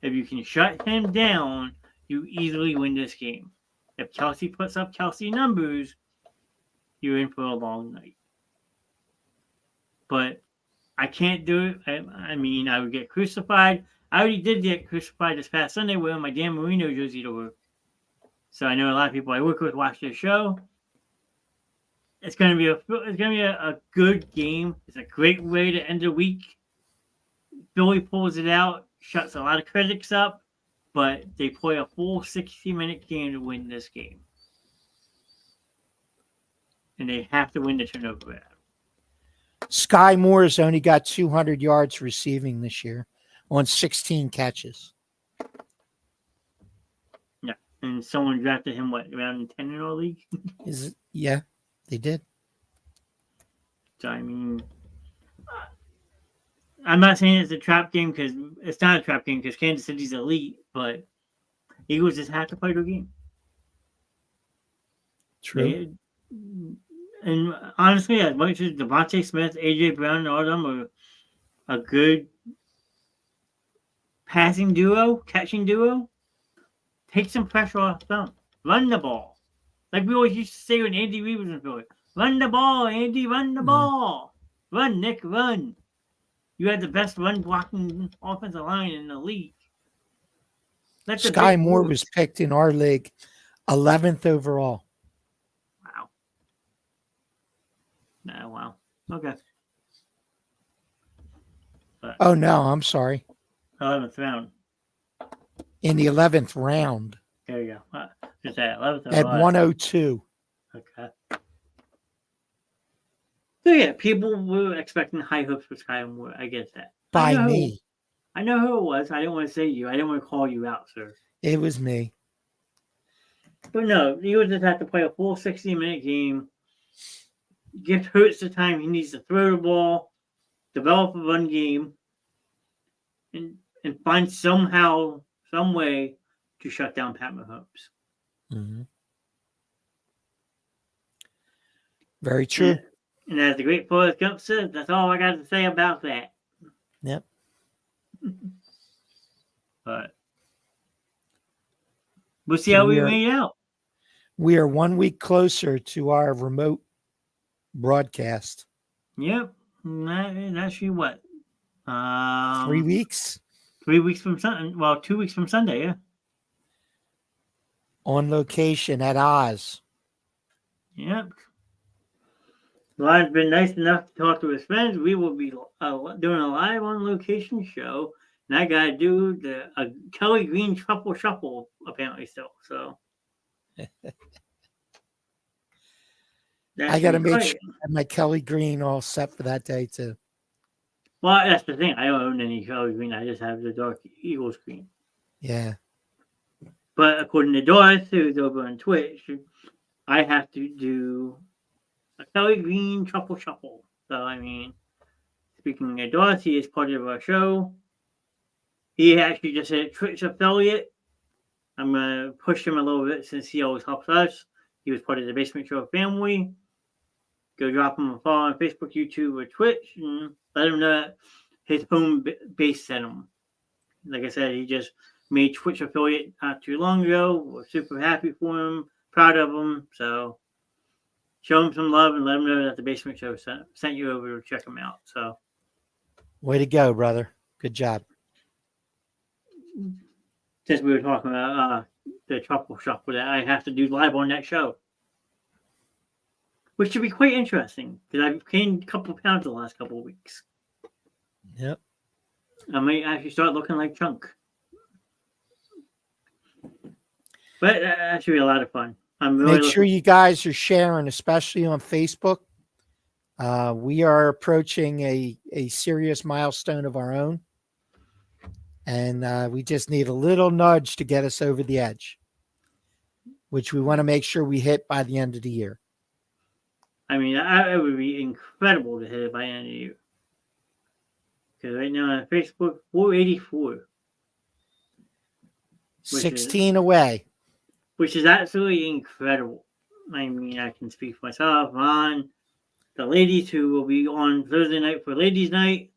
If you can shut him down, you easily win this game. If Kelce puts up Kelce numbers, you're in for a long night. But I can't do it. I mean, I would get crucified. I already did get crucified this past Sunday wearing my Dan Marino jersey to work. So I know a lot of people I work with watch this show. It's gonna be a good game. It's a great way to end the week. Philly pulls it out, shuts a lot of critics up, but they play a full 60-minute game to win this game. And they have to win the turnover battle. Sky Moore's only got 200 yards receiving this year on 16 catches. Yeah, and someone drafted him, around 10 in our league? Yeah, they did. So, I mean, I'm not saying it's a trap game because it's not a trap game because Kansas City's elite, but Eagles just have to play their game. True. And honestly, as much as Devontae Smith, AJ Brown, and all of them are a good passing duo, catching duo, take some pressure off them. Run the ball. Like we always used to say when Andy Reid was in Philly. Run the ball, Andy, run the ball. Run, Nick, run. You had the best run blocking offensive line in the league. Sky Moore was picked in our league 11th overall. Wow. No, wow. Okay. But, oh, no, I'm sorry. 11th round. In the 11th round. There you go. Just that 11th at 102. Okay. So, yeah, people were expecting high hopes for Sky Moore. I get that. By me. I know who it was. I didn't want to say you. I didn't want to call you out, sir. It was me. But no, you would just have to play a full 60-minute game. Give Hurts the time he needs to throw the ball, develop a run game, and find some way to shut down Pat Mahomes. Mm-hmm. Very true. And as the great Forrest Gump says, that's all I got to say about that. Yep. But we'll see So how we made out. We are 1 week closer to our remote broadcast. Yep. Actually, what? 3 weeks 3 weeks from Sunday. Well, 2 weeks from Sunday. Yeah. on location at Oz. Yep. Ryan's been nice enough to talk to his friends. We will be doing a live on location show, and I got to do the Kelly Green Truffle Shuffle apparently still. So I got to make sure I have my Kelly Green all set for that day too. Well, that's the thing. I don't own any Kelly Green. I just have the Dark Eagles green. Yeah. But according to Doris, who's over on Twitch, I have to do a Kelly Green Truffle Shuffle. So, I mean, speaking of Doris, he is part of our show. He actually just a Twitch affiliate. I'm going to push him a little bit since he always helps us. He was part of the Basement Show family. Go drop him a follow on Facebook, YouTube, or Twitch, and let him know that his home base sent him. Like I said, he just made Twitch affiliate not too long ago. We're super happy for him, proud of him. So show him some love and let him know that the Basement Show sent you over to check him out. So way to go, brother. Good job. Since we were talking about the Truffle Shuffle that I have to do live on that show, which should be quite interesting because I've gained a couple of pounds the last couple of weeks. Yep. I might actually start looking like Chunk. But that should be a lot of fun. Make sure you guys are sharing, especially on Facebook. We are approaching a serious milestone of our own. And we just need a little nudge to get us over the edge, which we want to make sure we hit by the end of the year. I mean, it would be incredible to hit it by the end of the year. Because right now on Facebook, 484. 16 away. Which is absolutely incredible. I mean, I can speak for myself, Ron, the ladies who will be on Thursday night for Ladies' Night,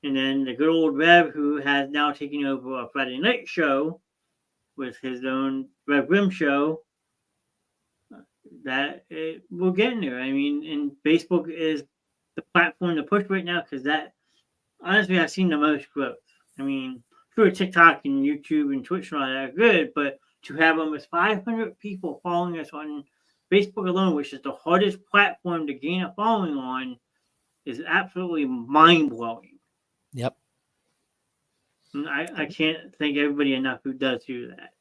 and then the good old Rev who has now taken over a Friday night show with his own Rev Grimm show. That we're getting there. I mean, and Facebook is the platform to push right now because that, honestly, I've seen the most growth. I mean, sure, TikTok and YouTube and Twitch and all that are good, but to have almost 500 people following us on Facebook alone, which is the hardest platform to gain a following on, is absolutely mind-blowing. Yep. And I can't thank everybody enough who does do that.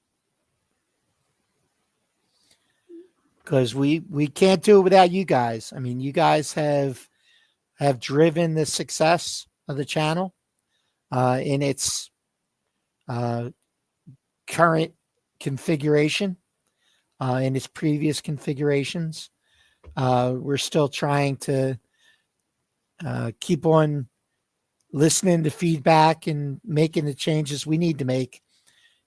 Because we can't do it without you guys. I mean, you guys have driven the success of the channel in its current configuration, in its previous configurations. We're still trying to keep on listening to feedback and making the changes we need to make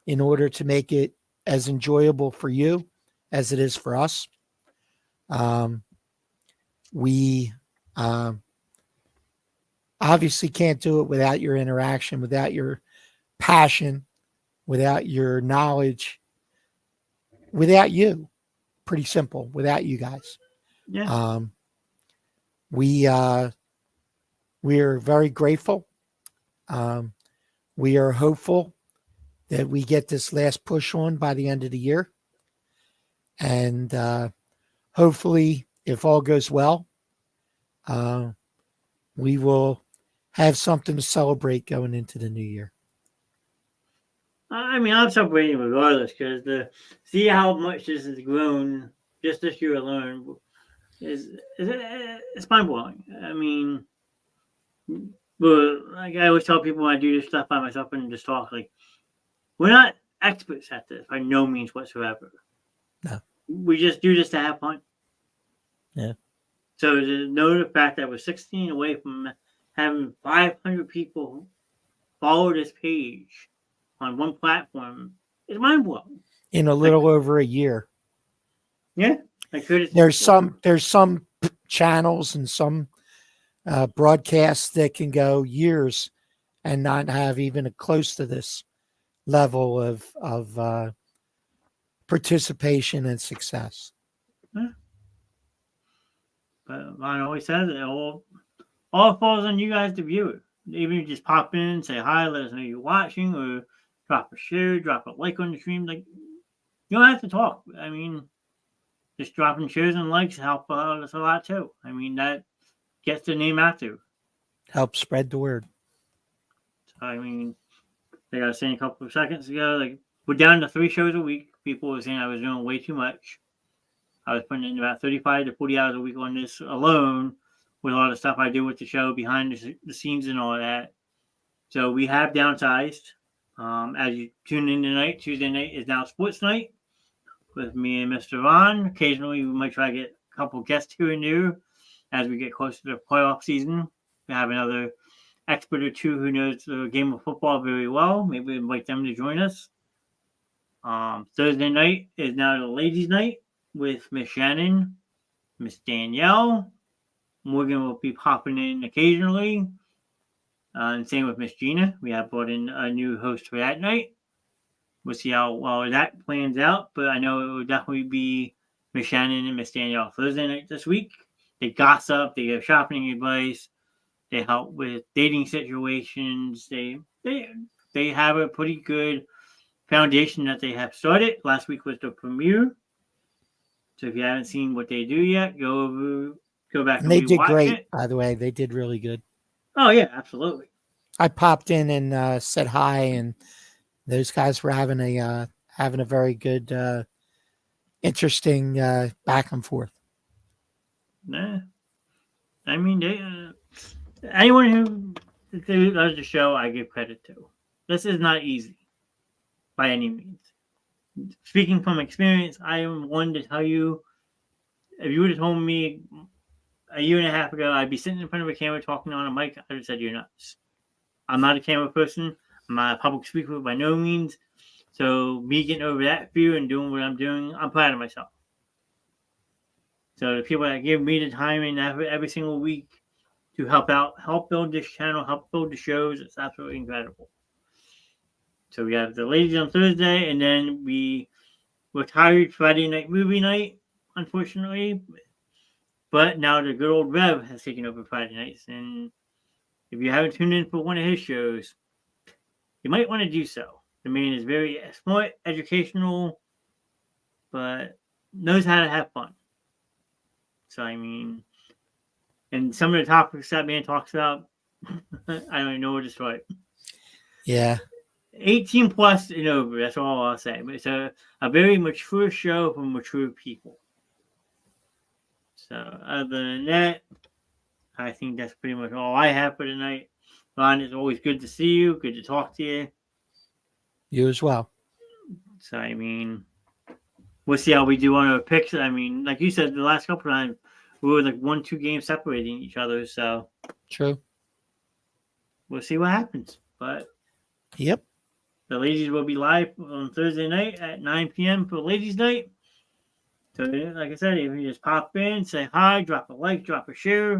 in order to make it as enjoyable for you as it is for us. We obviously can't do it without your interaction, without your passion, without your knowledge, without you. Pretty simple, without you guys. Yeah. We're very grateful. We are hopeful that we get this last push on by the end of the year. And hopefully, if all goes well, we will have something to celebrate going into the new year. I mean, I'm celebrating regardless because to see how much this has grown just this year alone it's mind-blowing. I mean, but like I always tell people when I do this stuff by myself and just talk, like, we're not experts at this by no means whatsoever. No. We just do this to have fun. Yeah. So to know the fact that we're 16 away from having 500 people follow this page on one platform is mind-blowing. In a little over a year. Yeah. There's some channels and some broadcasts that can go years and not have even a close to this level of participation and success. Yeah. But Ron always says it all falls on you guys to view it. Even if you just pop in, say hi, let us know you're watching, or drop a share, drop a like on the stream. Like, you don't have to talk. I mean, just dropping shares and likes help us a lot too. I mean, that gets the name out there. Help spread the word. So, I mean, like I was saying a couple of seconds ago, like, we're down to 3 shows a week. People were saying I was doing way too much. I was putting in about 35 to 40 hours a week on this alone, with a lot of stuff I do with the show behind the scenes and all that. So we have downsized. As you tune in tonight, Tuesday night is now sports night with me and Mr. Ron. Occasionally, we might try to get a couple guests here and there as we get closer to the playoff season. We have another expert or two who knows the game of football very well. Maybe we invite them to join us. Thursday night is now the ladies' night with Miss Shannon, Miss Danielle. Morgan will be popping in occasionally. And same with Miss Gina. We have brought in a new host for that night. We'll see how well that plans out, but I know it will definitely be Miss Shannon and Miss Danielle Thursday night this week. They gossip, they give shopping advice, they help with dating situations. They have a pretty good foundation that they have started. Last week was the premiere. So if you haven't seen what they do yet, go back and they did great, it. By the way. They did really good. Oh, yeah, absolutely. I popped in and said hi, and those guys were having a very good, interesting back and forth. Nah. I mean, anyone who does the show, I give credit to. This is not easy by any means. Speaking from experience, I am one to tell you, if you would have told me a year and a half ago I'd be sitting in front of a camera talking on a mic, I would have said you're nuts. I'm not a camera person. I'm not a public speaker by no means. So me getting over that fear and doing what I'm doing, I'm proud of myself. So the people that give me the time and effort every single week to help build this channel, help build the shows, it's absolutely incredible. So we have the ladies on Thursday, and then we retired Friday night movie night, unfortunately. But now the good old Rev has taken over Friday nights, and if you haven't tuned in for one of his shows, you might want to do so. The man is very smart, educational, but knows how to have fun. So, I mean, and some of the topics that man talks about, I don't even know what to start. Yeah. 18 plus and over, that's all I'll say. But it's a very mature show for mature people. So, other than that, I think that's pretty much all I have for tonight. Ron, it's always good to see you. Good to talk to you. You as well. So, I mean, we'll see how we do on our picks. I mean, like you said, the last couple of times, we were like 1-2 games separating each other. So, true. We'll see what happens. But, yep. The ladies will be live on Thursday night at 9 p.m. for ladies' night. So, like I said, if you just pop in, say hi, drop a like, drop a share,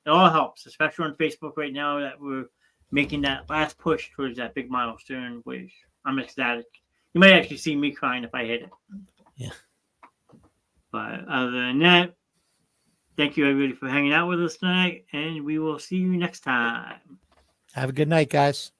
it all helps, especially on Facebook right now that we're making that last push towards that big milestone, which I'm ecstatic. You might actually see me crying if I hit it. Yeah. But other than that, thank you everybody for hanging out with us tonight, and we will see you next time. Have a good night, guys.